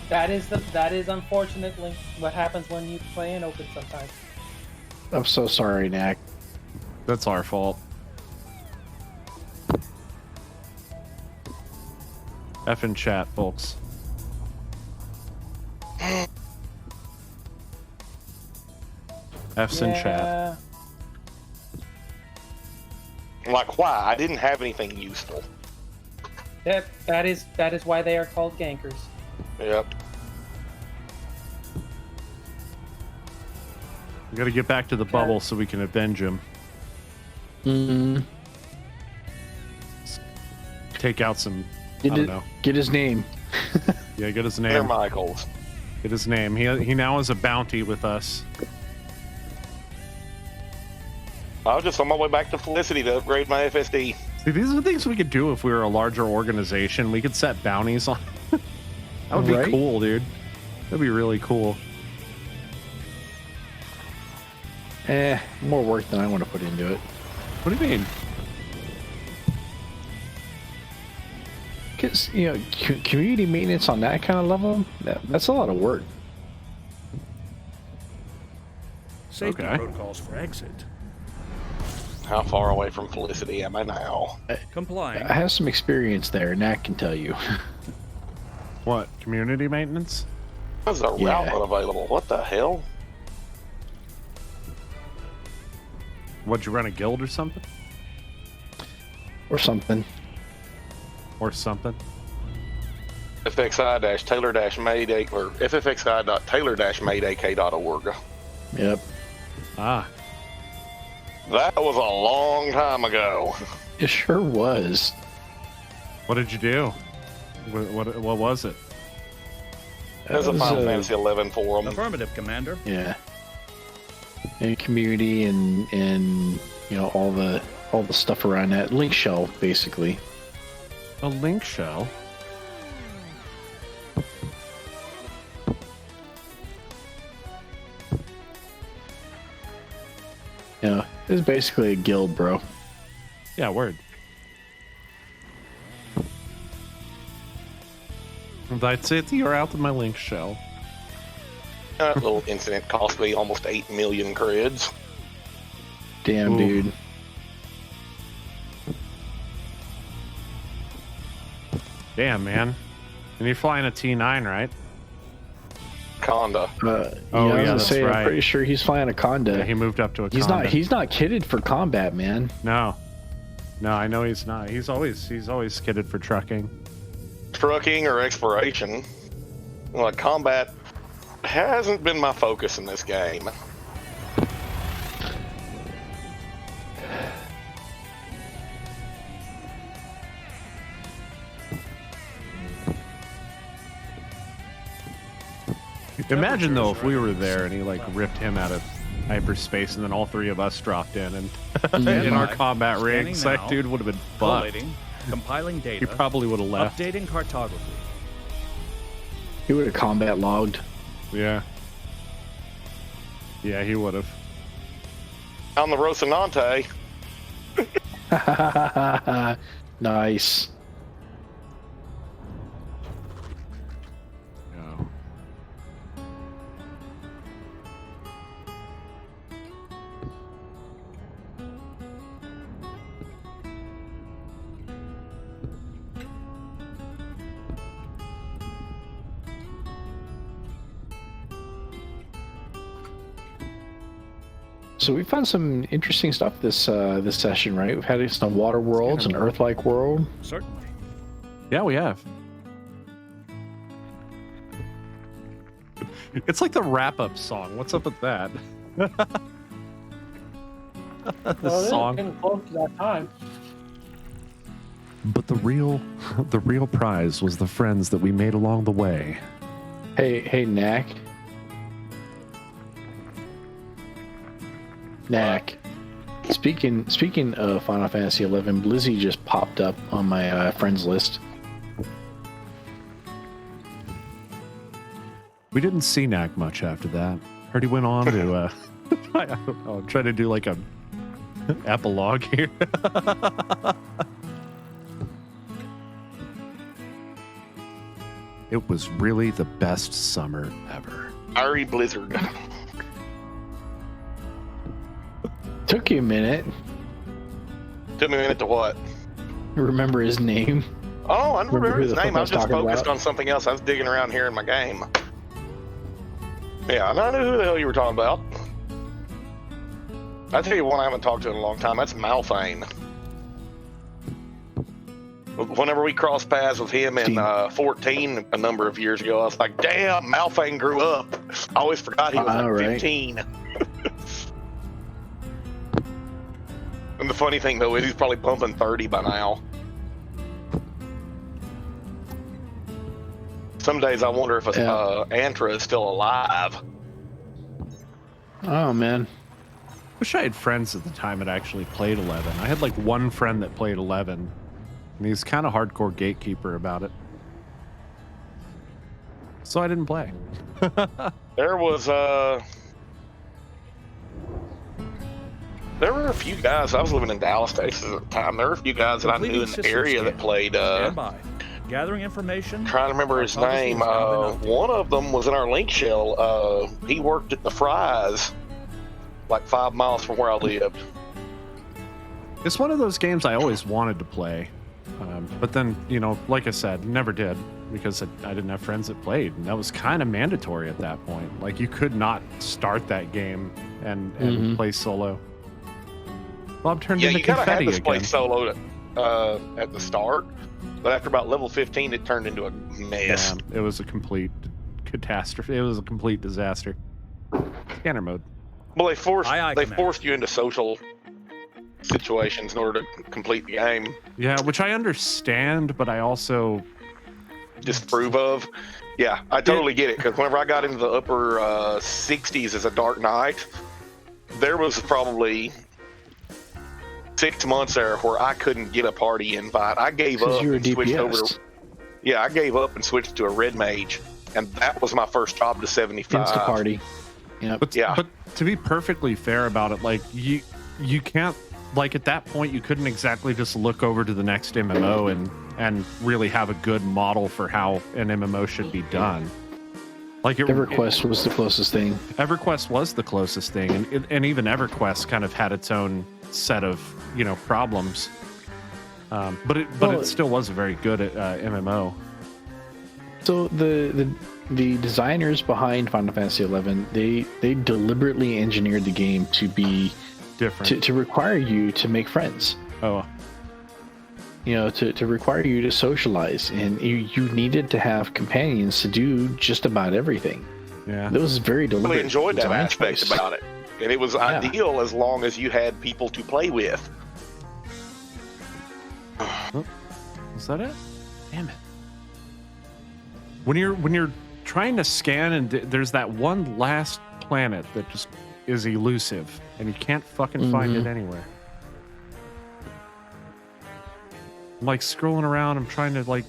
That is unfortunately what happens when you play in open sometimes. I'm so sorry, Knack. That's our fault. F in chat, folks. F's in chat. Like, why? I didn't have anything useful. That is why they are called gankers. Yep. We gotta get back to the bubble so we can avenge him. Mm. Take out some. I don't know. Get his name. Yeah, get his Commander name. Michaels. Get his name. He now has a bounty with us. I was just on my way back to Felicity to upgrade my FSD. See, these are the things we could do if we were a larger organization. We could set bounties on. That would be Right? cool, dude. That'd be really cool. More work than I want to put into it. What do you mean? Because, you know, community maintenance on that kind of level, that's a lot of work. Safety Okay. protocols for exit. How far away from Felicity am I now? Complying. I have some experience there, and Nat can tell you. What? Community maintenance? There's a Yeah. route unavailable. What the hell? What'd you run a guild or something? Or something. Or something? FXI-Taylor-MadeAK or ffxi.taylor-madeak.org. Yep. Ah, That was a long time ago. It sure was. what did you do? What was it? There's a That was, Final Fantasy 11 forum. Affirmative, Commander. Yeah. And community and you know all the stuff around that link shell basically. A link shell? Yeah, it's basically a guild, bro. Yeah, word. That's it. You're out of my link shell. That little incident cost me almost 8 million creds. Damn, Ooh. dude. Damn, man. And you're flying a T9, right? Conda. Oh, I was yeah, gonna that's say, right. I'm pretty sure he's flying a Conda. Yeah, he moved up to a He's Conda. not kitted for combat, man. No. No, I know he's not. He's always kitted for trucking. Trucking or exploration. Like, combat hasn't been my focus in this game. Imagine though if we were there and he like ripped him out of hyperspace and then all three of us dropped in and in our combat Scanning rigs, now. that dude would have been fucked. Collating. Compiling He data. probably would have left. Updating cartography. He would have combat logged. Yeah. Yeah, he would have. On the Rocinante, Nice. Yeah. So we found some interesting stuff this session, right? We've had some water worlds, an Earth-like world. Certainly. Yeah, we have. It's like the wrap-up song. What's up with that? The song. Getting close to that time. But the real prize was the friends that we made along the way. Hey, Knack. Knack. Speaking of Final Fantasy XI, Blizzy just popped up on my friends list. We didn't see Knack much after that. Heard he went on to I don't know, I'm trying to do like a epilogue here. It was really the best summer ever. Ari Blizzard. Took you a minute. Took me a minute to what? Remember his name? Oh, I don't remember his who the name. fuck I was just talking focused about? on something else. I was digging around here in my game. Yeah, I don't know who the hell you were talking about. I'll tell you one I haven't talked to in a long time. That's Malphane. Whenever we crossed paths with him in 14 a number of years ago, I was like, damn, Malphane grew up. I always forgot he was like right. 15. And the funny thing, though, is he's probably bumping 30 by now. Some days I wonder if Antra is still alive. Oh, man. Wish I had friends at the time that actually played 11. I had like one friend that played 11, and he's kind of hardcore gatekeeper about it. So I didn't play. There was there were a few guys. I was living in Dallas, Texas at the time. There were a few guys that I knew in the area that played. Stand by. Gathering information. Trying to remember his name. One of them was in our link shell. He worked at the Fry's, like 5 miles from where I lived. It's one of those games I always wanted to play. But then, you know, like I said, never did because I didn't have friends that played. And that was kind of mandatory at that point. Like, you could not start that game and play solo. Bob turned into you gotta confetti have this play again. solo at the start. But after about level 15, it turned into a mess. Yeah, it was a complete catastrophe. It was a complete disaster. Scanner mode. Well, they forced Commander. you into social situations in order to complete the game. Yeah, which I understand, but I also Disapprove of. Yeah, I totally get it, because whenever I got into the upper 60s as a Dark Knight, there was probably 6 months there where I couldn't get a party invite. I gave up You were and switched over. DPS. Yeah, I gave up and switched to a Red Mage, and that was my first job to 75. Insta party. Yep. But, Yeah. but to be perfectly fair about it, like you can't, like, at that point you couldn't exactly just look over to the next MMO and really have a good model for how an MMO should be done. Like EverQuest was the closest thing. EverQuest was the closest thing, and even EverQuest kind of had its own set of, you know, problems. But it still was a very good MMO. So the designers behind Final Fantasy XI, they deliberately engineered the game to be Different. to require you to make friends. Oh, You know, to require you to socialize, and you needed to have companions to do just about everything. yeah. That was very I deliberate. really enjoyed that design aspect choice. about it. And it was ideal as long as you had people to play with. Is that it? Damn it. When you're trying to scan and there's that one last planet that just is elusive and you can't fucking find it anywhere. I'm like scrolling around, I'm trying to like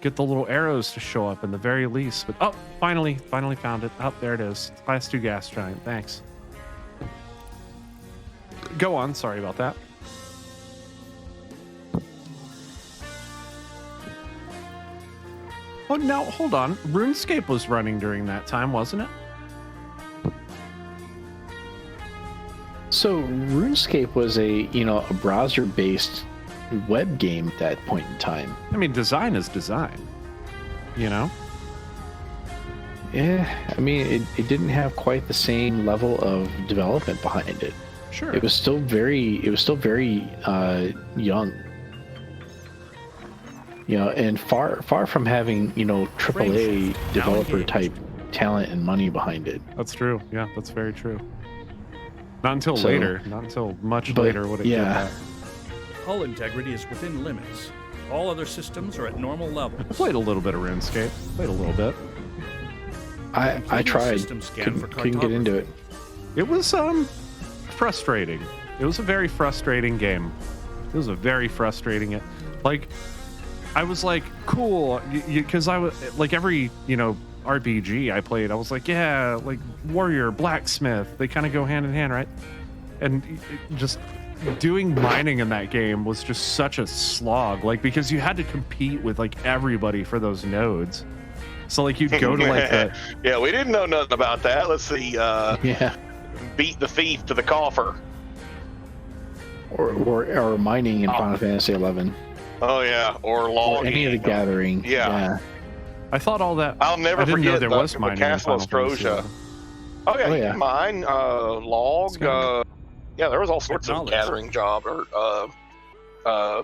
get the little arrows to show up in the very least, but oh, finally found it. Oh, there it is. Class 2 gas giant. Thanks. Go on, sorry about that. Oh, now, hold on. RuneScape was running during that time, wasn't it? So RuneScape was a browser-based web game at that point in time. I mean, design is design, you know? Yeah, I mean, it didn't have quite the same level of development behind it. Sure. It was still very young. And far from having, AAA developer type talent and money behind it. That's true. Yeah, that's very true. Not until later. Not until much later would it get that. Hull integrity is within limits. All other systems are at normal levels. I played a little bit of RuneScape. Played a little bit. I tried. Couldn't get into it. It was frustrating. It was a very frustrating game. It was a very frustrating. Like, I was like, cool, because I was like every RPG I played, I was like, yeah, like warrior, blacksmith, they kind of go hand in hand, right? And just doing mining in that game was just such a slog, like, because you had to compete with like everybody for those nodes. So like you'd go to like the yeah, we didn't know nothing about that. Let's see. Beat the thief to the coffer. Or mining in Final Fantasy 11. Oh yeah, or logging. Or any of the gathering. Yeah. I thought all that. I'll never forget there was mining in Castle of Final Fantasy Strosia. Oh yeah, you can mine, log. Yeah, there was all sorts of gathering job or yeah,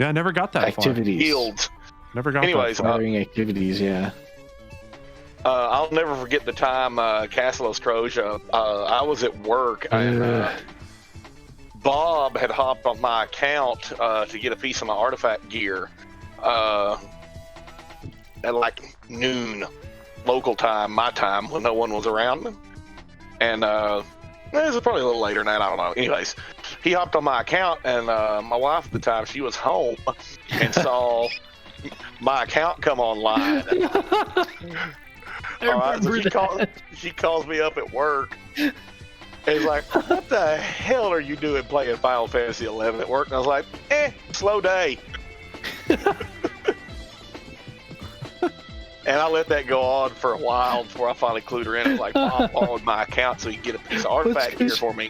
I never got that activities. Guilds. Never got that gathering activities. Yeah. I'll never forget the time Castle of Strosia. I was at work and Bob had hopped on my account to get a piece of my artifact gear at like noon local time, my time, when no one was around. And this is probably a little later than that, I don't know. Anyways, he hopped on my account, and my wife at the time, she was home and saw my account come online. All right, so she calls me up at work. And he's like, what the hell are you doing playing Final Fantasy 11 at work? And I was like, slow day. And I let that go on for a while before I finally clued her in. I was like, Bob on my account so you can get a piece of artifact here for me.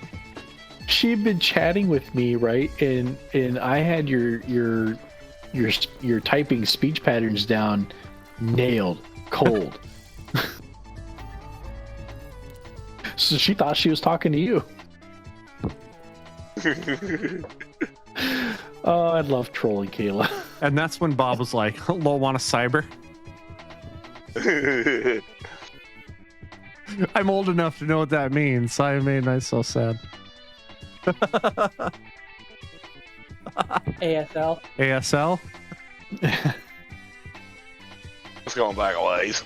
She'd been chatting with me, right? And I had your typing speech patterns down, nailed, cold. So she thought she was talking to you. Oh, I love trolling Kayla. And that's when Bob was like, "Lol, want a cyber?" I'm old enough to know what that means. I made myself sad. ASL. ASL? It's going back a ways.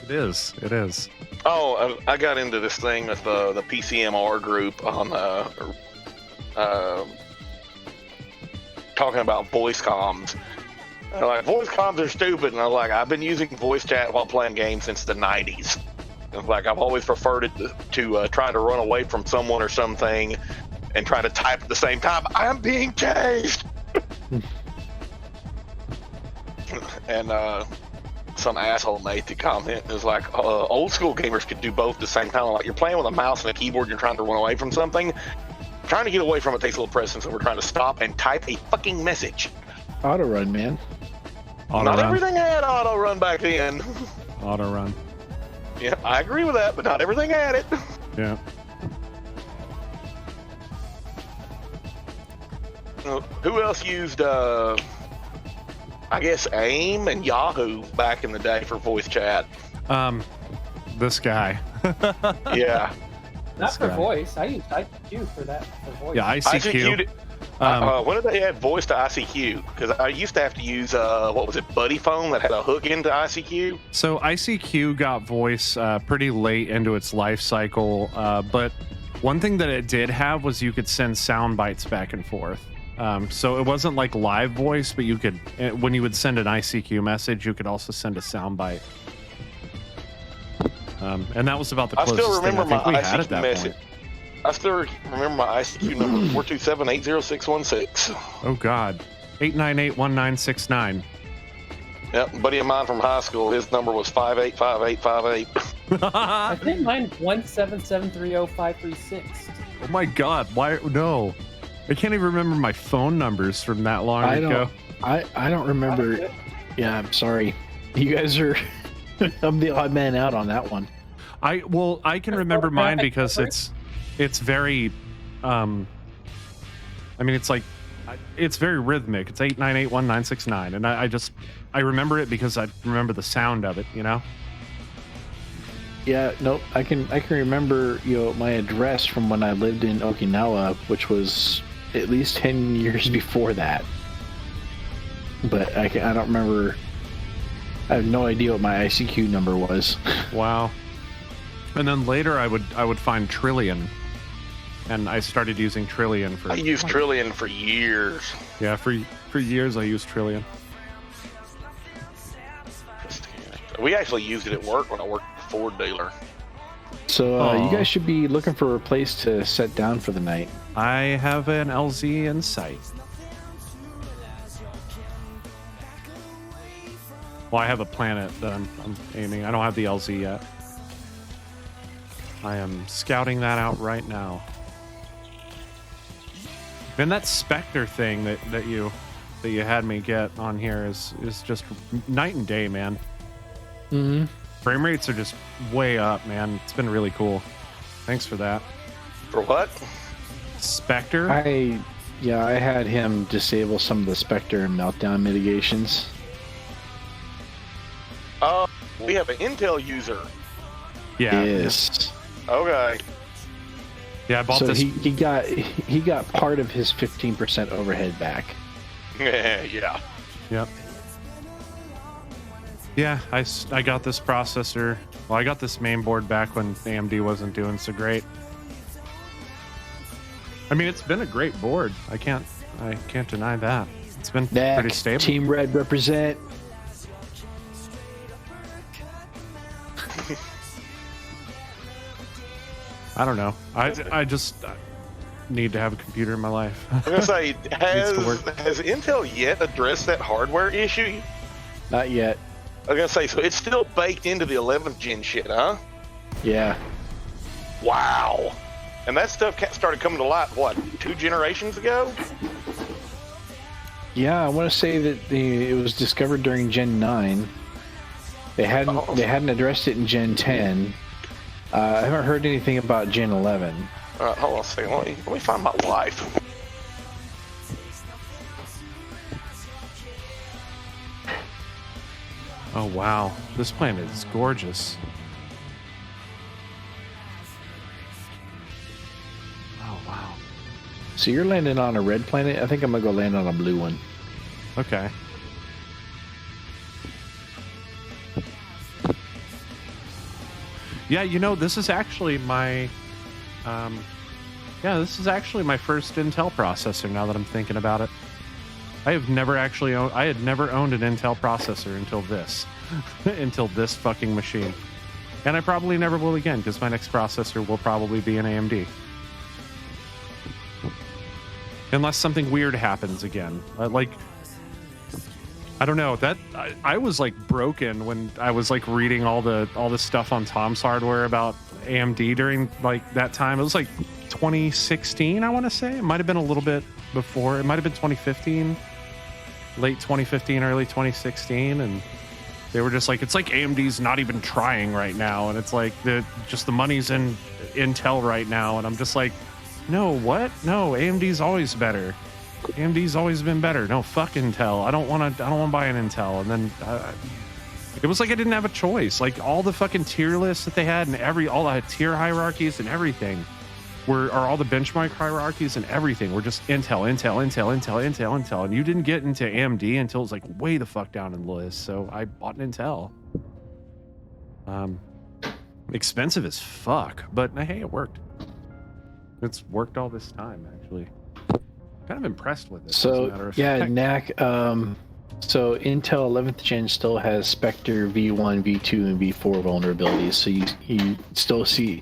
It is. It is. Oh, I got into this thing with the PCMR group on talking about voice comms. They're like, voice comms are stupid. And I was like, I've been using voice chat while playing games since the 90s. And like, I've always preferred it to try to run away from someone or something and try to type at the same time. I'm being chased! And some asshole made the comment. It was like, old school gamers could do both at the same time. Like, you're playing with a mouse and a keyboard, you're trying to run away from something. Trying to get away from it takes a little presence, and we're trying to stop and type a fucking message. Auto run, man. Not everything had auto run back then. Auto run. Yeah, I agree with that, but not everything had it. Yeah. Who else used, I guess, AIM and Yahoo back in the day for voice chat? This guy. Yeah. Not for voice. I used ICQ for that, for voice. Yeah, ICQ. When did they add voice to ICQ? Because I used to have to use, what was it, Buddy Phone that had a hook into ICQ? So ICQ got voice pretty late into its life cycle, but one thing that it did have was you could send sound bites back and forth. So it wasn't like live voice, but you could, when you would send an ICQ message, you could also send a sound bite. And that was about the closest I still remember thing I think my we had ICQ at that message. point. I still remember my ICQ number, 427-80616. Oh, God. 898-1969. Yep, a buddy of mine from high school, his number was 585858. I think mine's 17730-536. Oh, my God. Why? No. I can't even remember my phone numbers from that long ago. I don't remember. Yeah, I'm sorry. You guys are. I'm the odd man out on that one. I can remember mine because it's very I mean it's very rhythmic. It's 8981969 and I remember it because I remember the sound of it, you know? Yeah, no, I can remember, my address from when I lived in Okinawa, which was at least 10 years before that. But I don't remember. I have no idea what my ICQ number was. Wow. And then later I would find Trillion. And I started using Trillion for... I used Trillion for years. Yeah, for years I used Trillion. We actually used it at work when I worked at the Ford dealer. So you guys should be looking for a place to set down for the night. I have an LZ in sight. Well, I have a planet that I'm aiming. I don't have the LZ yet. I am scouting that out right now. And that Spectre thing that you had me get on here is just night and day, man. Mm-hmm. Frame rates are just way up, man. It's been really cool. Thanks for that. For what? I Spectre? had him disable some of the Spectre and meltdown mitigations. We have an Intel user. Yeah. Yes. Okay. Yeah, I bought this. He got part of his 15% overhead back. Yeah. Yep. Yeah, I got this processor. Well, I got this main board back when AMD wasn't doing so great. I mean, it's been a great board. I can't deny that. It's been pretty stable. Team Red represent. I don't know. I just need to have a computer in my life. I was gonna say, has Intel yet addressed that hardware issue? Not yet. I was gonna say, so it's still baked into the 11th gen shit, huh? Yeah. Wow. And that stuff started coming to light, what, 2 generations ago? Yeah, I want to say that it was discovered during Gen 9. They hadn't addressed it in Gen 10. I haven't heard anything about Gen 11. Hold on a second. Let me find my wife. Oh wow, this planet is gorgeous. Oh wow. So you're landing on a red planet? I think I'm gonna go land on a blue one. Okay. Yeah, this is actually my first Intel processor now that I'm thinking about it. I had never owned an Intel processor until this fucking machine. And I probably never will again because my next processor will probably be an AMD. Unless something weird happens again. I don't know. I was like broken when I was like reading all the stuff on Tom's Hardware about AMD during like that time. It was like 2016, I want to say. It might have been a little bit before. It might have been 2015, late 2015, early 2016, and they were just like, it's like AMD's not even trying right now, and it's like the money's in Intel right now, and I'm just like, no, what? No, AMD's always better. AMD's always been better. No, fuck Intel. I don't want to buy an Intel. And then it was like I didn't have a choice. Like all the fucking tier lists that they had and all the tier hierarchies and everything are all the benchmark hierarchies and everything were just Intel. And you didn't get into AMD until it was like way the fuck down in the list. So I bought an Intel. Expensive as fuck, but hey, it worked. It's worked all this time, actually. Kind of impressed with it. So yeah, NAC. So Intel 11th Gen still has Spectre V1, V2, and V4 vulnerabilities. So you still see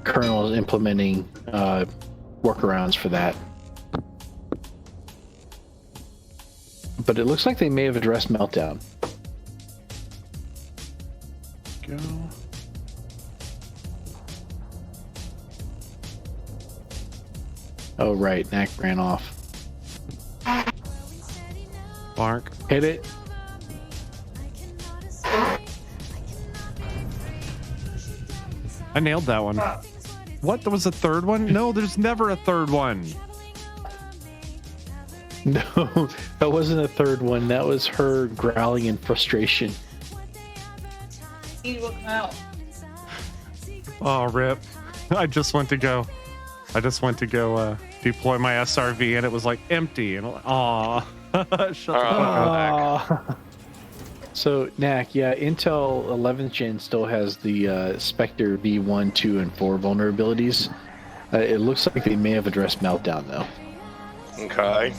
kernels implementing workarounds for that. But it looks like they may have addressed Meltdown. Go. Oh right, NAC ran off. Mark. Hit it. I nailed that one. What? There was a third one? No, there's never a third one. No, that wasn't a third one. That was her growling in frustration. He will come out. Oh, rip. I just went to go deploy my SRV and it was like empty. And aw. Shut the fuck up. So, Knack, yeah, Intel 11th Gen still has the Spectre V1, 2, and 4 vulnerabilities. It looks like they may have addressed Meltdown, though. Okay.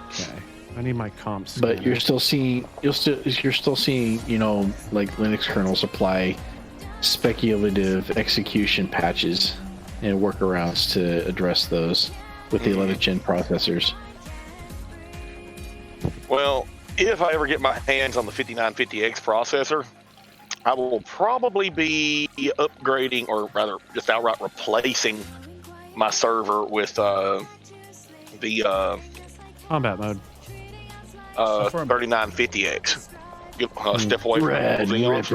Okay. I need my comps. But you're still seeing, you know, like Linux kernels apply speculative execution patches and workarounds to address those with the 11th Gen processors. Well, if I ever get my hands on the 5950X processor, I will probably be upgrading, or rather just outright replacing my server with the combat mode. 3950X. Step away from Xeon.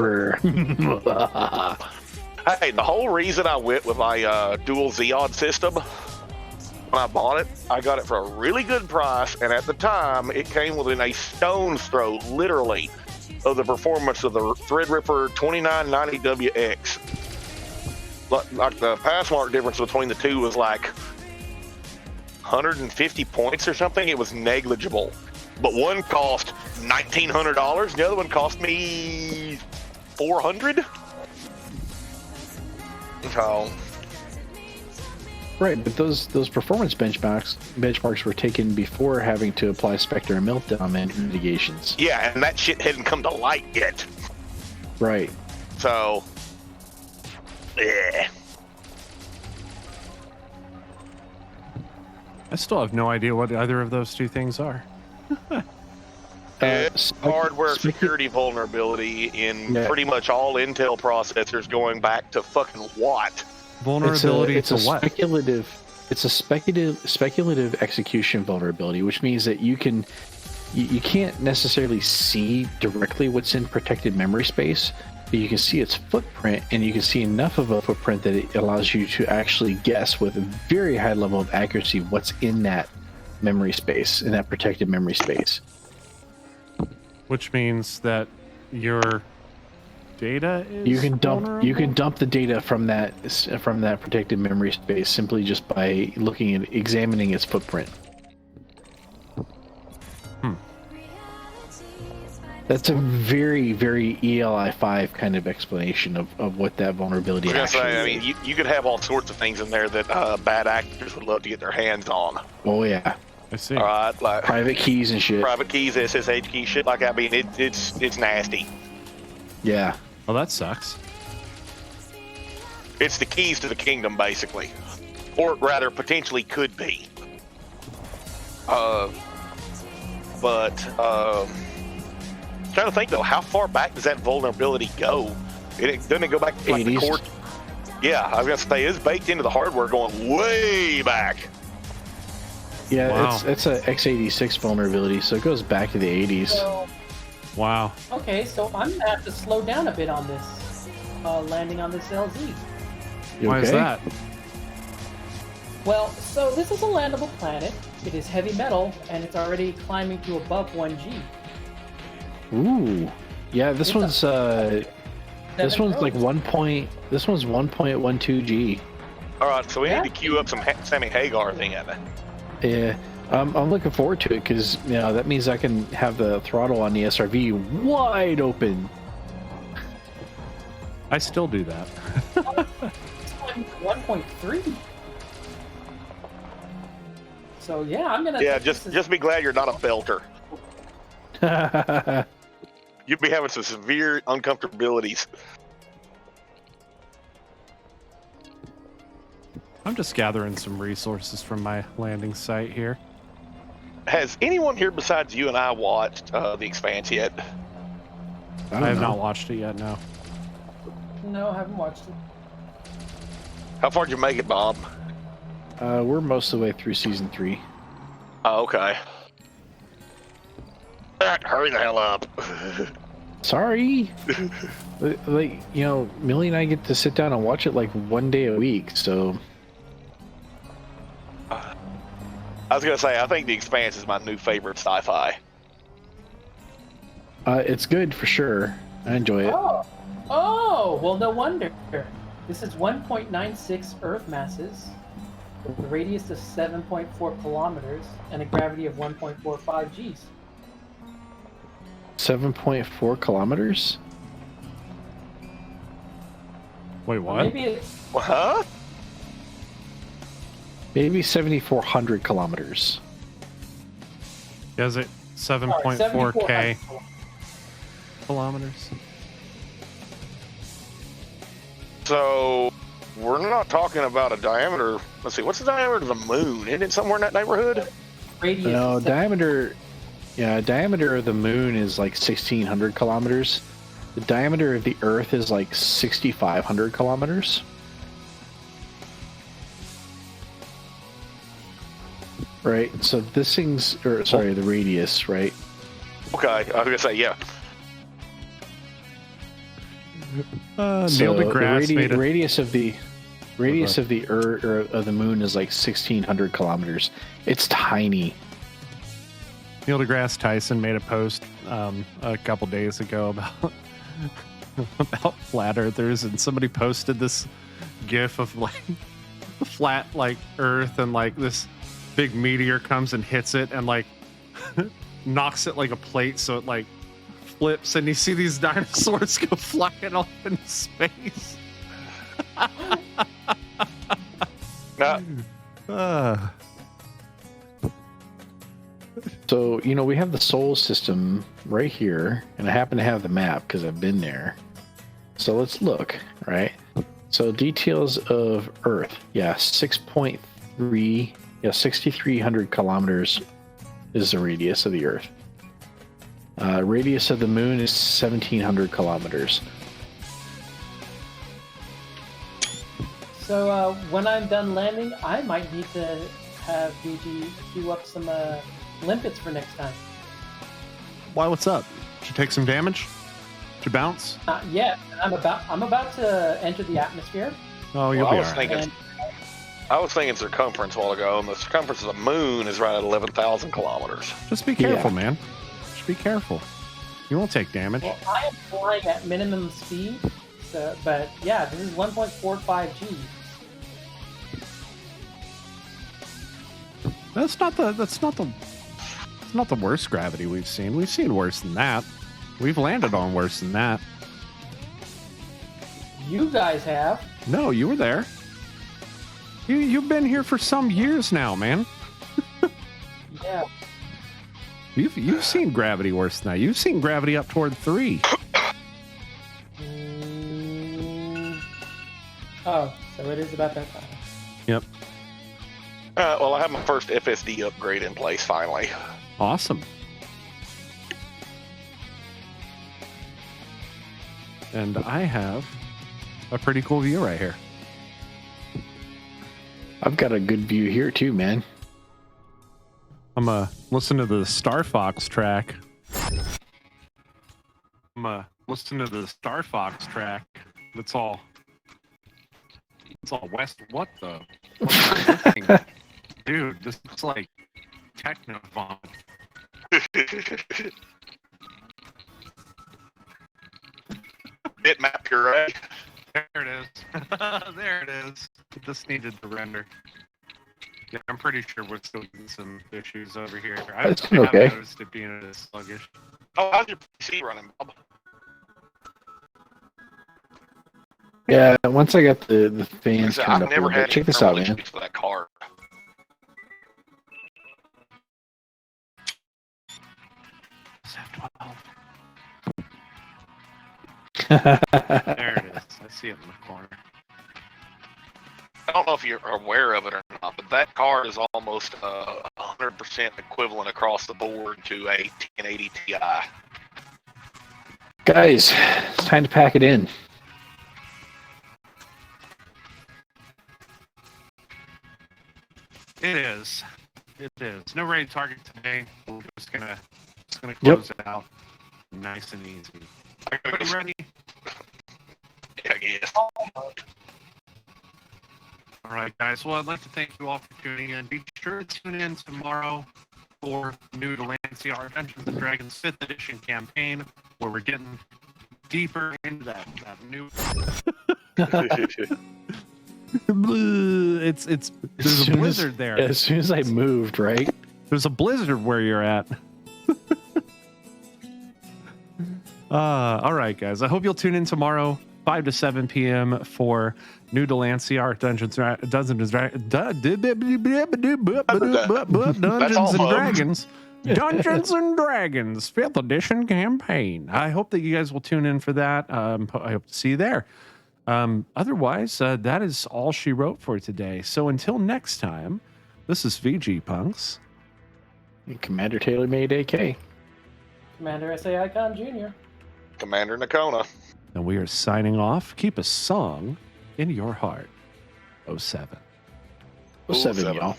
Hey, the whole reason I went with my dual Xeon system, when I bought it, I got it for a really good price, and at the time, it came within a stone's throw, literally, of the performance of the Threadripper 2990WX. Like the pass mark difference between the two was like 150 points or something. It was negligible. But one cost $1,900, the other one cost me $400. So, right, but those performance benchmarks were taken before having to apply Spectre and Meltdown mitigations. yeah, and that shit hadn't come to light yet. Right. So, yeah. I still have no idea what either of those two things are. It's hardware security vulnerability in pretty much all Intel processors going back to fucking what? Vulnerability to what? It's a speculative execution vulnerability, which means that you can't necessarily see directly what's in protected memory space, but you can see its footprint, and you can see enough of a footprint that it allows you to actually guess with a very high level of accuracy what's in that memory space, in that protected memory space. Which means that your data is you can vulnerable? dump the data from that protected memory space simply just by examining its footprint. That's a very, very ELI 5 kind of explanation of what that vulnerability actually is. I mean, you could have all sorts of things in there that bad actors would love to get their hands on. Oh yeah. I see. All right, like Private keys and shit. private keys, SSH keys, shit like that. I mean, it's nasty. Yeah. Well, that sucks. It's the keys to the kingdom, basically, or rather, potentially could be. Trying to think though, how far back does that vulnerability go? Doesn't it go back to like the 80s. core? Yeah, I was gonna say it's baked into the hardware going way back. Yeah, Wow. it's a x86 vulnerability, so it goes back to the 80s. So, Wow. okay, so I'm gonna have to slow down a bit on this, landing on this LZ. You Why is okay? that? Well, so this is a landable planet. It is heavy metal, and it's already climbing to above 1G. Ooh. Yeah, this It's one's this one's like rows. 1.12 G. All right, so we Yeah. need to queue up some Sammy Hagar thing at it. Yeah. I'm looking forward to it because that means I can have the throttle on the SRV wide open. I still do that. It's climbing to 1.3. So yeah, I'm gonna. Yeah, just be glad you're not a belter. You'd be having some severe uncomfortabilities. I'm just gathering some resources from my landing site here. Has anyone here besides you and I watched The Expanse yet? I have not watched it yet, no. No, I haven't watched it. How far did you make it, Bob? We're most of the way through season 3. Oh, okay. Hurry the hell up. Sorry. Like, Millie and I get to sit down and watch it like one day a week, so. I was going to say, I think The Expanse is my new favorite sci-fi. It's good for sure. I enjoy it. Oh, well, no wonder. This is 1.96 Earth masses, with a radius of 7.4 kilometers, and a gravity of 1.45 Gs. 7.4 kilometers? Wait, what? Maybe it's Huh? Maybe 7,400 kilometers. Yeah, is it 7.4K 7,400 kilometers? So, we're not talking about a diameter. Let's see, what's the diameter of the moon? Isn't it somewhere in that neighborhood? radius. No, is 7. diameter. Yeah, diameter of the moon is like 1,600 kilometers. The diameter of the Earth is like 6,500 kilometers. Right. So this thing's, or sorry, the radius, right? Okay, I was going to say, yeah. Neil deGrasse made a... radius of the Earth or of the moon is like 1,600 kilometers. It's tiny. Neil deGrasse Tyson made a post a couple days ago about about flat earthers, and somebody posted this gif of like the flat like Earth, and like this big meteor comes and hits it and like knocks it like a plate, so it like flips, and you see these dinosaurs go flying off into space. Now, So, we have the solar system right here, and I happen to have the map because I've been there. So let's look, right? So details of Earth. Yeah, 6.3, 6,300 kilometers is the radius of the Earth. Radius of the moon is 1,700 kilometers. So when I'm done landing, I might need to have VG queue up some limpets for next time. Why? What's up? Did you take some damage? Did you bounce? Not yet. I'm about to enter the atmosphere. Oh, you'll be all right. And I was thinking circumference a while ago, and the circumference of the moon is right at 11,000 kilometers. Just be careful, man. Just be careful. You won't take damage. well, I am flying at minimum speed, so, but yeah, this is 1.45 G. That's not the worst gravity we've seen. We've seen worse than that. We've landed on worse than that. You guys have. No, you were there. You've been here for some years now, man. Yeah. You've seen gravity worse than that. You've seen gravity up toward 3. Oh, so it is about that time. Yep. Well, I have my first FSD upgrade in place finally. Awesome. And I have a pretty cool view right here. I've got a good view here too, man. I'm listening to the Star Fox track. Listening to the Star Fox track. It's all West. What the? Dude, this looks like techno vomit. Bitmap puree. There it is. There it is. This needed to render. Yeah, I'm pretty sure we're still getting some issues over here. I That's haven't okay. noticed it being a bit sluggish. Oh, how's your PC running, Bob? Yeah, once I got the fans I've turned up a never little had bit. Check any this out, thermal man. issues with that card. There it is. I see it in the corner. I don't know if you're aware of it or not, but that card is almost 100% equivalent across the board to a 1080 Ti. Guys, it's time to pack it in. It is. It is. No raid target today. We're just gonna It's going to close it out nice and easy. I gotta Are go. you ready? Yeah, I guess. All right, guys. Well, I'd like to thank you all for tuning in. Be sure to tune in tomorrow for New Delancey, our Dungeons and Dragons 5th edition campaign, where we're getting deeper into that new. It's there's a blizzard there. As soon as I moved, right? There's a blizzard where you're at. All right, guys. I hope you'll tune in tomorrow, 5 to 7 p.m. for New Delancey, our Dungeons and Dragons, Dungeons and Dragons 5th edition campaign. I hope that you guys will tune in for that. I hope to see you there. Otherwise, that is all she wrote for today. So until next time, this is VG Punks. Commander Taylor-MadeAK. Commander S.A. Icon Jr. Commander Nakona. And we are signing off. Keep a song in your heart. 07. 07, y'all.